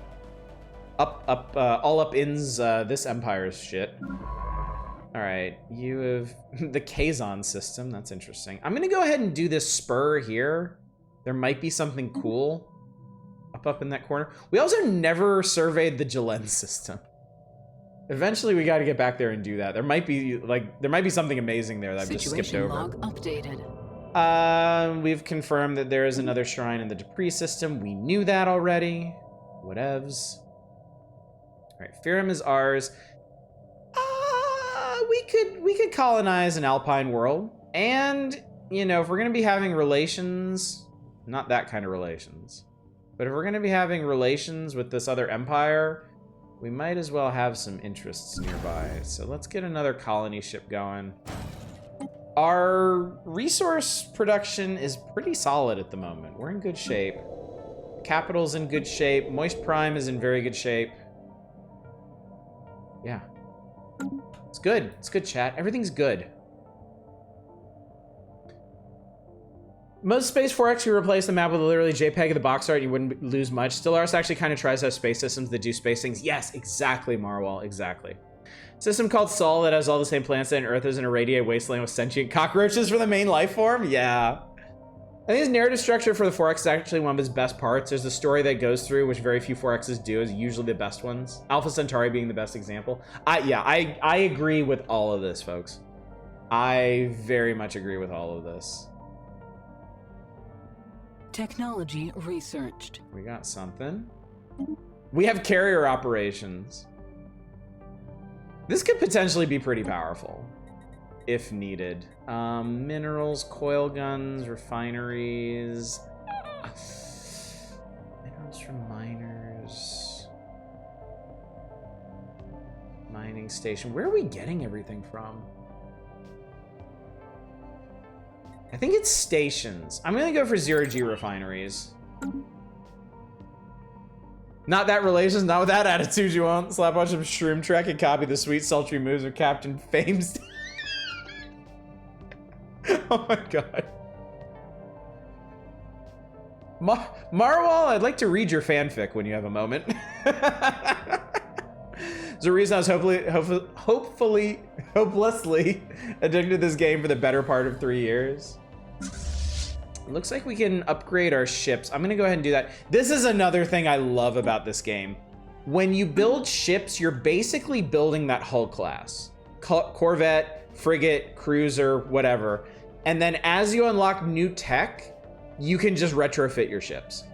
A: All up ins this empire's shit. All right, you have the Kazon system. That's interesting. I'm gonna go ahead and do this spur here. There might be something cool up in that corner. We also never surveyed the Jalen system. Eventually, we got to get back there and do that. There might be something amazing there that I've just skipped over.
B: Log updated.
A: We've confirmed that there is another shrine in the Dupree system. We knew that already. Whatevs. All right, Firum is ours. We could colonize an alpine world, and you know, if we're gonna be having relations, not that kind of relations, but if we're gonna be having relations with this other empire, we might as well have some interests nearby. So let's get another colony ship going. Our resource production is pretty solid at the moment. We're in good shape. Capital's in good shape. Moist Prime is in very good shape. Yeah. It's good. It's good, chat. Everything's good. Most Space 4X, you replace the map with literally JPEG of the box art, you wouldn't lose much. Stellaris actually kind of tries to have space systems that do space things. Yes, exactly, Marwell, exactly. System called Sol that has all the same planets and Earth is an irradiated wasteland with sentient cockroaches for the main life form? Yeah. I think his narrative structure for the 4X is actually one of his best parts. There's a story that goes through, which very few 4Xs do, is usually the best ones. Alpha Centauri being the best example. I agree with all of this, folks. I very much agree with all of this.
B: Technology researched.
A: We got something. We have carrier operations. This could potentially be pretty powerful if needed. Minerals, coil guns, refineries. Minerals from miners. Mining station. Where are we getting everything from? I think it's stations. I'm gonna go for 0G refineries. Not that relations, not with that attitude you want. Slap on some Shroom Trek and copy the sweet sultry moves of Captain Fame's. Oh my god. Marwal, I'd like to read your fanfic when you have a moment. There's a reason I was hopelessly addicted to this game for the better part of 3 years. It looks like we can upgrade our ships. I'm gonna go ahead and do that. This is another thing I love about this game. When you build ships, you're basically building that hull class. Corvette, frigate, cruiser, whatever. And then as you unlock new tech, you can just retrofit your ships.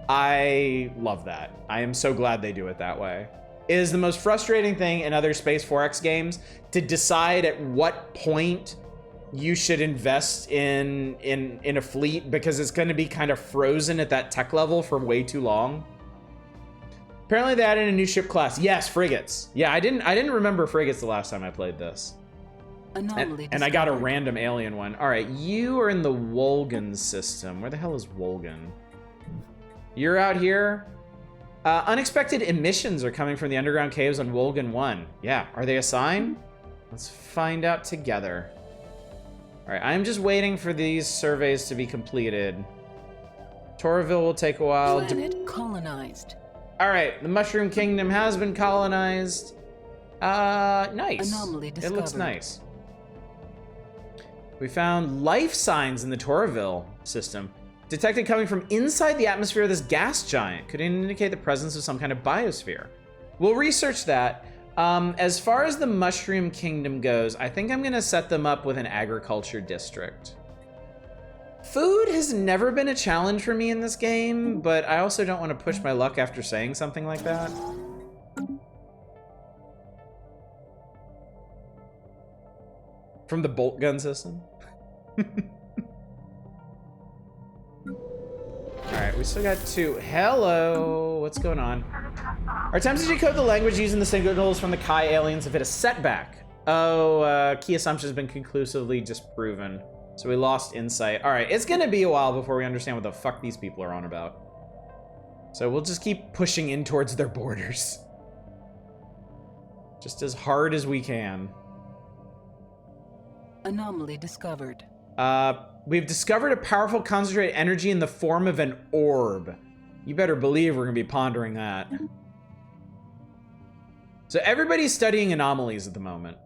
A: I love that. I am so glad they do it that way. It is the most frustrating thing in other Space 4X games to decide at what point you should invest in a fleet, because it's going to be kind of frozen at that tech level for way too long. Apparently they added a new ship class. Yes, frigates. Yeah, I didn't remember frigates the last time I played this.
B: Anomaly
A: And I got a
B: discovered.
A: random alien one. All right, you are in the Wolgan system. Where the hell is Wolgan? You're out here. Unexpected emissions are coming from the underground caves on Wolgan 1. Yeah, are they a sign? Let's find out together. All right, I'm just waiting for these surveys to be completed. Torville will take a while.
B: Planet colonized.
A: All right, the Mushroom Kingdom has been colonized. Nice.
B: Anomaly
A: It looks
B: discovered.
A: nice. We found life signs in the Torville system. Detected coming from inside the atmosphere of this gas giant. Could indicate the presence of some kind of biosphere. We'll research that. As far as the Mushroom Kingdom goes, I think I'm gonna set them up with an agriculture district. Food has never been a challenge for me in this game, but I also don't want to push my luck after saying something like that. From the bolt gun system. Alright, we still got 2. Hello, what's going on? Our attempts to decode the language using the signals from the Kai aliens have hit a setback. Oh, key assumption has been conclusively disproven. So we lost insight. All right, it's gonna be a while before we understand what the fuck these people are on about. So we'll just keep pushing in towards their borders. Just as hard as we can.
B: Anomaly discovered.
A: We've discovered a powerful concentrated energy in the form of an orb. You better believe we're gonna be pondering that. So everybody's studying anomalies at the moment.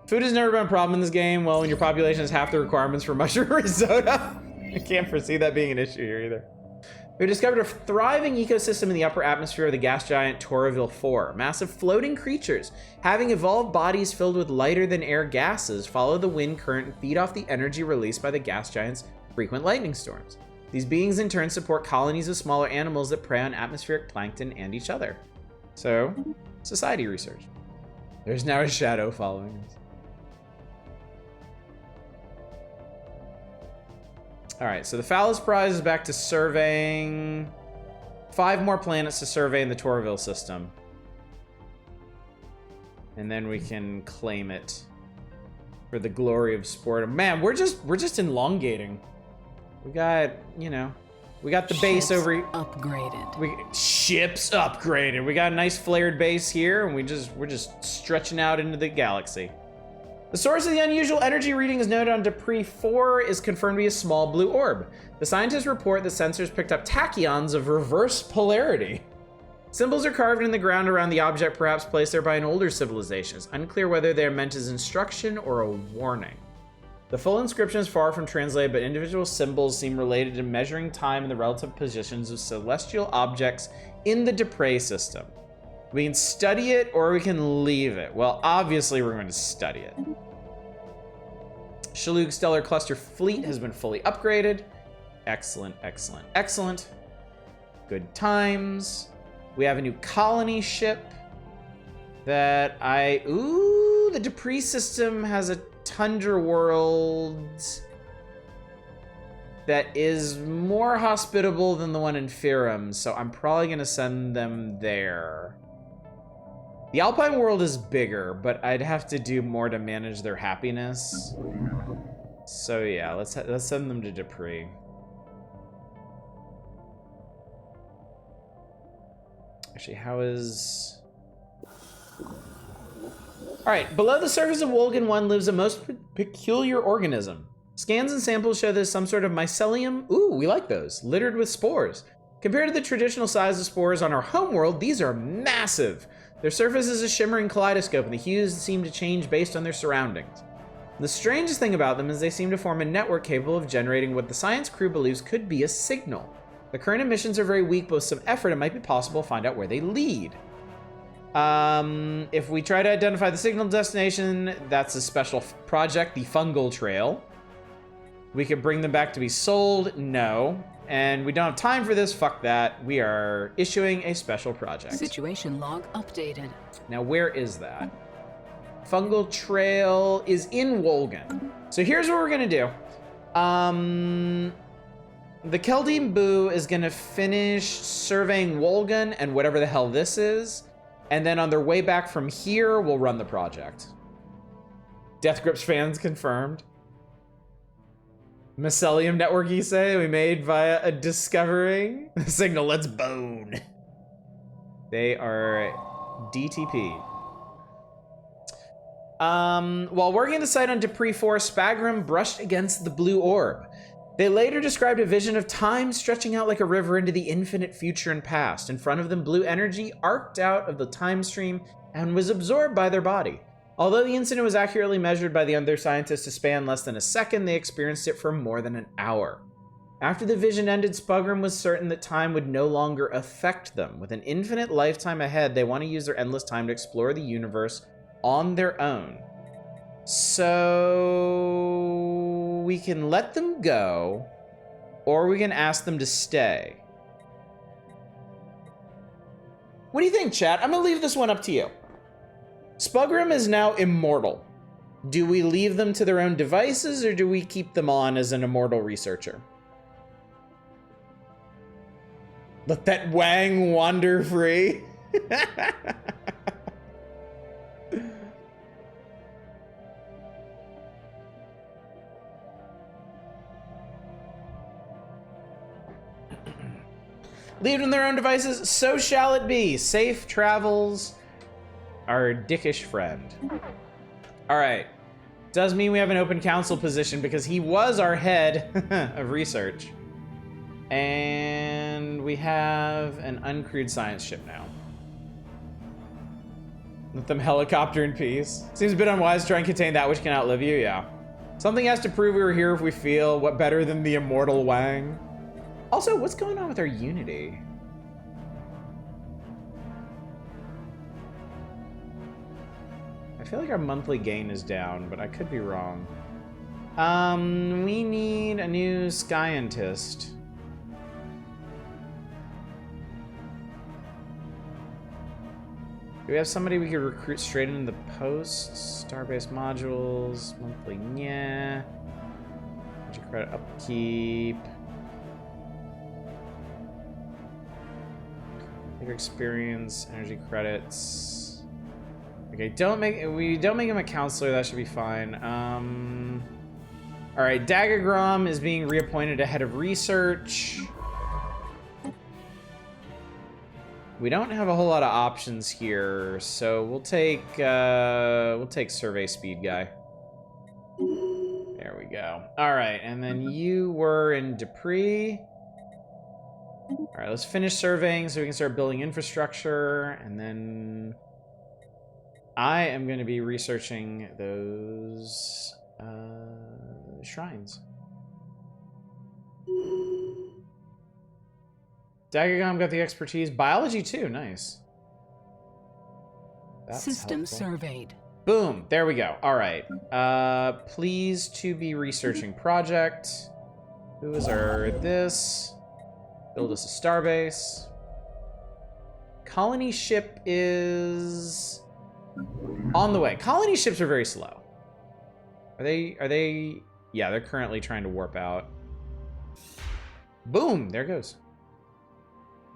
A: Food has never been a problem in this game. Well, when your population has half the requirements for mushroom risotto. I can't foresee that being an issue here either. We've discovered a thriving ecosystem in the upper atmosphere of the gas giant Torville 4. Massive floating creatures, having evolved bodies filled with lighter than air gases, follow the wind current and feed off the energy released by the gas giant's frequent lightning storms. These beings in turn support colonies of smaller animals that prey on atmospheric plankton and each other. So, society research. There's now a shadow following us. All right, so the Phallus Prize is back to surveying 5 more planets to survey in the Torville system. And then we can claim it for the glory of sport. Man, we're just elongating. We got, you know, we got the base over here.
B: Upgraded.
A: Ships upgraded. We got a nice flared base here, and we're just stretching out into the galaxy. The source of the unusual energy reading is noted on Dupree 4 is confirmed to be a small blue orb. The scientists report the sensors picked up tachyons of reverse polarity. Symbols are carved in the ground around the object, perhaps placed there by an older civilization. It's unclear whether they are meant as instruction or a warning. The full inscription is far from translated, but individual symbols seem related to measuring time and the relative positions of celestial objects in the Dupree system. We can study it or we can leave it. Well, obviously we're going to study it. Shalug Stellar Cluster Fleet has been fully upgraded. Excellent, excellent, excellent. Good times. We have a new colony ship that ooh, the Dupree system has a Tundra world that is more hospitable than the one in Firum, so I'm probably gonna send them there. The Alpine world is bigger, but I'd have to do more to manage their happiness. So yeah, let's send them to Dupree. Actually, how is... All right, below the surface of Wolgan 1 lives a most peculiar organism. Scans and samples show there's some sort of mycelium. Ooh, we like those. Littered with spores. Compared to the traditional size of spores on our homeworld, these are massive. Their surface is a shimmering kaleidoscope, and the hues seem to change based on their surroundings. The strangest thing about them is they seem to form a network capable of generating what the science crew believes could be a signal. The current emissions are very weak, but with some effort, it might be possible to find out where they lead. If we try to identify the signal destination, that's a special project, the Fungal Trail. We could bring them back to be sold. No. And we don't have time for this. Fuck that. We are issuing a special project.
B: Situation log updated.
A: Now, where is that? Fungal Trail is in Wolgan. So here's what we're gonna do. the Keldine Boo is gonna finish surveying Wolgan and whatever the hell this is. And then on their way back from here, we'll run the project. Death Grips fans confirmed. Mycelium network, you say? We made via a discovering signal. Let's bone. They are DTP. While working the site on Dupree 4, Spagrum brushed against the blue orb. They later described a vision of time stretching out like a river into the infinite future and past. In front of them, blue energy arced out of the time stream and was absorbed by their body. Although the incident was accurately measured by the other scientists to span less than a second, they experienced it for more than an hour. After the vision ended, Spugrum was certain that time would no longer affect them. With an infinite lifetime ahead, they want to use their endless time to explore the universe on their own. So we can let them go, or we can ask them to stay. What do you think, chat? I'm gonna leave this one up to you. Spugrum is now immortal. Do we leave them to their own devices, or do we keep them on as an immortal researcher? Let that Wang wander free. Leave them their own devices, so shall it be. Safe travels, our dickish friend. All right, does mean we have an open council position because he was our head of research. And we have an uncrewed science ship now. Let them helicopter in peace. Seems a bit unwise to try and contain that which can outlive you, yeah. Something has to prove we were here if we feel. What better than the immortal Wang? Also, what's going on with our Unity? I feel like our monthly gain is down, but I could be wrong. We need a new scientist. Do we have somebody we could recruit straight into the posts? Starbase modules, monthly, yeah. Energy credit upkeep. Experience, energy credits. Okay, we don't make him a counselor, that should be fine. All right, Dagagrom is being reappointed head of research. We don't have a whole lot of options here, so we'll take survey speed guy. There we go. All right, and then you were in Dupree. All right, let's finish surveying so we can start building infrastructure, and then I am going to be researching those shrines. Dagagom got the expertise. Biology too, nice. That's
B: System
A: helpful.
B: surveyed.
A: Boom, there we go. All right, please to be researching project. Who is our this? Build us a starbase. Colony ship is on the way. Colony ships are very slow. Are they? Yeah, they're currently trying to warp out. Boom, there it goes.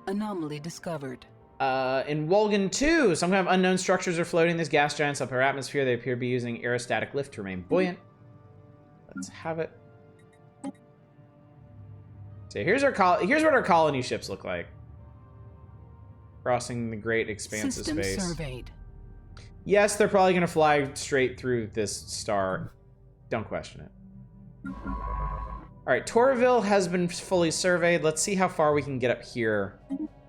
B: Anomaly discovered.
A: In Wolgan 2, some kind of unknown structures are floating this gas giant's upper atmosphere. They appear to be using aerostatic lift to remain buoyant. Let's have it. So here's what our colony ships look like. Crossing the great expanse of space.
B: System surveyed.
A: Yes, they're probably going to fly straight through this star. Don't question it. All right, Torville has been fully surveyed. Let's see how far we can get up here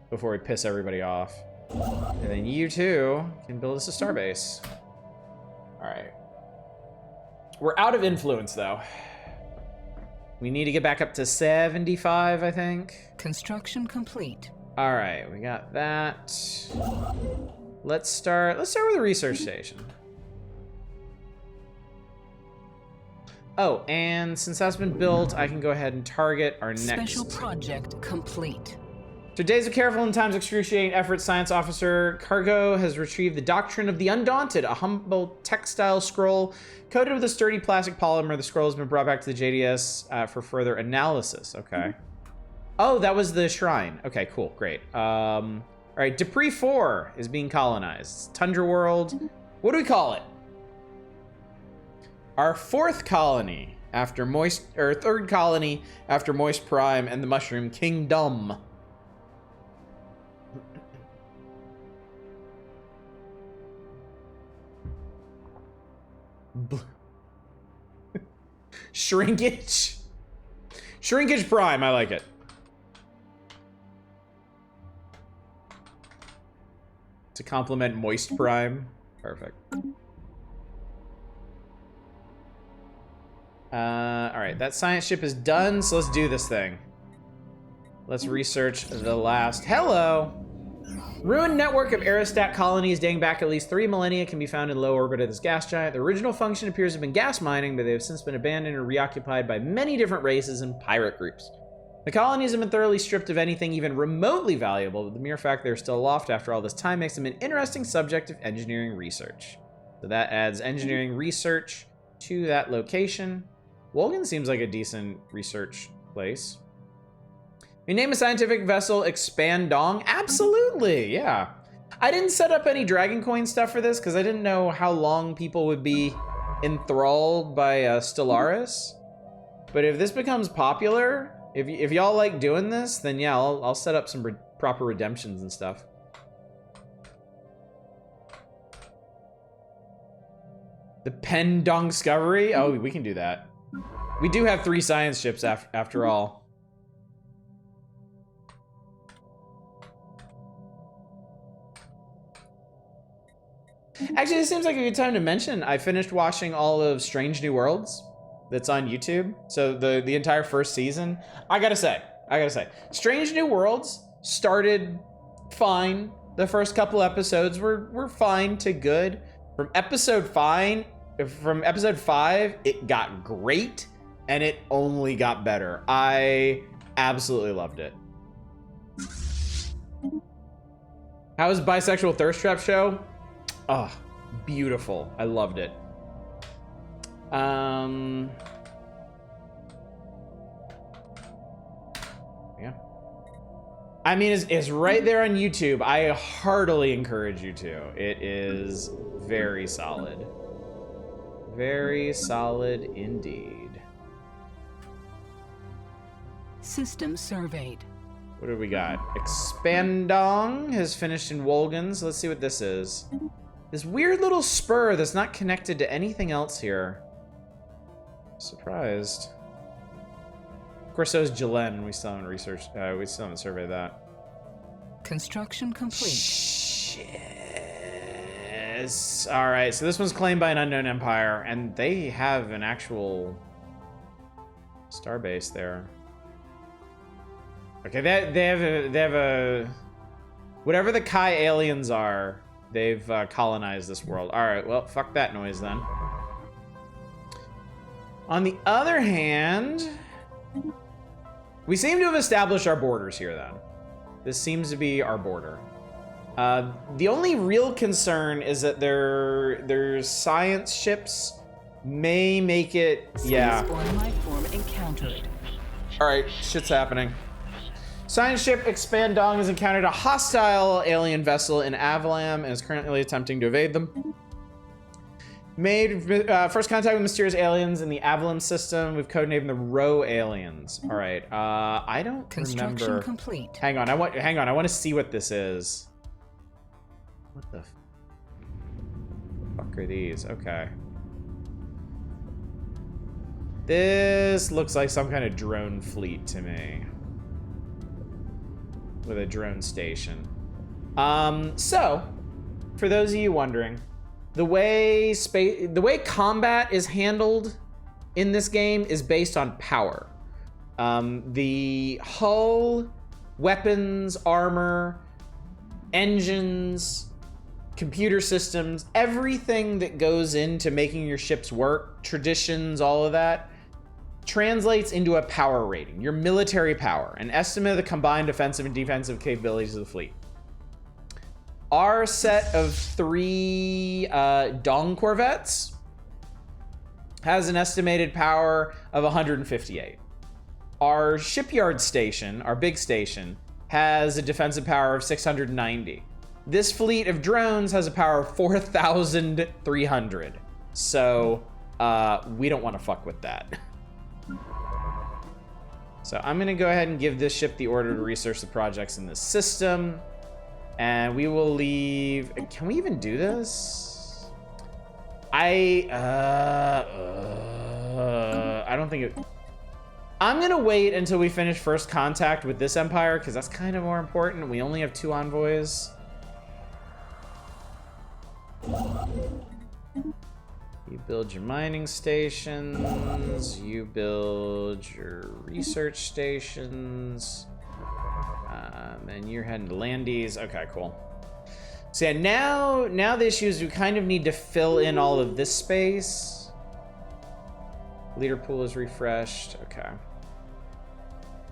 A: before we piss everybody off. And then you too can build us a starbase. All right. We're out of influence though. We need to get back up to 75, I think.
B: Construction complete.
A: All right, we got that. Let's start with the research station. Oh, and since that's been built, I can go ahead and target our next...
B: Special project complete.
A: After days of careful and times excruciating effort, Science Officer Cargo has retrieved the Doctrine of the Undaunted, a humble textile scroll coated with a sturdy plastic polymer. The scroll has been brought back to the JDS for further analysis. Okay. Oh, that was the shrine. Okay, cool, great. All right, Dupree 4 is being colonized. Tundra World. What do we call it? Our fourth colony after Moist, or third colony after Moist Prime and the Mushroom Kingdom. Shrinkage. Shrinkage Prime, I like it. To complement Moist Prime. Perfect. All right, that science ship is done, so let's do this thing. Let's research the last. Hello! Ruined network of aerostat colonies dating back at least 3 millennia can be found in low orbit of this gas giant. The original function appears to have been gas mining, but they have since been abandoned or reoccupied by many different races and pirate groups. The colonies have been thoroughly stripped of anything even remotely valuable, but the mere fact they're still aloft after all this time makes them an interesting subject of engineering research. So that adds engineering research to that location. Wolgan seems like a decent research place. You name a scientific vessel Expandong? Absolutely, yeah. I didn't set up any Dragon Coin stuff for this because I didn't know how long people would be enthralled by Stellaris. But if this becomes popular, if y'all like doing this, then yeah, I'll set up some proper redemptions and stuff. The Pendong Discovery? Oh, we can do that. We do have 3 science ships after all. Actually, this seems like a good time to mention I finished watching all of Strange New Worlds that's on YouTube. So the entire first season. I gotta say, Strange New Worlds started fine. The first couple episodes were fine to good. From episode 5, it got great, and it only got better. I absolutely loved it. How was Bisexual Thirst Trap show? Oh, beautiful. I loved it. Yeah. I mean, it's right there on YouTube. I heartily encourage you to. It is very solid. Very solid indeed.
B: System surveyed.
A: What do we got? Expandong has finished in Wolgan, so let's see what this is. This weird little spur that's not connected to anything else here. Surprised. Of course, so is Jelen. We still haven't researched. We still haven't surveyed that.
B: Construction complete.
A: Shit. All right, so this one's claimed by an unknown empire, and they have an actual starbase there. Okay, they have a whatever the Kai aliens are. They've colonized this world. All right, well, fuck that noise then. On the other hand, we seem to have established our borders here then. This seems to be our border. The only real concern is that their science ships may make it, yeah.
B: Spaceborne life form encountered.
A: All right, shit's happening. Science ship Expandong has encountered a hostile alien vessel in Avalam and is currently attempting to evade them. Made first contact with mysterious aliens in the Avalam system. We've codenamed the Row aliens. All right. I don't
B: Construction
A: remember.
B: complete.
A: Hang on. I want to see what this is. What the fuck are these? Okay. This looks like some kind of drone fleet to me. With a drone station. So, for those of you wondering, the way combat is handled in this game is based on power. The hull, weapons, armor, engines, computer systems, everything that goes into making your ships work, traditions, all of that, translates into a power rating, your military power, an estimate of the combined offensive and defensive capabilities of the fleet. Our set of 3 Dong corvettes has an estimated power of 158. our shipyard station, our big station, has a defensive power of 690. This fleet of drones has a power of 4,300. So we don't want to fuck with that. So I'm gonna go ahead and give this ship the order to research the projects in this system. And we will leave, can we even do this? I don't think it, I'm gonna wait until we finish first contact with this empire because that's kind of more important. We only have 2 envoys. You build your mining stations, you build your research stations, then you're heading to Landies. Okay, cool. So yeah, now the issue is we kind of need to fill in all of this space. Leader pool is refreshed, okay.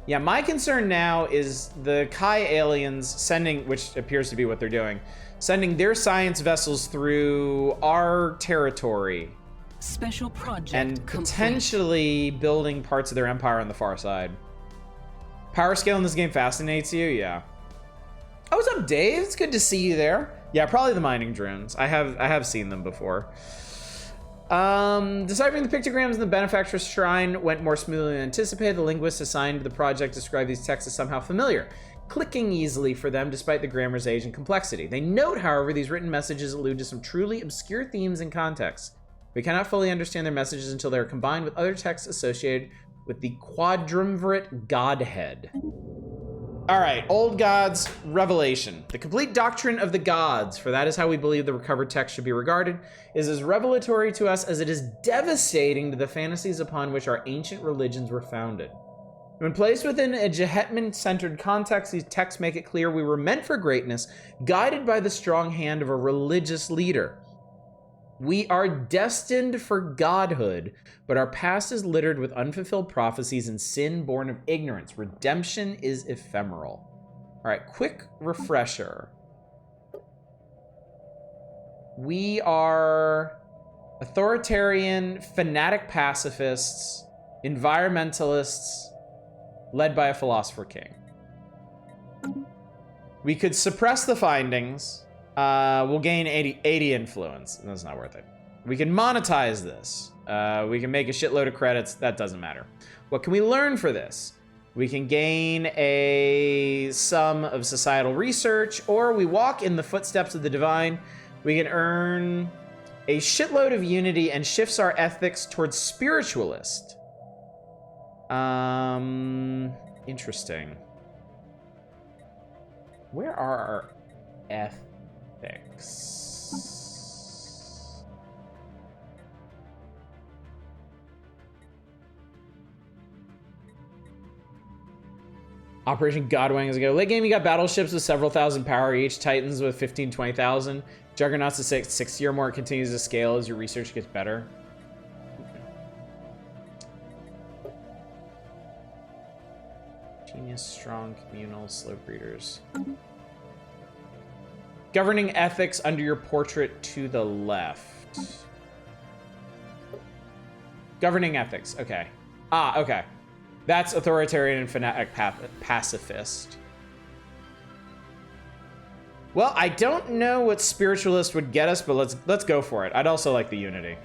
A: Yeah, my concern now is the Kai aliens sending, which appears to be what they're doing, sending their science vessels through our territory.
B: Special project
A: and
B: complete.
A: Potentially building parts of their empire on the far side. Power scale in this game fascinates you? Yeah. Oh, what's up, Dave? It's good to see you there. Yeah, probably the mining drones. I have seen them before. Deciphering the pictograms in the benefactor's shrine went more smoothly than anticipated. The linguists assigned to the project described these texts as somehow familiar, clicking easily for them despite the grammar's age and complexity. They note, however, these written messages allude to some truly obscure themes and contexts. We cannot fully understand their messages until they are combined with other texts associated with the quadrumvirate godhead. All right, Old Gods Revelation. The complete doctrine of the gods, for that is how we believe the recovered text should be regarded, is as revelatory to us as it is devastating to the fantasies upon which our ancient religions were founded. When placed within a Jehetman-centered context, these texts make it clear we were meant for greatness, guided by the strong hand of a religious leader. We are destined for godhood, but our past is littered with unfulfilled prophecies and sin born of ignorance. Redemption is ephemeral. All right, quick refresher. We are authoritarian, fanatic pacifists, environmentalists, led by a philosopher king. We could suppress the findings. We'll gain 80 influence. That's not worth it. We can monetize this. We can make a shitload of credits. That doesn't matter. What can we learn for this? We can gain a sum of societal research, or we walk in the footsteps of the divine. We can earn a shitload of unity and shifts our ethics towards spiritualist. Interesting. Where are our ethics? Operation Godwing is a go. Late game, you got battleships with several thousand power each, Titans with 15, 20,000. Juggernauts is 60 or more. It continues to scale as your research gets better. Genius, strong, communal, slow breeders. Governing ethics under your portrait to the left. Governing ethics, okay. Okay. That's authoritarian and fanatic pacifist. Well, I don't know what spiritualist would get us, but let's go for it. I'd also like the unity.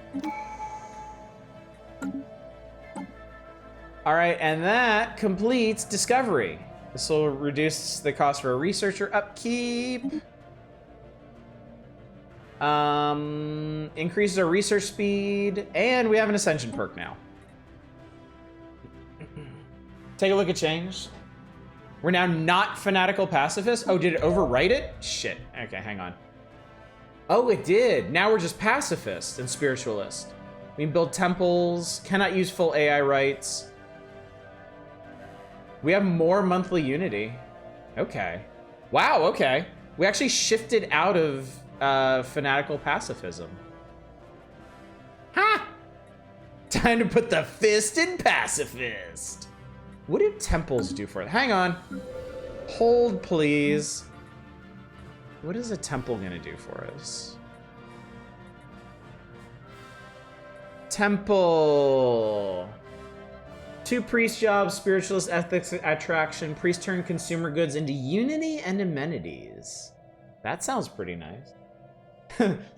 A: All right, and that completes discovery. This will reduce the cost for a researcher upkeep. Increases our research speed, and we have an ascension perk now. Take a look at change. We're now not fanatical pacifists. Oh, did it overwrite it? Shit. Okay, hang on. Oh, it did. Now we're just pacifist and spiritualist. We can build temples, cannot use full AI rights. We have more monthly unity. Okay. Wow, okay. We actually shifted out of fanatical pacifism. Ha! Time to put the fist in pacifist. What do temples do for it? Hang on. Hold, please. What is a temple gonna do for us? Temple. 2 priest jobs, spiritualist ethics attraction. Priest turn consumer goods into unity and amenities. That sounds pretty nice.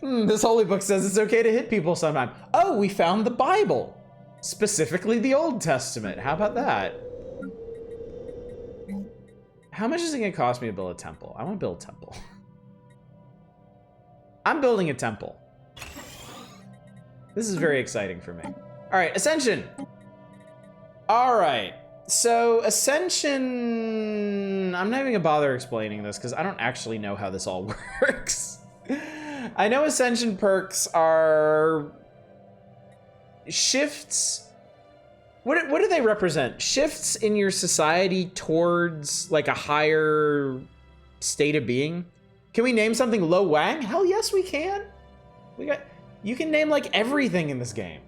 A: This holy book says it's okay to hit people sometime. Oh, we found the Bible. Specifically the Old Testament. How about that? How much is it gonna cost me to build a temple? I wanna build a temple. I'm building a temple. This is very exciting for me. All right, Ascension. All right, so Ascension, I'm not even gonna bother explaining this because I don't actually know how this all works. I know Ascension perks are shifts. What do they represent? Shifts in your society towards like a higher state of being? Can we name something Lo Wang? Hell yes, we can. You can name like everything in this game.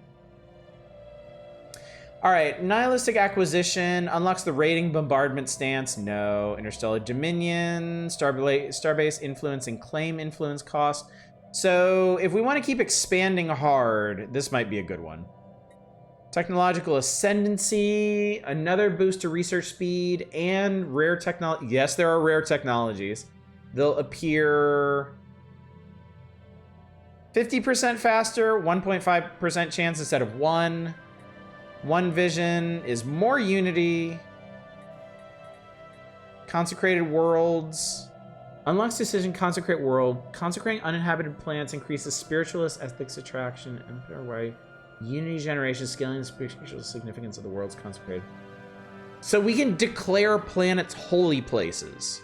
A: All right, Nihilistic Acquisition unlocks the raiding bombardment stance. No. Interstellar Dominion, Starbase Influence and Claim Influence cost. So if we want to keep expanding hard, this might be a good one. Technological Ascendancy, another boost to research speed, and rare technology. Yes, there are rare technologies. They'll appear 50% faster, 1.5% chance instead of 1. One vision is more unity. Consecrated worlds. Unlocks decision, consecrate world. Consecrating uninhabited planets increases spiritualist ethics attraction. Empire way. Unity generation, scaling the spiritual significance of the worlds consecrated. So we can declare planets holy places.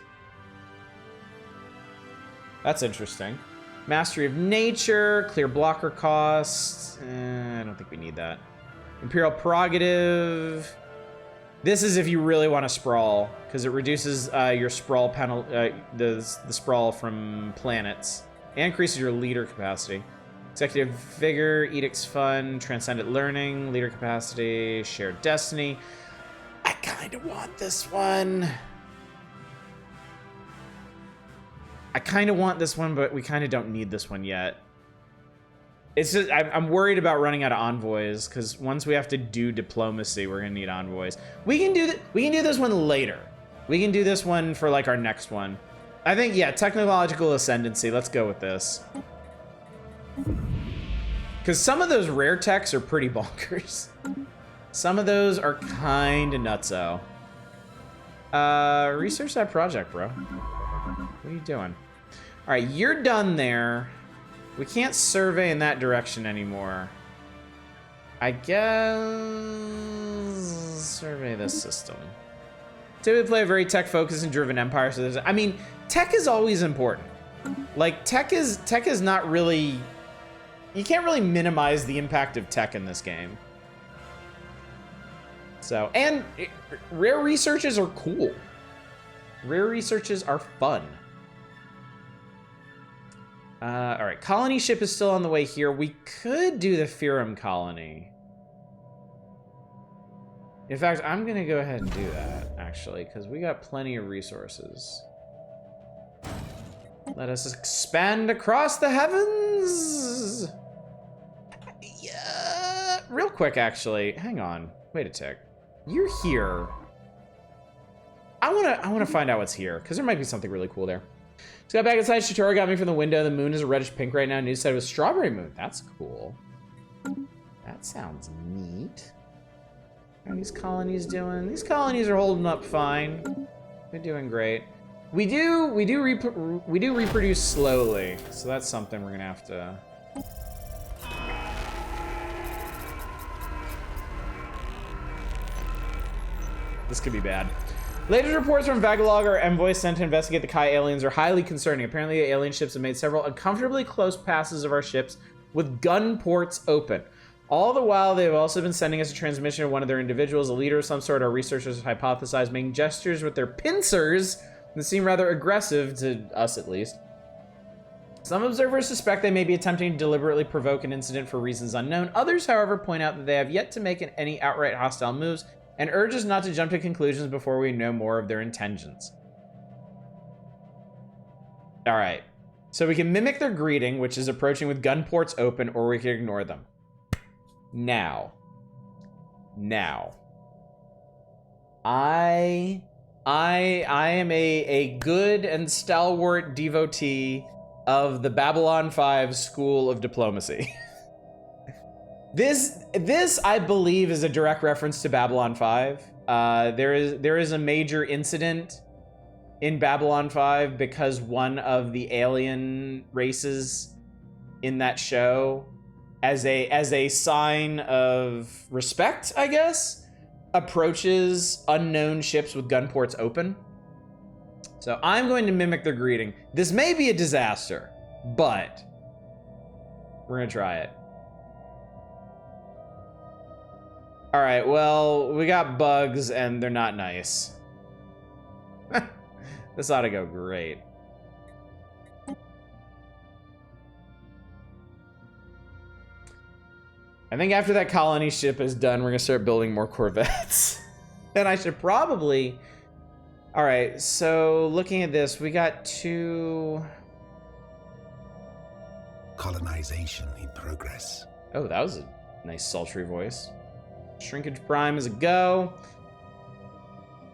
A: That's interesting. Mastery of nature, clear blocker costs. I don't think we need that. Imperial prerogative. This is if you really want to sprawl, because it reduces your sprawl panel, the sprawl from planets, and increases your leader capacity. Executive vigor, edicts fun, transcendent learning, leader capacity, shared destiny. I kind of want this one. I kind of want this one, but we kind of don't need this one yet. It's just, I'm worried about running out of envoys, because once we have to do diplomacy, we're gonna need envoys. We can do this one later. We can do this one for like our next one. I think, yeah, technological ascendancy. Let's go with this. Because some of those rare techs are pretty bonkers. Some of those are kind of nutso. Research that project, bro. What are you doing? All right, you're done there. We can't survey in that direction anymore. I guess survey this system. Typically play a very tech-focused and driven empire. So there's, I mean, tech is always important. Like tech is not really. You can't really minimize the impact of tech in this game. So, and rare researches are cool. Rare researches are fun. All right, colony ship is still on the way here. We could do the Firum colony. In fact, I'm gonna go ahead and do that, actually, because we got plenty of resources. Let us expand across the heavens! Yeah, real quick, actually. Hang on, wait a tick. You're here. I wanna find out what's here, because there might be something really cool there. Just got back inside. Shatora got me from the window. The moon is a reddish pink right now. News said it was strawberry moon. That's cool. That sounds neat. How are these colonies doing? These colonies are holding up fine. They're doing great. We do reproduce slowly, so that's something we're gonna have to. This could be bad. Latest reports from Vagalog, our envoy sent to investigate the Kai aliens, are highly concerning. Apparently, the alien ships have made several uncomfortably close passes of our ships with gun ports open. All the while, they have also been sending us a transmission of one of their individuals, a leader of some sort. Our researchers have hypothesized, making gestures with their pincers that seem rather aggressive, to us at least. Some observers suspect they may be attempting to deliberately provoke an incident for reasons unknown. Others, however, point out that they have yet to make any outright hostile moves, and urge us not to jump to conclusions before we know more of their intentions. All right, so we can mimic their greeting, which is approaching with gun ports open, or we can ignore them. Now, I am a good and stalwart devotee of the Babylon 5 school of diplomacy. This I believe is a direct reference to Babylon 5. There is a major incident in Babylon 5 because one of the alien races in that show, as a sign of respect, I guess, approaches unknown ships with gun ports open. So I'm going to mimic their greeting. This may be a disaster, but we're gonna try it. All right, well, we got bugs and they're not nice. This ought to go great. I think after that colony ship is done, we're gonna start building more corvettes. And I should probably... All right, so looking at this, we got 2...
C: Colonization in progress.
A: Oh, that was a nice sultry voice. Shrinkage Prime is a go.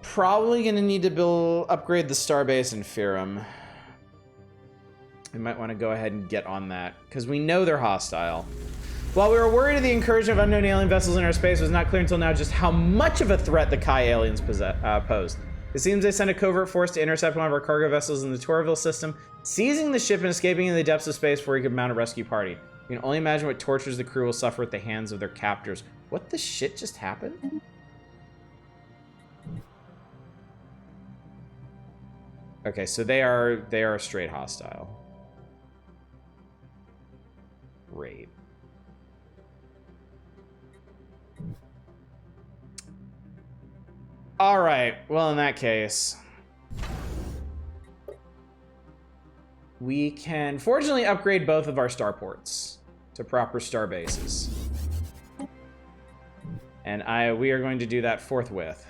A: Probably gonna need to upgrade the starbase in Firum. We might want to go ahead and get on that, because we know they're hostile. While we were worried of the incursion of unknown alien vessels in our space, it was not clear until now just how much of a threat the Kai aliens posed. It seems they sent a covert force to intercept one of our cargo vessels in the Torville system, seizing the ship and escaping in the depths of space before he could mount a rescue party. You can only imagine what tortures the crew will suffer at the hands of their captors. What the shit just happened? Okay, so they are straight hostile. Great. All right, well, in that case, we can fortunately upgrade both of our starports to proper star bases. And we are going to do that forthwith.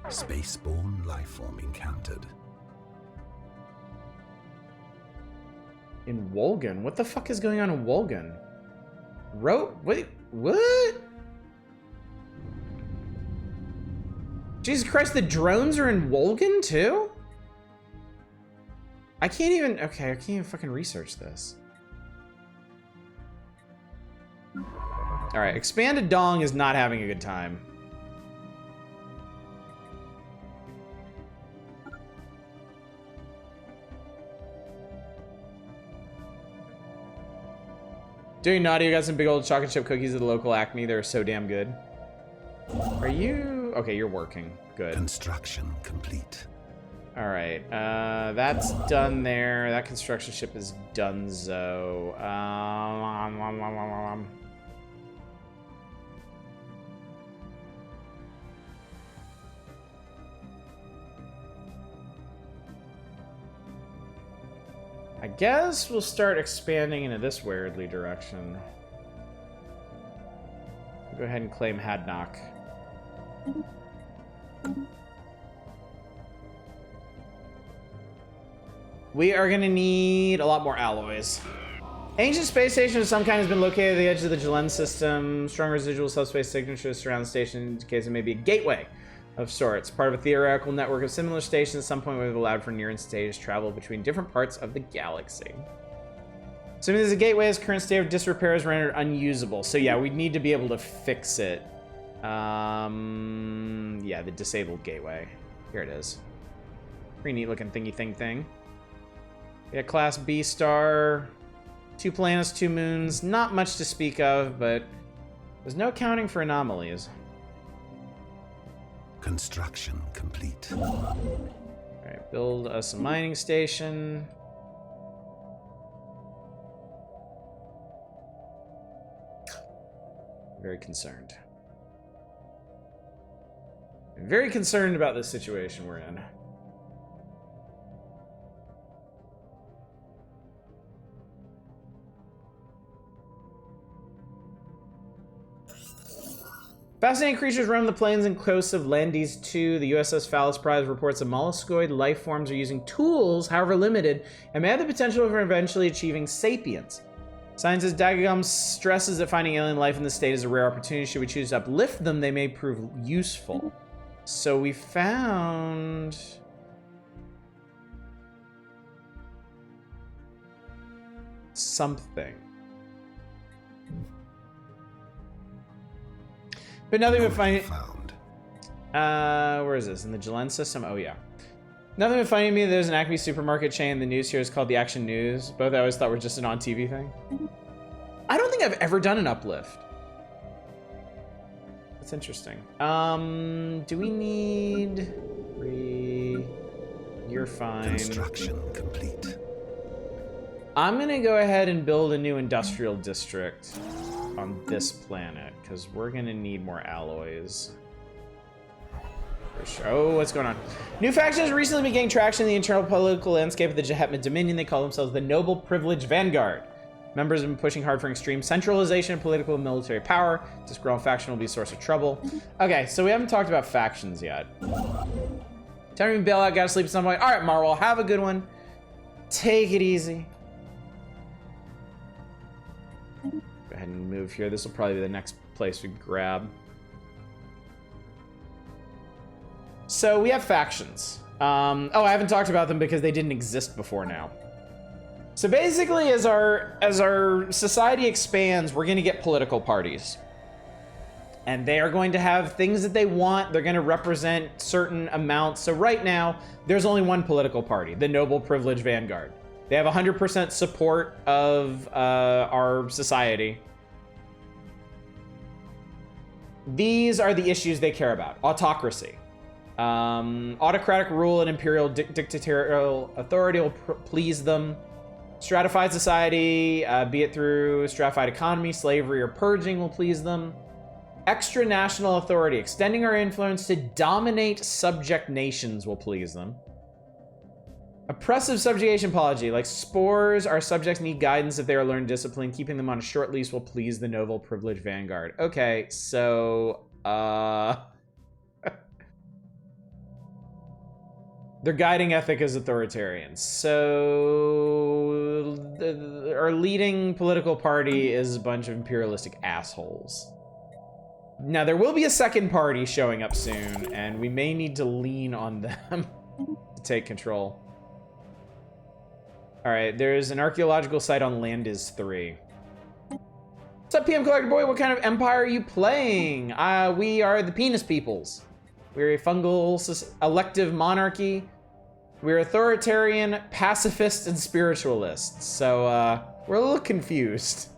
C: Spaceborne lifeform encountered.
A: In Wolgan? What the fuck is going on in Wolgan? Wait, what? Jesus Christ, the drones are in Wolgan too? I can't even fucking research this. All right, Expanded Dong is not having a good time. Doing naughty, I got some big old chocolate chip cookies at the local Acme. They're so damn good. Are you... Okay, you're working. Good.
C: Construction complete.
A: All right, that's done there. That construction ship is donezo. I guess we'll start expanding into this weirdly direction. Go ahead and claim Hadnock. We are gonna need a lot more alloys. Ancient space station of some kind has been located at the edge of the Jelen system. Strong residual subspace signatures surround the station, indicates it may be a gateway of sorts, part of a theoretical network of similar stations. At some point we've allowed for near instantaneous travel between different parts of the galaxy. Assuming there's a gateway, its current state of disrepair is rendered unusable. So yeah, we need to be able to fix it. Yeah, the disabled gateway. Here it is. Pretty neat looking thingy thing. Yeah, class B star. 2 planets, 2 moons. Not much to speak of, but there's no accounting for anomalies.
C: Construction complete.
A: All right, build us a mining station. Very concerned. I'm very concerned about this situation we're in. Fascinating creatures roam the plains and coasts of Landis 2. The USS Phallus Prize reports that molluscoid life forms are using tools, however limited, and may have the potential for eventually achieving sapience. Scientist Dagagum stresses that finding alien life in the state is a rare opportunity. Should we choose to uplift them, they may prove useful. So we found... something. But nothing we find... where is this? In the Jelen system? Oh, yeah. Nothing but finding me, there's an Acme supermarket chain. The news here is called the Action News. Both I always thought were just an on-TV thing. I don't think I've ever done an uplift. That's interesting. Do we need... You're fine.
C: Construction complete.
A: I'm gonna go ahead and build a new industrial district on this planet, because we're gonna need more alloys. Oh, what's going on? New factions recently began traction in the internal political landscape of the Jahetma Dominion. They call themselves the Noble Privileged Vanguard. Members have been pushing hard for extreme centralization of political and military power. This growing faction will be a source of trouble. Okay, so we haven't talked about factions yet. Time to bail out, gotta sleep at some point. All right, Marwell, have a good one. Take it easy. Go ahead and move here. This will probably be the next place we grab. So we have factions. Oh, I haven't talked about them because they didn't exist before now. So basically, as our society expands, we're going to get political parties. And they are going to have things that they want. They're going to represent certain amounts. So right now, there's only one political party, the Noble Privileged Vanguard. They have 100% support of our society. These are the issues they care about. Autocracy. Autocratic rule and imperial dictatorial authority will please them. Stratified society, be it through stratified economy, slavery, or purging, will please them. Extra national authority, extending our influence to dominate subject nations, will please them. Oppressive subjugation policy, like spores, our subjects need guidance if they are learned discipline. Keeping them on a short leash will please the Noble Privileged Vanguard. Okay, so, their guiding ethic is authoritarian. So our leading political party is a bunch of imperialistic assholes. Now there will be a second party showing up soon, and we may need to lean on them to take control. All right, there's an archaeological site on Landis 3. What's up, PM Collector Boy? What kind of empire are you playing? We are the Penis Peoples. We're a fungal elective monarchy. We're authoritarian, pacifist, and spiritualists. So we're a little confused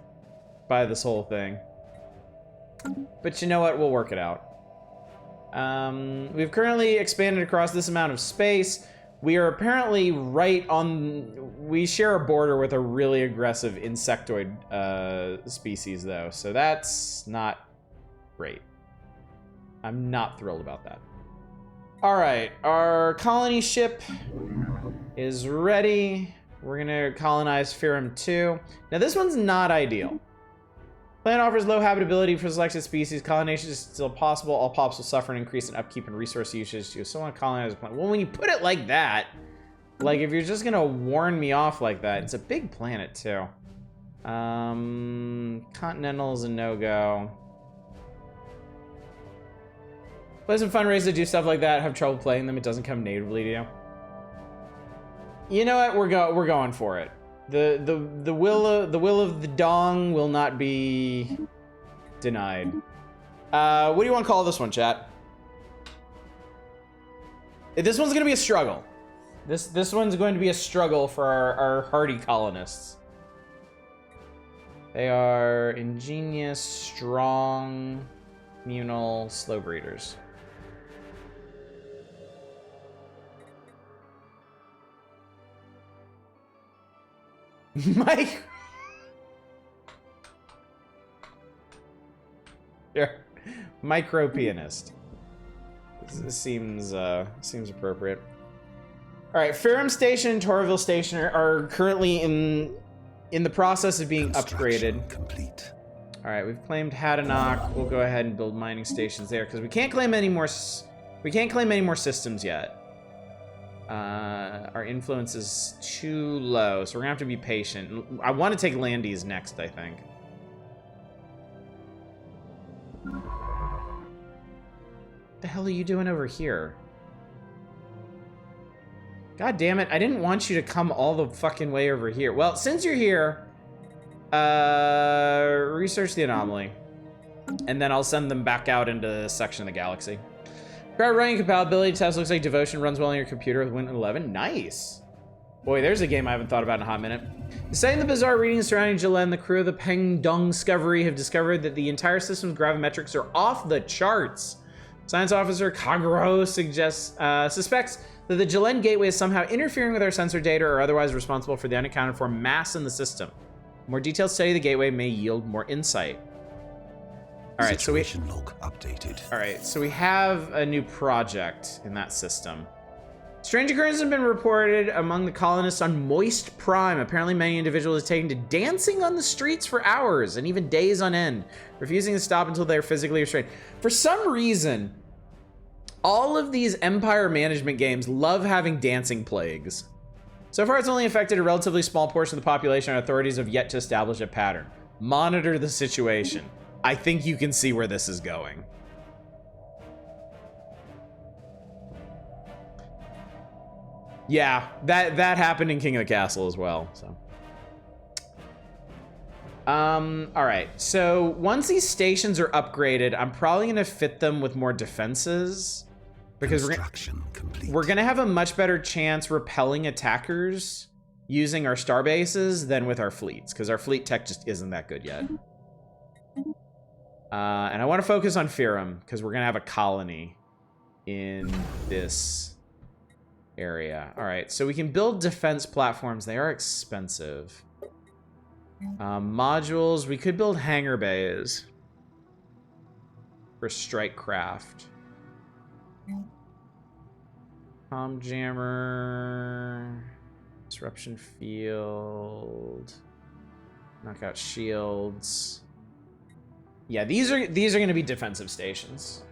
A: by this whole thing. But you know what? We'll work it out. We've currently expanded across this amount of space. We are apparently right on... We share a border with a really aggressive insectoid species, though. So that's not great. I'm not thrilled about that. All right, our colony ship is ready. We're gonna colonize Ferrum 2. Now this one's not ideal. Planet offers low habitability for selected species. Colonization is still possible. All pops will suffer an increase in upkeep and resource usage. You still want to colonize a planet. Well, when you put it like that, like if you're just gonna warn me off like that, it's a big planet too. Continental is a no-go. Play some fun ways to do stuff like that. Have trouble playing them. It doesn't come natively to you. You know what? We're going for it. The will of the dong will not be denied. What do you want to call this one, chat? This one's gonna be a struggle. This one's going to be a struggle for our hardy colonists. They are ingenious, strong, communal, slow breeders. Mike. Yeah. Micro pianist. This seems appropriate. All right, Ferrum Station and Torville Station are currently in the process of being upgraded.
C: Complete.
A: All right, we've claimed Haddonach. We'll go ahead and build mining stations there because we can't claim any more. We can't claim any more systems yet. Our influence is too low, so we're gonna have to be patient. I want to take Landes next, I think. What the hell are you doing over here? God damn it, I didn't want you to come all the fucking way over here. Well, since you're here, research the anomaly. And then I'll send them back out into this section of the galaxy. Crowd running compatibility test looks like Devotion runs well on your computer with Windows 11. Nice. Boy, there's a game I haven't thought about in a hot minute. Citing the bizarre readings surrounding Jalen, the crew of the Peng Dong Discovery have discovered that the entire system's gravimetrics are off the charts. Science officer Kaguro suspects that the Jalen gateway is somehow interfering with our sensor data or otherwise responsible for the unaccounted for mass in the system. A more detailed study of the gateway may yield more insight. All right,
C: Situation log updated.
A: All right, so we have a new project in that system. Strange occurrences have been reported among the colonists on Moist Prime. Apparently, many individuals have taken to dancing on the streets for hours and even days on end, refusing to stop until they're physically restrained. For some reason, all of these Empire management games love having dancing plagues. So far, it's only affected a relatively small portion of the population, and authorities have yet to establish a pattern. Monitor the situation. I think you can see where this is going. Yeah, that happened in King of the Castle as well, so. All right, so once these stations are upgraded, I'm probably gonna fit them with more defenses because we're gonna have a much better chance repelling attackers using our star bases than with our fleets, because our fleet tech just isn't that good yet. And I want to focus on Firum because we're gonna have a colony in this area. All right, so we can build defense platforms. They are expensive. Modules, we could build hangar bays for strike craft. Comm jammer, disruption field, knockout shields. Yeah, these are going to be defensive stations.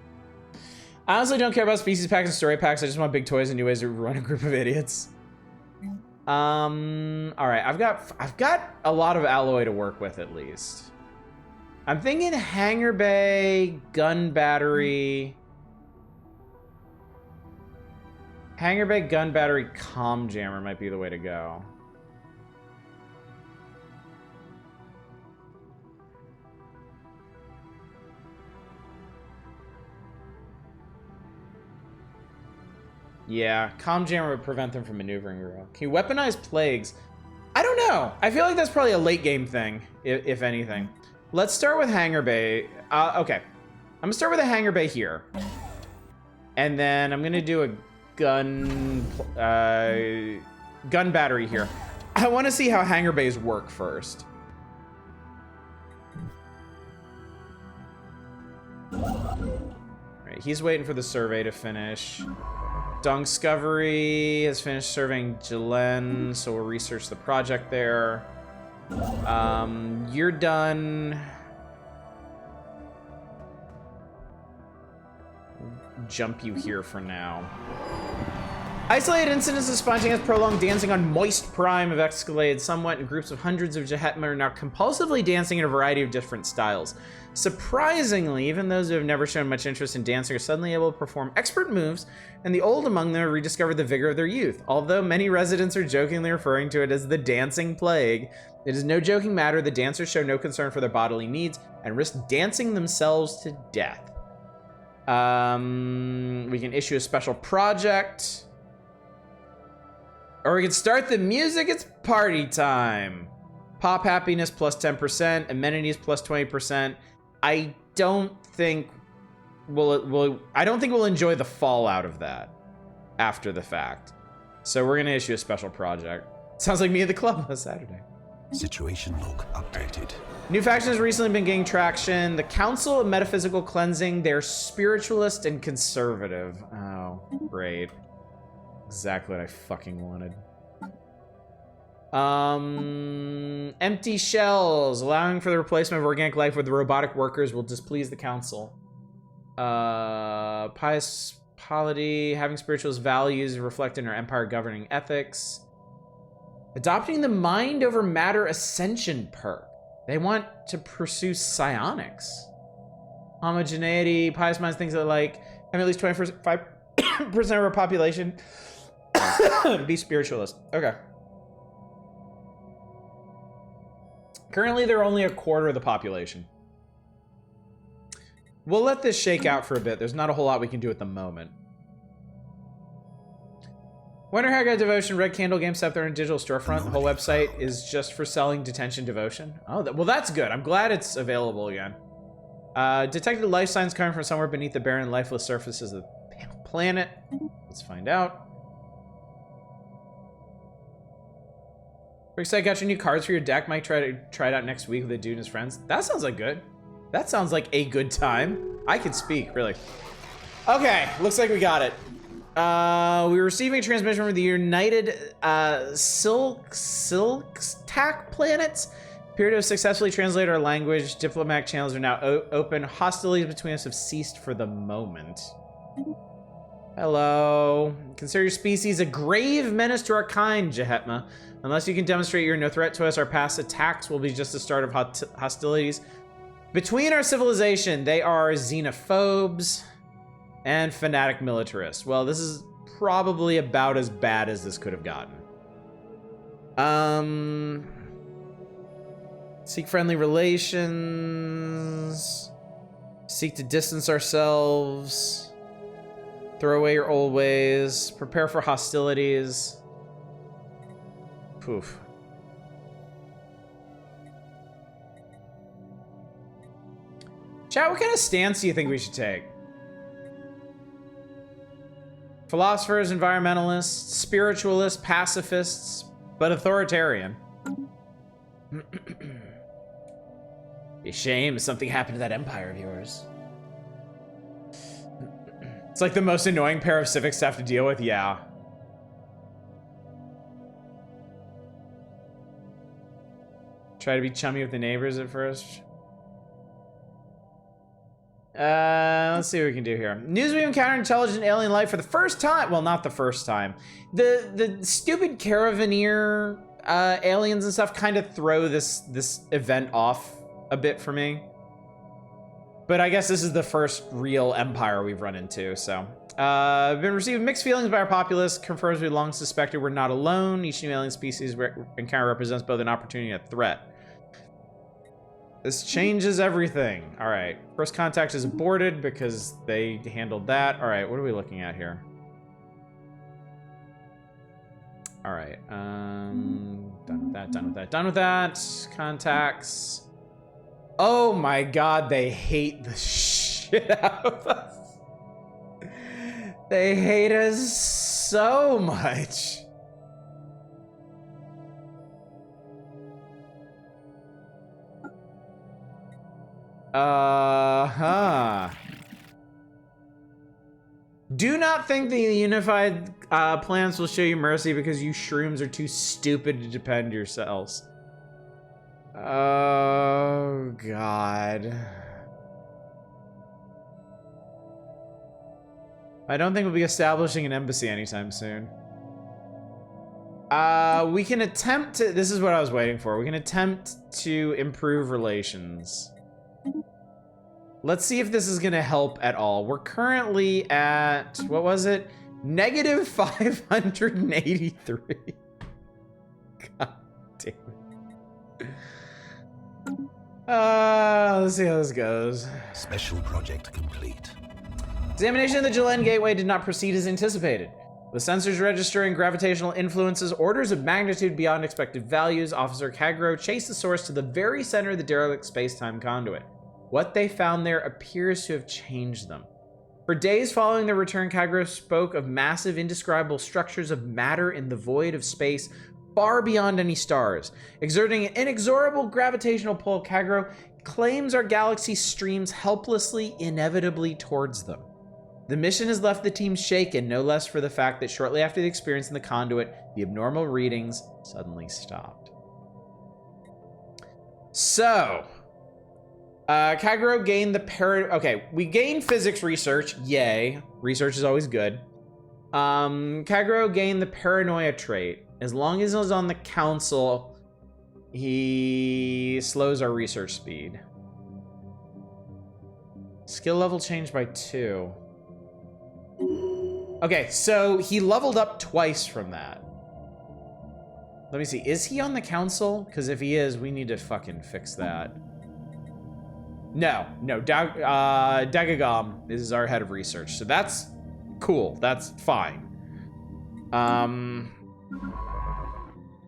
A: I honestly don't care about species packs and story packs. I just want big toys and new ways to run a group of idiots. All right, I've got a lot of alloy to work with at least. I'm thinking hangar bay, gun battery. Hangar bay, gun battery, comm jammer might be the way to go. Yeah, comm jammer would prevent them from maneuvering real. Can you weaponize plagues? I don't know. I feel like that's probably a late game thing, if anything. Let's start with hangar bay. Okay, I'm gonna start with a hangar bay here, and then I'm gonna do a gun battery here. I want to see how hangar bays work first. All right, he's waiting for the survey to finish. Dong Discovery has finished surveying Jalen, so we'll research the project there. You're done. Jump you here for now. Isolated incidents of spontaneous prolonged dancing on Moist Prime have escalated somewhat, and groups of hundreds of Jahetma are now compulsively dancing in a variety of different styles. Surprisingly, even those who have never shown much interest in dancing are suddenly able to perform expert moves, and the old among them have rediscovered the vigor of their youth. Although many residents are jokingly referring to it as the dancing plague, it is no joking matter. The dancers show no concern for their bodily needs and risk dancing themselves to death. We can issue a special project. Or we can start the music. It's party time. Pop happiness plus 10%. Amenities plus 20%. I don't think we'll enjoy the fallout of that after the fact. So we're gonna issue a special project. Sounds like me at the club last Saturday.
C: Situation log updated.
A: New faction has recently been gaining traction. The Council of Metaphysical Cleansing. They're spiritualist and conservative. Oh, great. Exactly what I fucking wanted. Empty shells. Allowing for the replacement of organic life with robotic workers will displease the council. Pious polity, having spiritualist values reflect in our empire governing ethics. Adopting the mind over matter ascension perk. They want to pursue psionics. Homogeneity, pious minds, things that like having at least 25% of our population be spiritualist. Okay. Currently, they're only a quarter of the population. We'll let this shake out for a bit. There's not a whole lot we can do at the moment. Wonder how I got devotion. Red Candle Game set there in digital storefront. The whole website is just for selling detention devotion. Oh, well, that's good. I'm glad it's available again. Detected life signs coming from somewhere beneath the barren, lifeless surfaces of the planet. Let's find out. Rick said, I got your new cards for your deck. Might try it out next week with a dude and his friends. That sounds like good. That sounds like a good time. I can speak, really. Okay, looks like we got it. We're receiving a transmission from the United Silk-Tac planets. Appear to have successfully translated our language. Diplomatic channels are now open. Hostilities between us have ceased for the moment. Hello. Consider your species a grave menace to our kind, Jehetma. Unless you can demonstrate you're no threat to us, our past attacks will be just the start of hostilities. Between our civilization, they are xenophobes and fanatic militarists. Well, this is probably about as bad as this could have gotten. Seek friendly relations. Seek to distance ourselves. Throw away your old ways. Prepare for hostilities. Poof. Chat, what kind of stance do you think we should take? Philosophers, environmentalists, spiritualists, pacifists, but authoritarian. A shame something happened to that empire of yours. It's like the most annoying pair of civics to have to deal with, yeah. Try to be chummy with the neighbors at first. Let's see what we can do here. News we encountered intelligent alien life for the first time. Well, not the first time. The stupid Caravaneer aliens and stuff kind of throw this event off a bit for me. But I guess this is the first real empire we've run into, so. I've been receiving mixed feelings by our populace. Confirms we long suspected we're not alone. Each new alien species encounter represents both an opportunity and a threat. This changes everything. All right, first contact is aborted because they handled that. All right, what are we looking at here? All right, done with that, done with that, done with that. Contacts. Oh my God, they hate the shit out of us. They hate us so much. Do not think the unified plans will show you mercy because you shrooms are too stupid to defend yourselves. Oh, God. I don't think we'll be establishing an embassy anytime soon. We can attempt to... This is what I was waiting for. We can attempt to improve relations. Let's see if this is going to help at all. We're currently at... What was it? Negative 583. God damn it. Let's see how this goes.
C: Special project complete.
A: Examination of the Jalen Gateway did not proceed as anticipated. With sensors registering gravitational influences, orders of magnitude beyond expected values, Officer Kagro chased the source to the very center of the derelict space-time conduit. What they found there appears to have changed them. For days following their return, Kagro spoke of massive, indescribable structures of matter in the void of space, far beyond any stars. Exerting an inexorable gravitational pull, Kagro claims our galaxy streams helplessly, inevitably towards them. The mission has left the team shaken, no less for the fact that shortly after the experience in the conduit, the abnormal readings suddenly stopped. So, Kagero gained the okay, we gained physics research. Yay. Research is always good. Kagero gained the paranoia trait. As long as he's on the council, he slows our research speed. Skill level changed by 2. Okay, so he leveled up twice from that. Let me see, is he on the council? Because if he is, we need to fucking fix that. No, Dagagam is our head of research, so that's cool, that's fine. All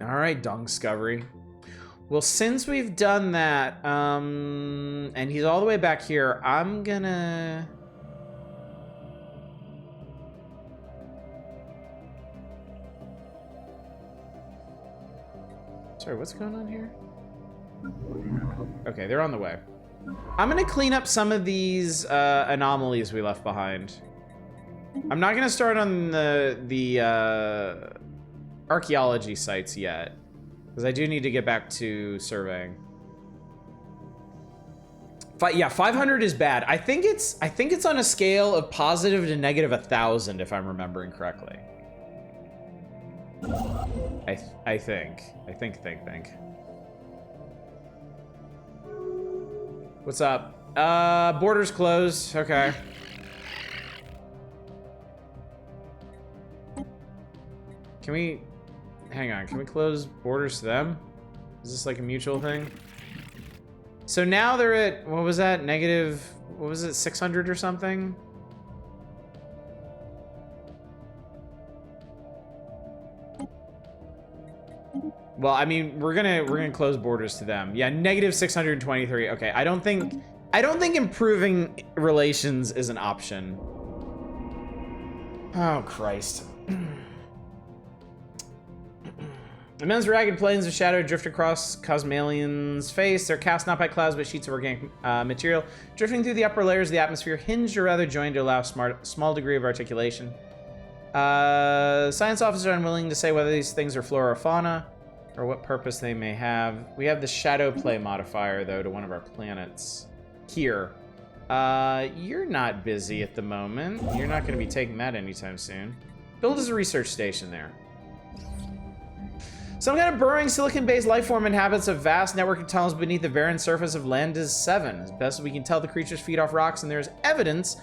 A: right, Discovery. Well, since we've done that, and he's all the way back here, I'm gonna... Sorry, what's going on here? Okay, they're on the way. I'm gonna clean up some of these anomalies we left behind. I'm not gonna start on the archaeology sites yet, because I do need to get back to surveying. Yeah, 500 is bad. I think it's on a scale of positive to negative 1,000, if I'm remembering correctly. I think. What's up? Borders closed. Okay. Can we... Hang on. Can we close borders to them? Is this like a mutual thing? So now they're at... What was that? Negative... What was it? 600 or something? Well, I mean, we're gonna close borders to them. Yeah, negative 623. Okay, I don't think improving relations is an option. Oh Christ. Immense ragged plains of shadow drift across Cosmalian's face. They're cast not by clouds, but sheets of organic material drifting through the upper layers of the atmosphere, hinged or rather joined to allow small degree of articulation. Science officers are unwilling to say whether these things are flora or fauna, or what purpose they may have. We have the shadow play modifier, though, to one of our planets. Here. You're not busy at the moment. You're not going to be taking that anytime soon. Build as a research station there. Some kind of burrowing silicon-based life form inhabits a vast network of tunnels beneath the barren surface of Landis 7. As best as we can tell, the creatures feed off rocks, and there's evidence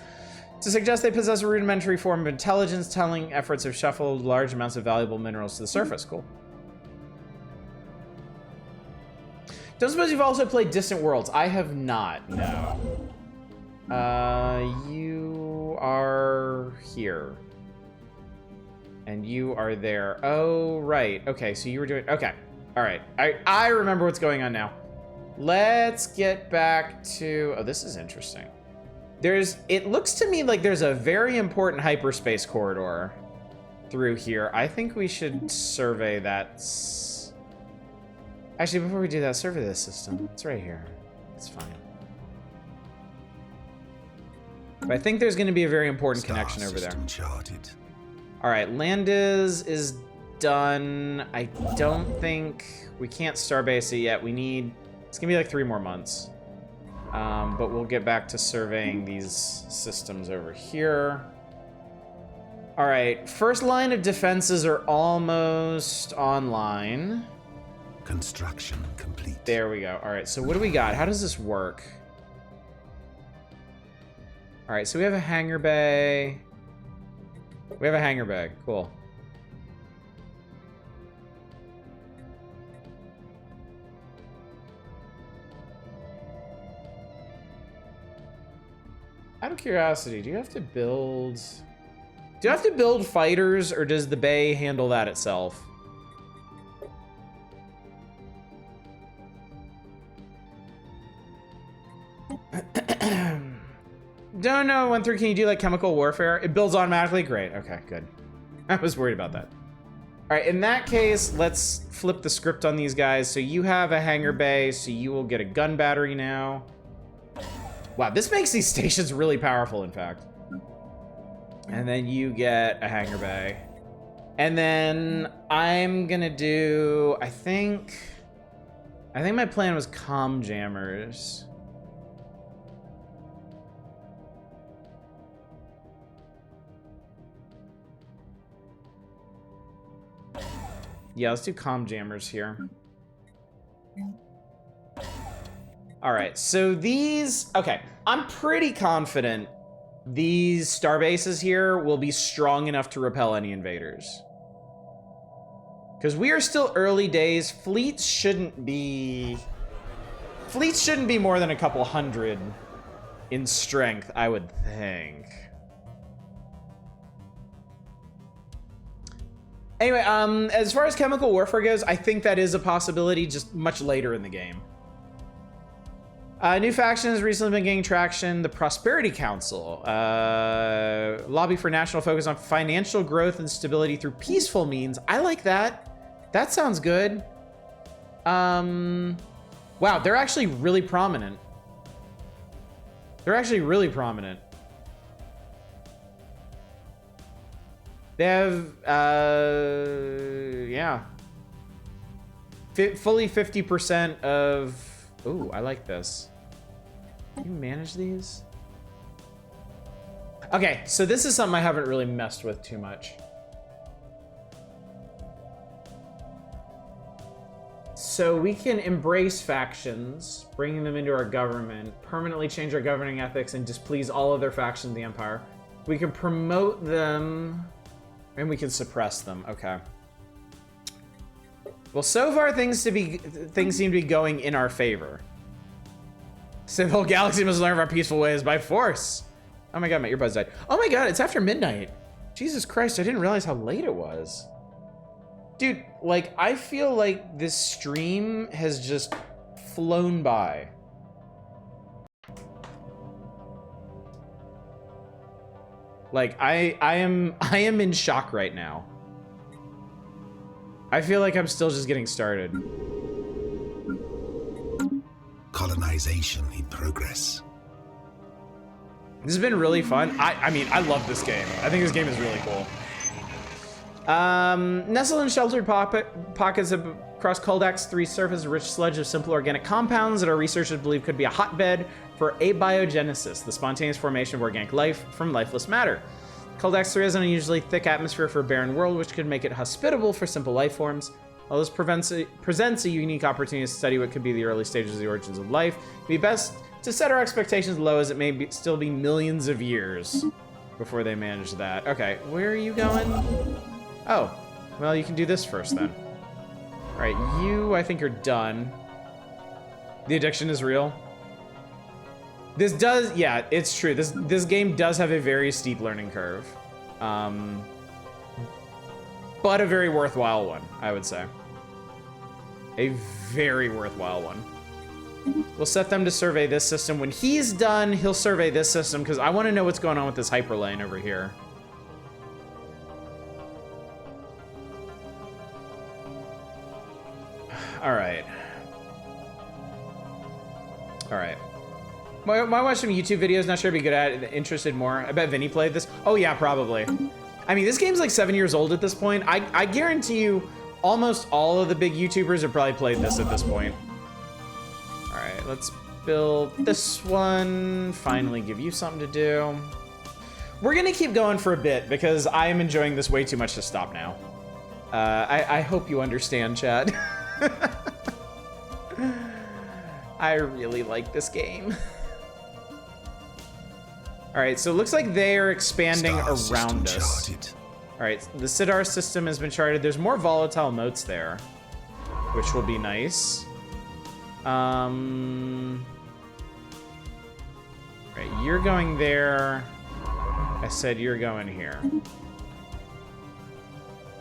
A: to suggest they possess a rudimentary form of intelligence. Tunneling efforts have shuffled large amounts of valuable minerals to the surface. Cool. Don't suppose you've also played Distant Worlds? I have not, no. You are here. And you are there. Oh, right. Okay, so you were doing... Okay. All right. I remember what's going on now. Let's get back to... Oh, this is interesting. It looks to me like there's a very important hyperspace corridor through here. I think we should survey that... Actually, before we do that, survey this system. It's right here. It's fine. But I think there's going to be a very important connection over there.
C: Charted.
A: All right, Landis is done. I don't think... We can't starbase it yet. We need... It's going to be like 3 more months. But we'll get back to surveying these systems over here. All right, first line of defenses are almost online.
C: Construction complete.
A: There we go. All right, so what do we got? How does this work? All right, so we have a hangar bay. We have a hangar bay. Cool. Out of curiosity, do you have to build fighters, or does the bay handle that itself? Don't know, 1-3, can you do like chemical warfare? It builds automatically? Great, okay, good. I was worried about that. All right, in that case, let's flip the script on these guys. So you have a hangar bay, so you will get a gun battery now. Wow, this makes these stations really powerful, in fact. And then you get a hangar bay. And then I'm gonna do, I think my plan was comm jammers. Yeah, let's do comm jammers here. All right, so these, okay, I'm pretty confident these star bases here will be strong enough to repel any invaders. Because we are still early days. Fleets shouldn't be more than a couple hundred in strength, I would think. Anyway, as far as chemical warfare goes, I think that is a possibility, just much later in the game. New faction has recently been gaining traction. The Prosperity Council. Lobby for national focus on financial growth and stability through peaceful means. I like that. That sounds good. Wow, they're actually really prominent. They're actually really prominent. They have, yeah. Fully 50% of, ooh, I like this. Can you manage these? Okay, so this is something I haven't really messed with too much. So we can embrace factions, bringing them into our government, permanently change our governing ethics, and displease all other factions of the Empire. We can promote them, and we can suppress them. Okay. Well, so far things seem to be going in our favor. So the whole galaxy must learn of our peaceful ways by force. Oh my god, my earbuds died. Oh my god, it's after midnight. Jesus Christ, I didn't realize how late it was. Dude, like, I feel like this stream has just flown by. Like, I am in shock right now. I feel like I'm still just getting started.
C: Colonization in progress.
A: This has been really fun. I mean, I love this game. I think this game is really cool. Nestled in sheltered pockets across Koldax 3 surface, a rich sludge of simple organic compounds that our researchers believe could be a hotbed for abiogenesis, the spontaneous formation of organic life from lifeless matter. Koldax 3 has an unusually thick atmosphere for a barren world, which could make it hospitable for simple life forms. While this presents a unique opportunity to study what could be the early stages of the origins of life, it'd be best to set our expectations low, as it may still be millions of years before they manage that. Okay, where are you going? Oh, well, you can do this first then. All right, you, I think, are done. The addiction is real. This does, yeah, it's true. This game does have a very steep learning curve. But a very worthwhile one, I would say. A very worthwhile one. We'll set them to survey this system. When he's done, he'll survey this system, because I want to know what's going on with this hyperlane over here. All right. All right. Might watch some YouTube videos, not sure if I'd be good at it, interested more. I bet Vinny played this. Oh yeah, probably. I mean, this game's like 7 years old at this point. I guarantee you almost all of the big YouTubers have probably played this at this point. All right, let's build this one. Finally give you something to do. We're gonna keep going for a bit because I am enjoying this way too much to stop now. I hope you understand, Chad. I really like this game. All right, so it looks like they are expanding around us. All right, the Stellaris system has been charted. There's more volatile motes there, which will be nice. Right, you're going there. I said you're going here.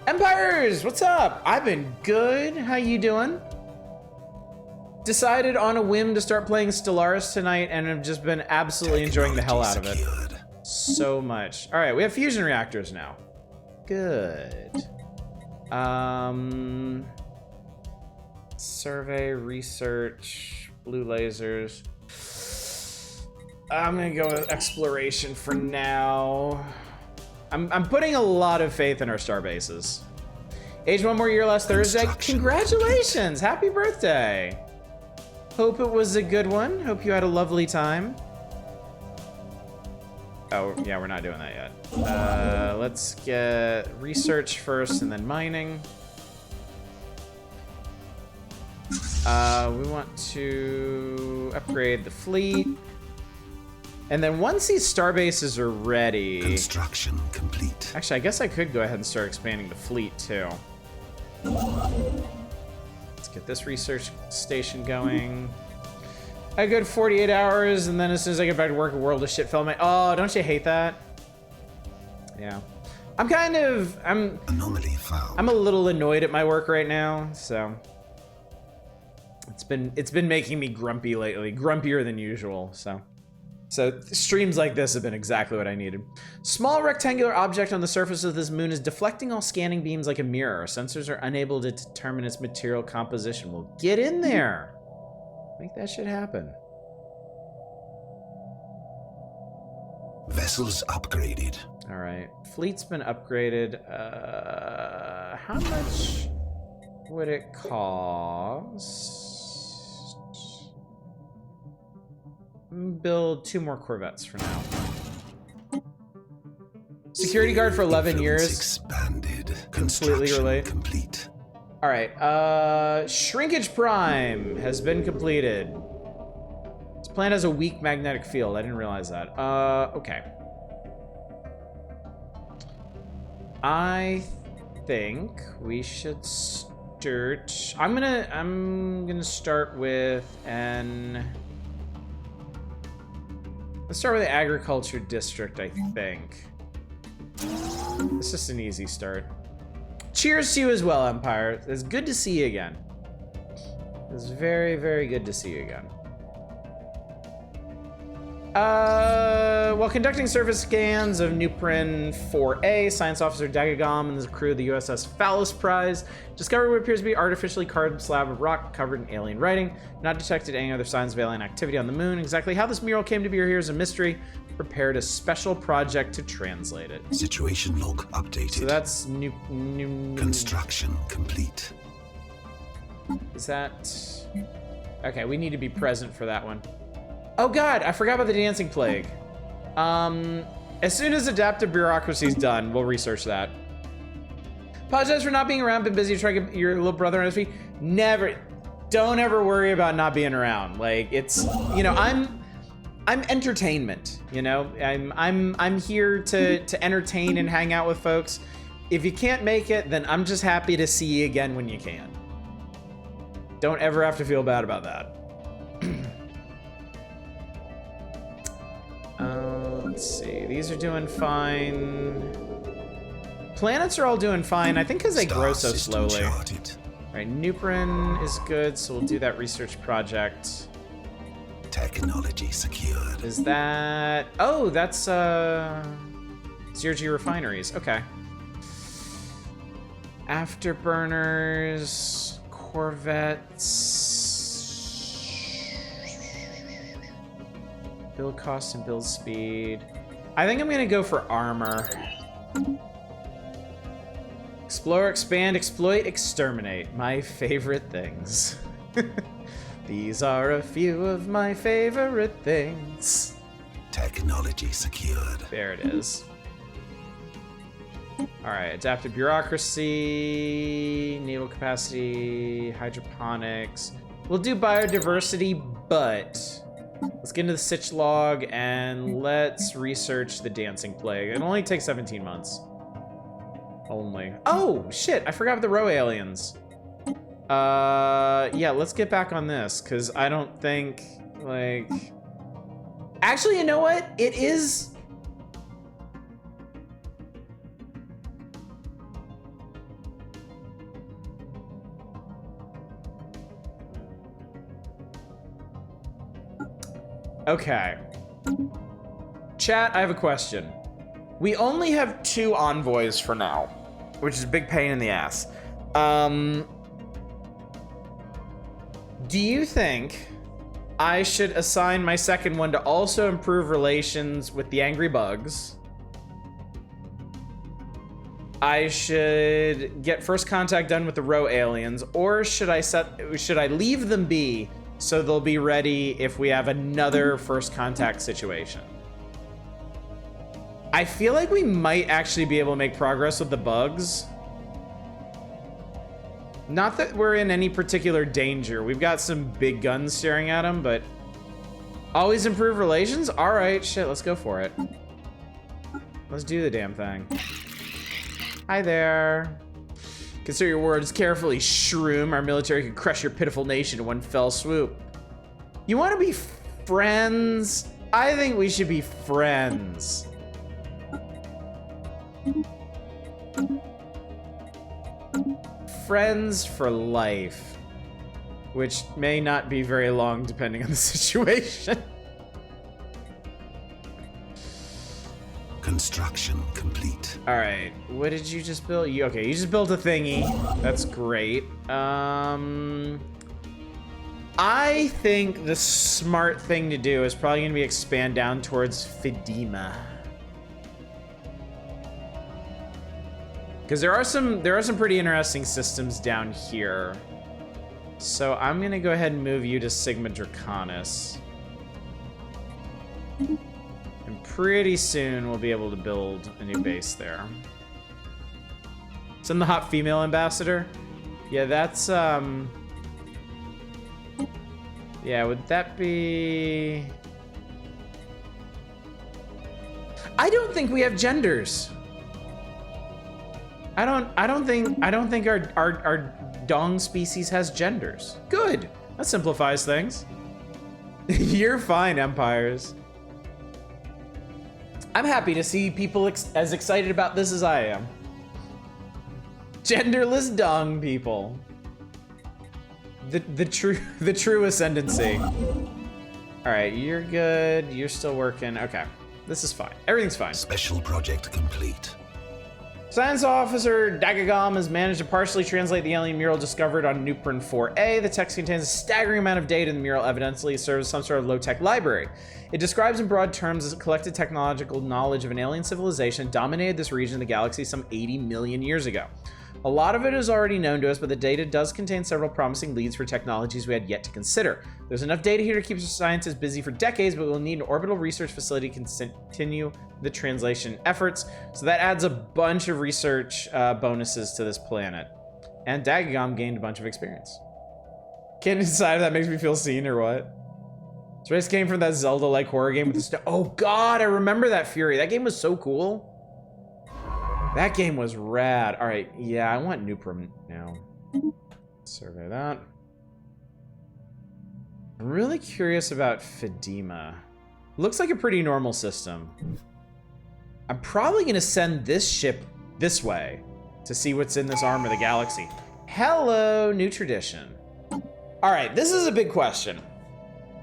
A: Empires, what's up? I've been good. How you doing? Decided on a whim to start playing Stellaris tonight, and have just been absolutely enjoying the hell out of it. So much. All right, we have fusion reactors now. Good. Survey, research, blue lasers. I'm gonna go with exploration for now. I'm putting a lot of faith in our star bases. Age 1 more year last Thursday. Congratulations! Happy birthday! Hope it was a good one. Hope you had a lovely time. Oh, yeah, we're not doing that yet. Let's get research first and then mining. We want to upgrade the fleet. And then once these star bases are ready...
C: Construction complete.
A: Actually, I guess I could go ahead and start expanding the fleet, too. Let's get this research station going. A good 48 hours, and then as soon as I get back to work, a world of shit fell my... Oh, don't you hate that? Yeah.
C: Anomaly found.
A: I'm a little annoyed at my work right now, so... It's been making me grumpy lately. Grumpier than usual, so... So streams like this have been exactly what I needed. Small rectangular object on the surface of this moon is deflecting all scanning beams like a mirror. Our sensors are unable to determine its material composition. Well, get in there. Make that shit happen.
C: Vessels upgraded.
A: All right, fleet's been upgraded. How much would it cost? Build 2 more Corvettes for now. Security guard for 11 years.
C: Expanded.
A: Completely relate.
C: Complete.
A: All right. Shrinkage Prime has been completed. This planet has a weak magnetic field. I didn't realize that. Okay. I think we should start. I'm gonna start with an. Let's start with the agriculture district, I think. It's just an easy start. Cheers to you as well, Empire. It's good to see you again. It's very, very good to see you again. While conducting surface scans of Nuprin 4A, Science Officer Dagagam and the crew of the USS Phallus Prize discovered what appears to be artificially carved slab of rock covered in alien writing. Not detected any other signs of alien activity on the moon. Exactly how this mural came to be here is a mystery. Prepared a special project to translate it.
C: Situation log updated.
A: So that's
C: Construction complete.
A: Is that... Okay, we need to be present for that one. Oh god, I forgot about the dancing plague. As soon as adaptive bureaucracy's done, we'll research that. Apologize for not being around, been busy trying to get your little brother on his feet. Never, don't ever worry about not being around. Like, it's, you know, I'm entertainment, you know? I'm here to entertain and hang out with folks. If you can't make it, then I'm just happy to see you again when you can. Don't ever have to feel bad about that. Let's see. These are doing fine. Planets are all doing fine. I think because they grow so slowly. All right, Nuprin is good, so we'll do that research project.
C: Technology secured.
A: Is that... Oh, that's Zero G refineries. Okay. Afterburners, Corvettes. Build cost and build speed. I think I'm gonna go for armor. Explore, expand, exploit, exterminate. My favorite things. These are a few of my favorite things.
C: Technology secured.
A: There it is. All right, adaptive bureaucracy, naval capacity, hydroponics. We'll do biodiversity, but let's get into the Sitch log and let's research the dancing plague. It only takes 17 months. Only. Oh, shit, I forgot about the Row aliens. Yeah, let's get back on this, because I don't think, like... Actually, you know what? It is... Okay. Chat, I have a question. We only have 2 envoys for now, which is a big pain in the ass. Do you think I should assign my second one to also improve relations with the angry bugs? I should get first contact done with the Row aliens, or should I leave them be so they'll be ready if we have another first contact situation? I feel like we might actually be able to make progress with the bugs. Not that we're in any particular danger. We've got some big guns staring at them, but always improve relations? All right, shit, let's go for it. Let's do the damn thing. Hi there. Consider your words carefully, shroom. Our military could crush your pitiful nation in one fell swoop. You want to be friends? I think we should be friends. Friends for life. Which may not be very long depending on the situation.
C: Construction complete.
A: All right, what did you just build? Okay, you just built a thingy. That's great. I think the smart thing to do is probably gonna be expand down towards Fidima. Because there are some pretty interesting systems down here. So I'm gonna go ahead and move you to Sigma Draconis. And pretty soon we'll be able to build a new base there. Send the hot female ambassador? Yeah, that's yeah, would that be... I don't think we have genders. I don't think our dong species has genders. Good. That simplifies things. You're fine, Empires. I'm happy to see people as excited about this as I am. Genderless dong people. The true ascendancy. All right, you're good. You're still working. Okay, this is fine. Everything's fine.
C: Special project complete.
A: Science officer Dagagam has managed to partially translate the alien mural discovered on Nuprin 4A. The text contains a staggering amount of data, and the mural evidently serves as some sort of low-tech library. It describes in broad terms as a collected technological knowledge of an alien civilization that dominated this region of the galaxy some 80 million years ago. A lot of it is already known to us, but the data does contain several promising leads for technologies we had yet to consider. There's enough data here to keep scientists busy for decades, but we'll need an orbital research facility to continue the translation efforts. So that adds a bunch of research bonuses to this planet. And Dagagam gained a bunch of experience. Can't decide if that makes me feel seen or what. This came from that Zelda-like horror game with the oh god, I remember that Fury. That game was so cool. That game was rad. All right, yeah, I want Nuprim now. Survey that. I'm really curious about Fidima. Looks like a pretty normal system. I'm probably gonna send this ship this way to see what's in this arm of the galaxy. Hello, new tradition. All right, this is a big question,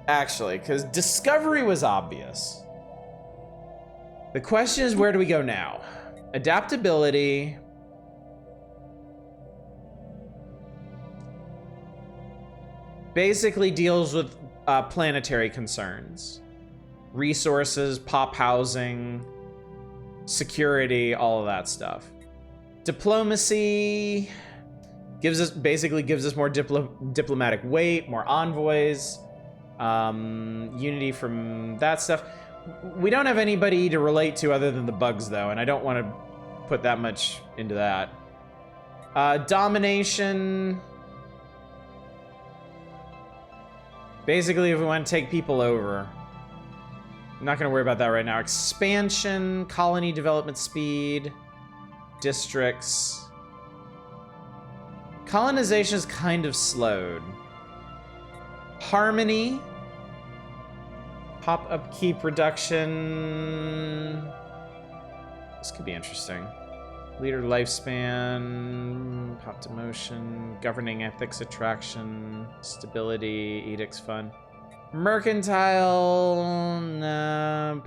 A: actually, because discovery was obvious. The question is, where do we go now? Adaptability. Basically deals with planetary concerns. Resources, pop housing, security, all of that stuff. Diplomacy basically gives us more diplomatic weight, more envoys. Unity from that stuff. We don't have anybody to relate to other than the bugs, though, and I don't want to put that much into that. Domination. Basically, if we want to take people over. I'm not going to worry about that right now. Expansion, colony development speed, districts. Colonization is kind of slowed. Harmony. Pop upkeep reduction. This could be interesting. Leader lifespan, pop demotion, governing ethics attraction, stability, edicts fun. Mercantile, nah,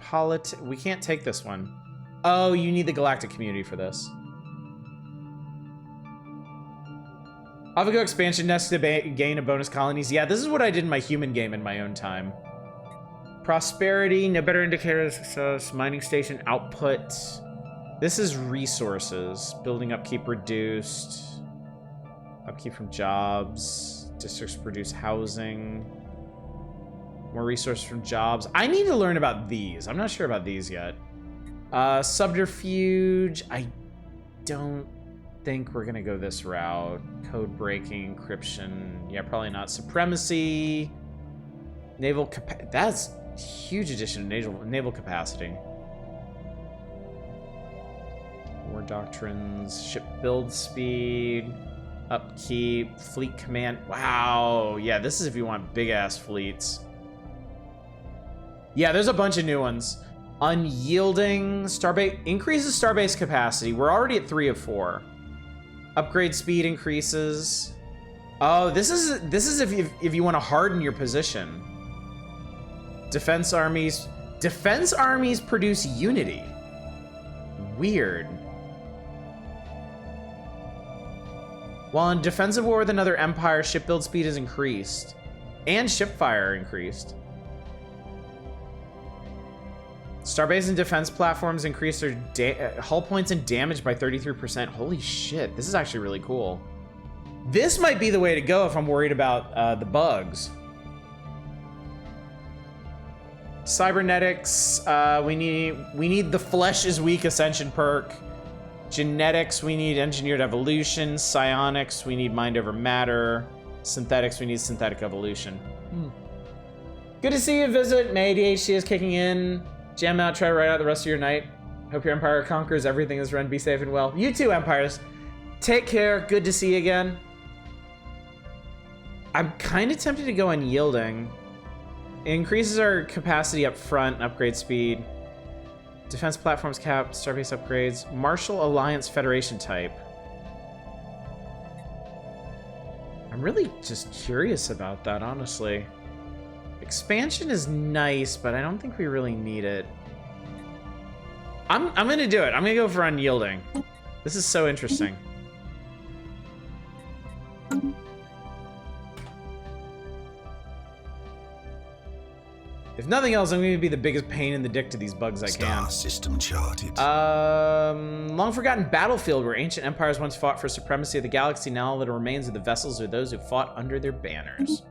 A: we can't take this one. Oh, you need the galactic community for this. Avago expansion nest to gain a bonus colonies. Yeah, this is what I did in my human game in my own time. Prosperity, no better indicators, success, mining station output. This is resources. Building upkeep reduced. Upkeep from jobs. Districts produce housing. More resources from jobs. I need to learn about these. I'm not sure about these yet. Subterfuge. I don't think we're gonna go this route. Code breaking, encryption. Yeah, probably not. Supremacy. Naval capacity. That's a huge addition to naval capacity. War doctrines, ship build speed, upkeep, fleet command. Wow. Yeah, this is if you want big ass fleets. Yeah, there's a bunch of new ones. Unyielding, starbase, increases starbase capacity. We're already at 3 of 4. Upgrade speed increases. Oh, this is if you want to harden your position. Defense armies produce unity. Weird. While in defensive war with another empire, ship build speed is increased. And ship fire increased. Starbase and defense platforms increase their hull points and damage by 33%. Holy shit, this is actually really cool. This might be the way to go if I'm worried about the bugs. Cybernetics, we need the flesh is weak ascension perk. Genetics, we need engineered evolution. Psionics, we need mind over matter. Synthetics, we need synthetic evolution. Good to see you visit. My ADHD is kicking in. Jam out, try to ride out the rest of your night. Hope your empire conquers everything is run. Be safe and well. You too, empires. Take care. Good to see you again. I'm kind of tempted to go unyielding. It increases our capacity up front and upgrade speed. Defense platforms capped, starbase upgrades. Martial Alliance Federation type. I'm really just curious about that, honestly. Expansion is nice, but I don't think we really need it. I'm gonna do it. I'm gonna go for unyielding. This is so interesting. If nothing else, I'm going to be the biggest pain in the dick to these bugs I can.
C: Star system charted.
A: Long forgotten battlefield where ancient empires once fought for supremacy of the galaxy. Now all that remains of the vessels are those who fought under their banners.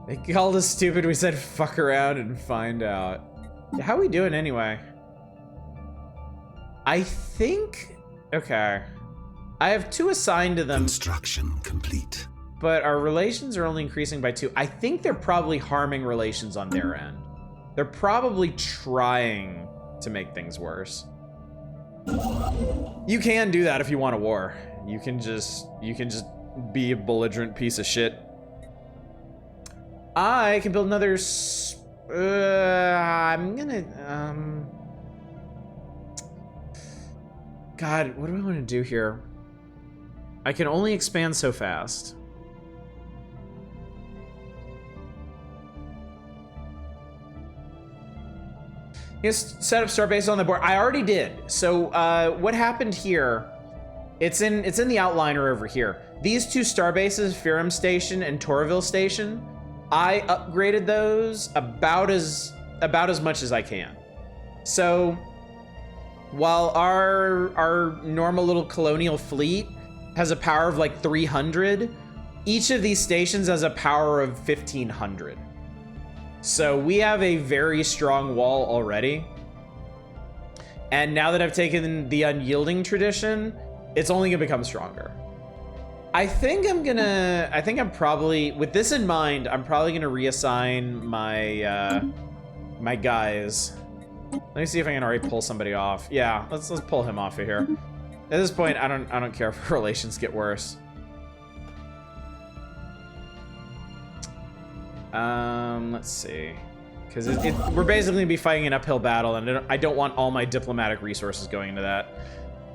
A: They called us stupid. We said fuck around and find out. How are we doing anyway? I think... Okay. I have 2 assigned to them.
C: Construction complete.
A: But our relations are only increasing by 2. I think they're probably harming relations on their end. They're probably trying to make things worse. You can do that if you want a war. You can just be a belligerent piece of shit. I can build another. I'm gonna. God, what do I want to do here? I can only expand so fast. Yes, set up starbase on the board. I already did. So what happened here? It's in the outliner over here. These 2 starbases, Ferrum Station and Torville Station, I upgraded those about as much as I can. So while our normal little colonial fleet has a power of like 300, each of these stations has a power of 1500. So we have a very strong wall already. And now that I've taken the unyielding tradition, it's only gonna become stronger. I think I'm probably, with this in mind, I'm probably gonna reassign my my guys. Let me see if I can already pull somebody off. Yeah, let's pull him off of here. At this point, I don't care if relations get worse. Let's see, because we're basically gonna be fighting an uphill battle, and I don't want all my diplomatic resources going into that.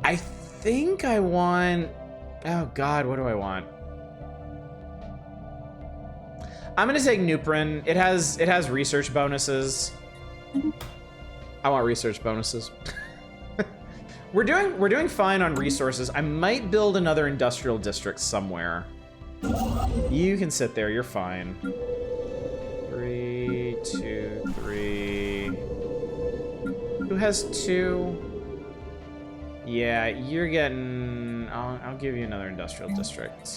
A: I think I want. Oh God, what do I want? I'm gonna take Nuprin. It has research bonuses. I want research bonuses. We're doing fine on resources. I might build another industrial district somewhere. You can sit there. You're fine. 3, 2, 3. Who has 2? Yeah, you're getting... I'll give you another industrial district.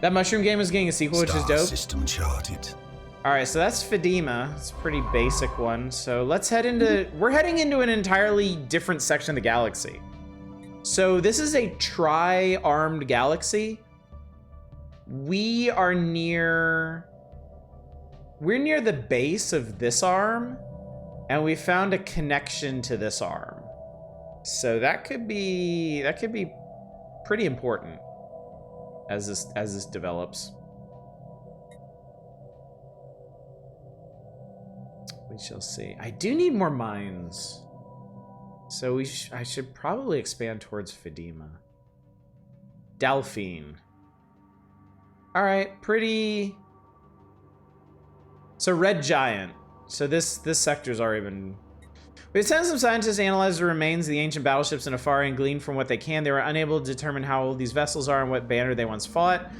A: That mushroom game is getting a sequel, which is dope.
C: System charted.
A: All right, so that's Fedima. It's a pretty basic one. So let's head into, we're heading into an entirely different section of the galaxy. So this is a tri-armed galaxy. We're near the base of this arm, and we found a connection to this arm. So that could be pretty important as this develops. We shall see. I do need more mines. So I should probably expand towards Fedima. Delphine. All right, pretty. So Red Giant. So this sector's already been. We've sent some scientists to analyze the remains of the ancient battleships in Afar and glean from what they can. They were unable to determine how old these vessels are and what banner they once fought.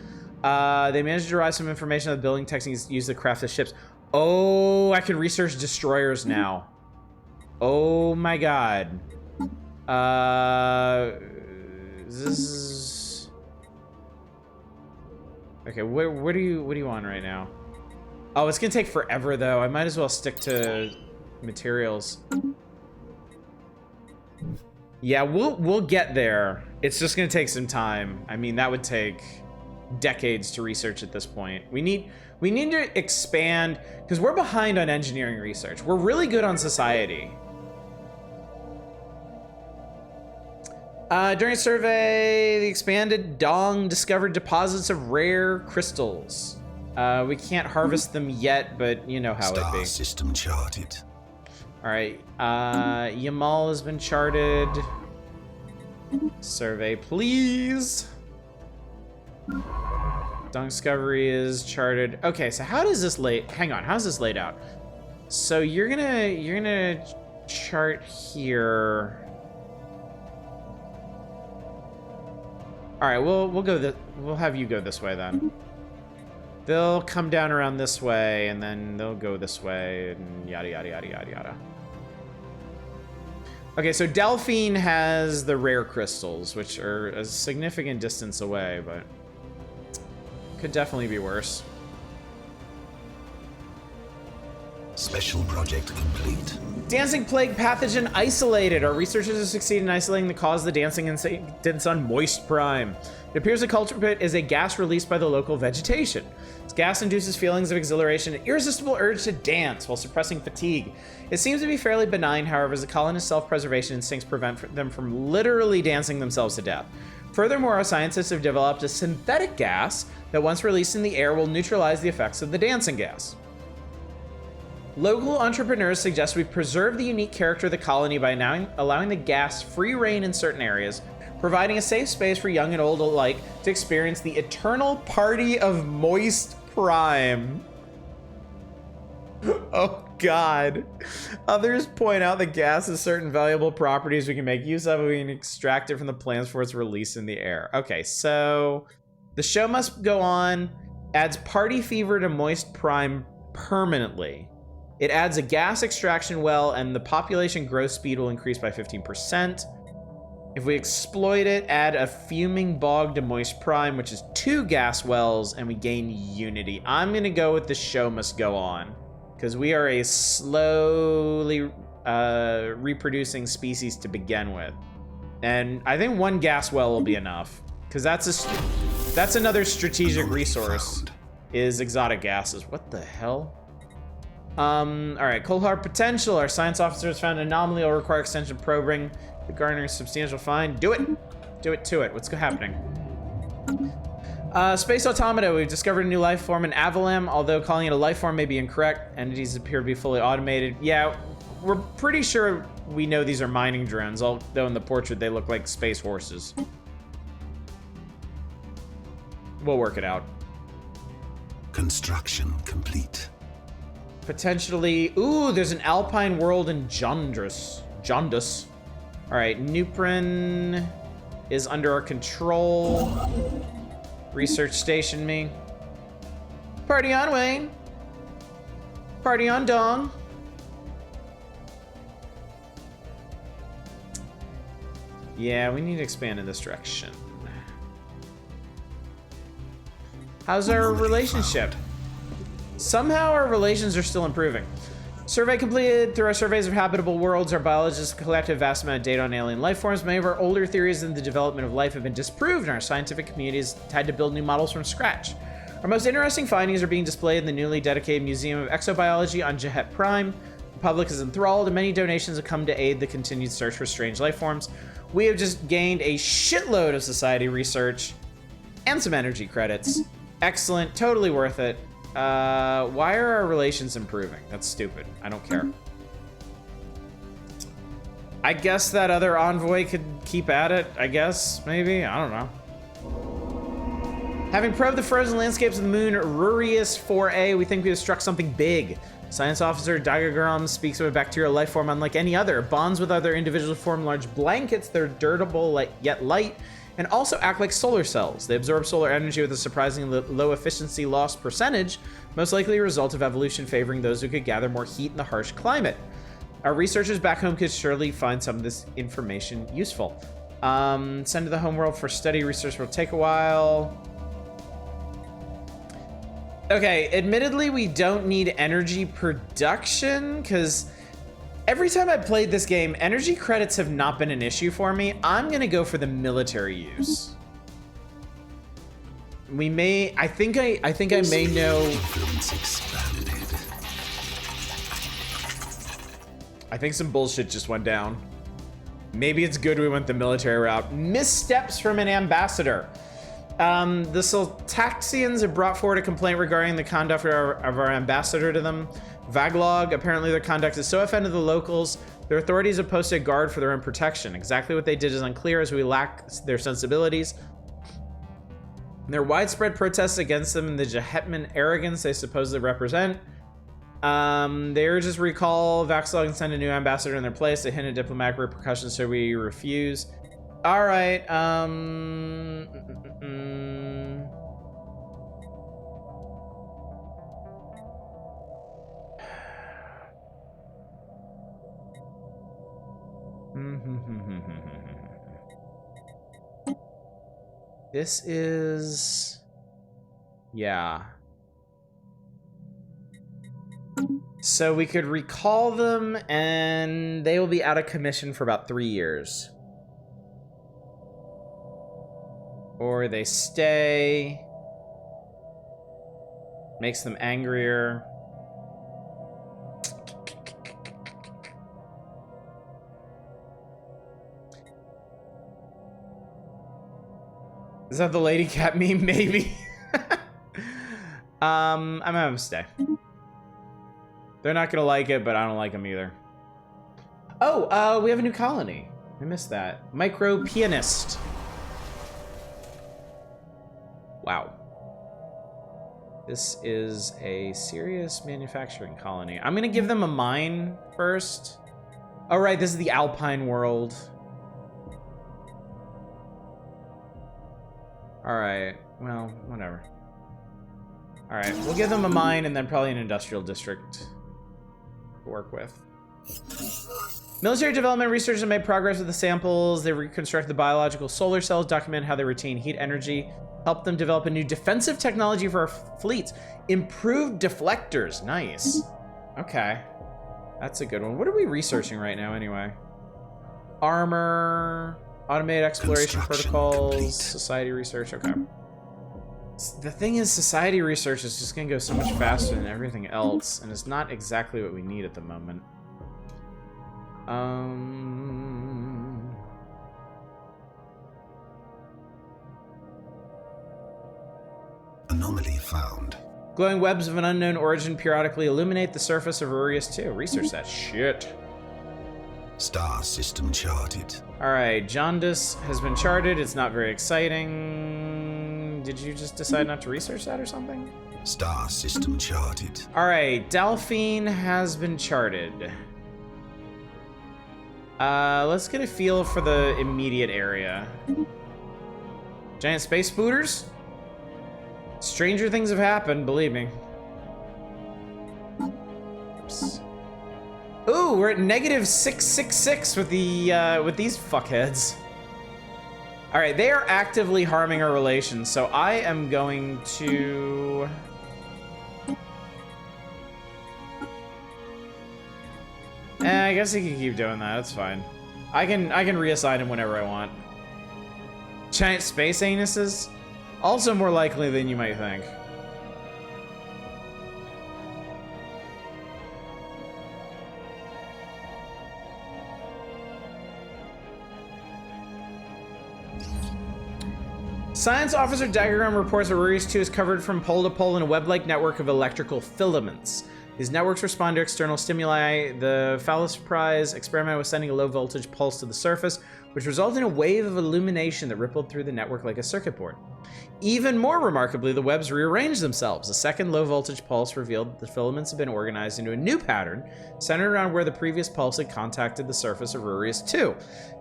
A: They managed to derive some information on the building techniques used to craft the ships. Oh, I can research destroyers now. Oh my god. This is... Okay, what do you want right now? Oh, it's gonna take forever though. I might as well stick to materials. Yeah, we'll get there. It's just gonna take some time. I mean, that would take decades to research at this point. We need to expand because we're behind on engineering research. We're really good on society. During a survey, the expanded Dong discovered deposits of rare crystals. We can't harvest them yet, but you know how it be.
C: Star system charted.
A: All right, Yamal has been charted. Survey, please. Dong discovery is charted. Okay, so how does this hang on, how's this laid out? So you're gonna chart here. All right, we'll have you go this way then. They'll come down around this way, and then they'll go this way, and yada, yada, yada, yada, yada. Okay, so Delphine has the rare crystals, which are a significant distance away, but could definitely be worse.
C: Special project complete.
A: Dancing plague pathogen isolated. Our researchers have succeeded in isolating the cause of the dancing incidents on Moist Prime. It appears the culprit is a gas released by the local vegetation. This gas induces feelings of exhilaration and irresistible urge to dance while suppressing fatigue. It seems to be fairly benign, however, as the colonists' self-preservation instincts prevent them from literally dancing themselves to death. Furthermore, our scientists have developed a synthetic gas that once released in the air will neutralize the effects of the dancing gas. Local entrepreneurs suggest we preserve the unique character of the colony by now allowing the gas free reign in certain areas, providing a safe space for young and old alike to experience the eternal party of Moist Prime. Oh god. Others point out that gas has certain valuable properties we can make use of. We can extract it from the plants for its release in the air. Okay, so the show must go on. Adds party fever to Moist Prime permanently. It adds a gas extraction well, and the population growth speed will increase by 15%. If we exploit it, add a fuming bog to Moist Prime, which is 2 gas wells, and we gain unity. I'm gonna go with the show must go on, because we are a slowly reproducing species to begin with. And I think 1 gas well will be enough, because that's another strategic resource, is exotic gases. What the hell? All right, Cold Hard Potential. Our science officers found an anomaly will require extensive probing. The garner is substantial find. Do it. Do it to it. What's happening? Space Automata. We've discovered a new life form in Avalam. Although calling it a life form may be incorrect. Entities appear to be fully automated. Yeah, we're pretty sure we know these are mining drones, although in the portrait they look like space horses. We'll work it out.
C: Construction complete.
A: Potentially, ooh, there's an alpine world in Jondus. All right, Nuprin is under our control. Research station me. Party on, Wayne. Party on, Dong. Yeah, we need to expand in this direction. How's our relationship? Somehow our relations are still improving. Survey completed. Through our surveys of habitable worlds, our biologists collected a vast amount of data on alien life forms. Many of our older theories in the development of life have been disproved, and our scientific community has had to build new models from scratch. Our most interesting findings are being displayed in the newly dedicated Museum of Exobiology on Jahet Prime. The public is enthralled, and many donations have come to aid the continued search for strange life forms. We have just gained a shitload of society research and some energy credits. Excellent, totally worth it. Why are our relations improving? That's stupid. I don't care. I guess that other envoy could keep at it, I guess, maybe? I don't know. Having probed the frozen landscapes of the moon Rurius 4A, we think we have struck something big. Science officer Dagagram speaks of a bacterial life form unlike any other. Bonds with other individuals form large blankets that are durable yet light, and also act like solar cells. They absorb solar energy with a surprisingly low efficiency loss percentage, most likely a result of evolution favoring those who could gather more heat in the harsh climate. Our researchers back home could surely find some of this information useful. Send to the homeworld for study. Research will take a while. Okay, admittedly, we don't need energy production, because every time I played this game, energy credits have not been an issue for me. I'm gonna go for the military use. We may, I think I may know. I think some bullshit just went down. Maybe it's good we went the military route. Missteps from an ambassador. The Soltaxians have brought forward a complaint regarding the conduct of our ambassador to them. Vaglog, apparently their conduct has so offended the locals, their authorities have posted a guard for their own protection. Exactly what they did is unclear, as we lack their sensibilities. Their widespread protests against them and the Jahetman arrogance they supposedly represent. They urge us to recall Vaxlog and send a new ambassador in their place. They hint at diplomatic repercussions, so we refuse. All right, This is, yeah. So we could recall them and they will be out of commission for about 3 years. Or they stay. Makes them angrier. Is that the lady cat meme? Maybe. I'm gonna have them stay. They're not gonna like it, but I don't like them either. Oh, we have a new colony. I missed that. Micro pianist. Wow. This is a serious manufacturing colony. I'm gonna give them a mine first. Oh, right, this is the Alpine world. All right, well, whatever. All right, we'll give them a mine and then probably an industrial district to work with. Military development researchers have made progress with the samples. They reconstruct the biological solar cells, document how they retain heat energy, help them develop a new defensive technology for our fleets. Improved deflectors, nice. Okay, that's a good one. What are we researching right now anyway? Armor, automated exploration protocols, complete. Society research, okay. The thing is, society research is just gonna go so much faster than everything else, and it's not exactly what we need at the moment.
C: Anomaly found.
A: Glowing webs of an unknown origin periodically illuminate the surface of Rurius 2. Research that shit.
C: Star system charted.
A: All right, Jaundice has been charted. It's not very exciting. Did you just decide not to research that or something?
C: Star system charted.
A: All right, Delphine has been charted. Let's get a feel for the immediate area. Giant space spooters? Stranger things have happened, believe me. Oops. Ooh, we're at -666 with the with these fuckheads. All right, they are actively harming our relations, so I am going to guess he can keep doing that. That's fine. I can reassign him whenever I want. Giant space anuses? Also more likely than you might think. Science Officer Diagram reports Aurelius 2 is covered from pole to pole in a web-like network of electrical filaments. These networks respond to external stimuli. The Phallic prize experiment was sending a low-voltage pulse to the surface, which resulted in a wave of illumination that rippled through the network like a circuit board. Even more remarkably, the webs rearranged themselves. A second low-voltage pulse revealed that the filaments had been organized into a new pattern, centered around where the previous pulse had contacted the surface of Aurelius 2.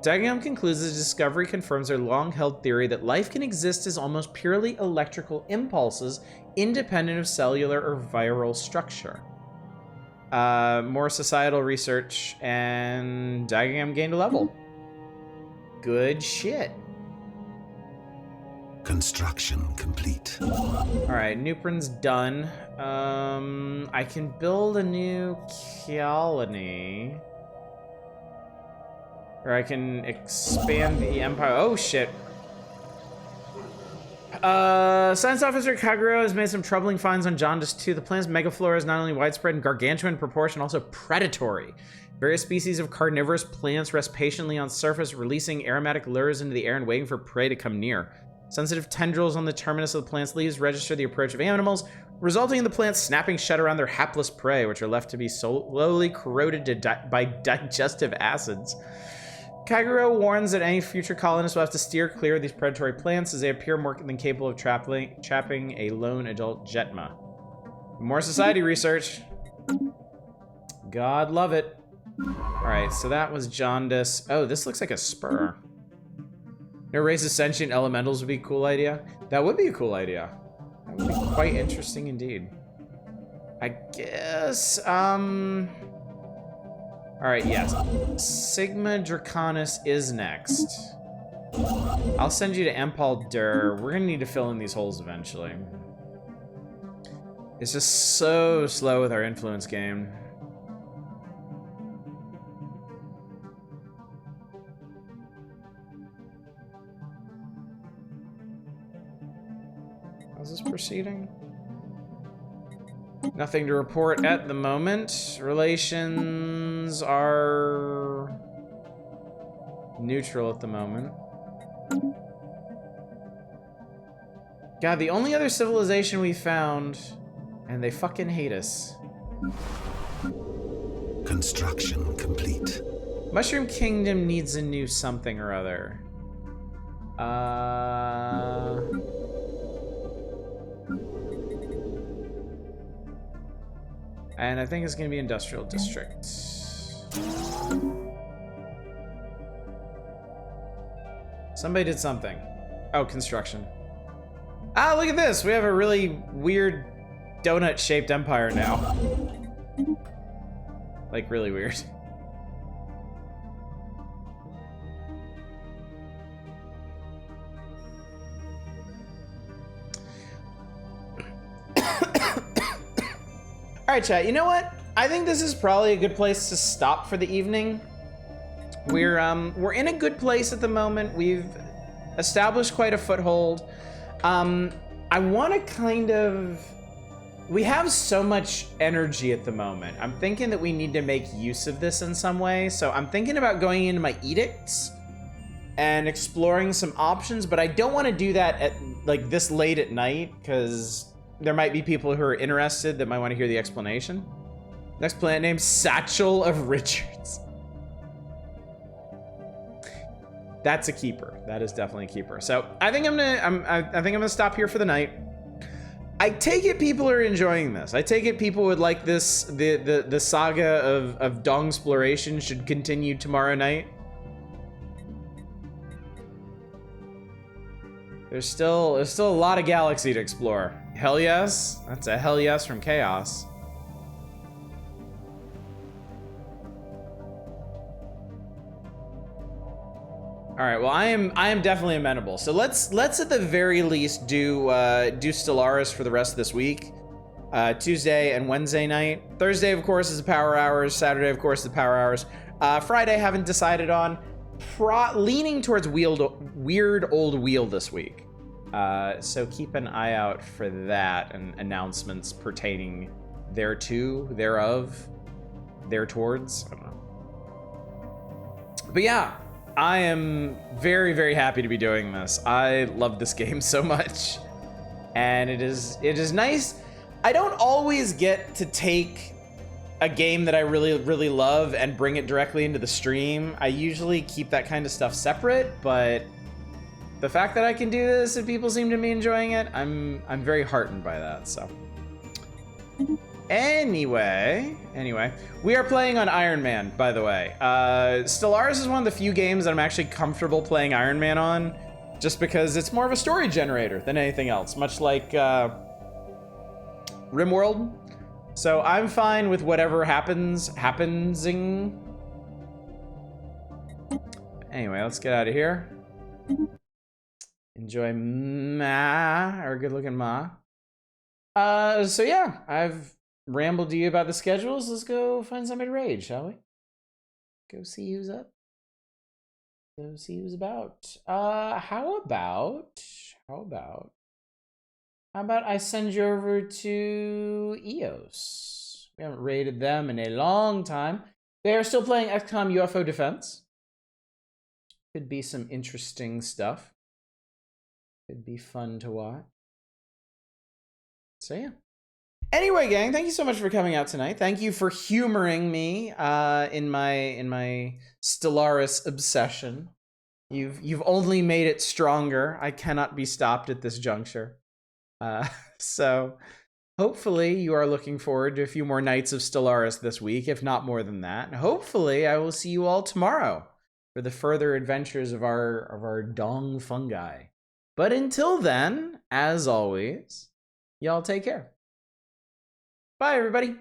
A: Diagram concludes the discovery confirms their long-held theory that life can exist as almost purely electrical impulses, independent of cellular or viral structure. More societal research, and Diagram gained a level. Good shit.
C: Construction complete.
A: Alright, Nuprin's done. I can build a new colony. Or I can expand the empire. Oh shit. Science Officer Kaguro has made some troubling finds on Jaundice 2. The plant's megaflora is not only widespread and gargantuan in proportion, also predatory. Various species of carnivorous plants rest patiently on surface, releasing aromatic lures into the air and waiting for prey to come near. Sensitive tendrils on the terminus of the plant's leaves register the approach of animals, resulting in the plants snapping shut around their hapless prey, which are left to be slowly corroded by digestive acids. Kaguro warns that any future colonists will have to steer clear of these predatory plants as they appear more than capable of trapping a lone adult Jetma. More society research. God love it. Alright, so that was Jaundice. Oh, this looks like a spur. No, raise of sentient elementals would be a cool idea. That would be a cool idea. That would be quite interesting indeed. I guess, Alright, yes. Sigma Draconis is next. I'll send you to Empal Dur. We're gonna need to fill in these holes eventually. It's just so slow with our influence game. How's this proceeding? Nothing to report at the moment. Relations are neutral at the moment. God, the only other civilization we found, and they fucking hate us.
C: Construction complete.
A: Mushroom Kingdom needs a new something or other. And I think it's gonna be Industrial District. Somebody did something. Oh, construction. Ah, look at this! We have a really weird donut-shaped empire now. Like, really weird. All right, chat, you know what? I think this is probably a good place to stop for the evening. We're in a good place at the moment. We've established quite a foothold. I want to kind of... We have so much energy at the moment. I'm thinking that we need to make use of this in some way. So I'm thinking about going into my edicts and exploring some options, but I don't want to do that at like this late at night because there might be people who are interested that might want to hear the explanation. Next planet name, Satchel of Richards. That's a keeper. That is definitely a keeper. So I think I'm gonna stop here for the night. I take it people are enjoying this. I take it people would like this. The saga of Dong exploration should continue tomorrow night. There's still a lot of galaxy to explore. Hell yes. That's a hell yes from Chaos. All right, well, I am definitely amenable. So let's at the very least do Stellaris for the rest of this week. Tuesday and Wednesday night. Thursday, of course, is the power hours. Saturday, of course, is the power hours. Friday, haven't decided on. Leaning towards Weird Old Wheel this week. So keep an eye out for that and announcements pertaining thereto, thereof, theretowards. I don't know. But yeah, I am very, very happy to be doing this. I love this game so much. And it is nice. I don't always get to take a game that I really, really love and bring it directly into the stream. I usually keep that kind of stuff separate, but the fact that I can do this and people seem to be enjoying it, I'm very heartened by that, so. Anyway, we are playing on Iron Man, by the way. Stellaris is one of the few games that I'm actually comfortable playing Iron Man on, just because it's more of a story generator than anything else, much like RimWorld. So I'm fine with whatever happensing. Anyway, let's get out of here. Enjoy Ma, our good looking Ma. So yeah, I've rambled to you about the schedules. Let's go find somebody to raid, shall we? Go see who's up. Go see who's about. How about I send you over to EOS? We haven't raided them in a long time. They are still playing XCOM UFO Defense. Could be some interesting stuff. Could be fun to watch. So yeah. Anyway, gang, thank you so much for coming out tonight. Thank you for humoring me in my Stellaris obsession. You've only made it stronger. I cannot be stopped at this juncture. So hopefully you are looking forward to a few more nights of Stellaris this week, if not more than that. And hopefully I will see you all tomorrow for the further adventures of our dong fungi. But until then, as always, y'all take care. Bye, everybody.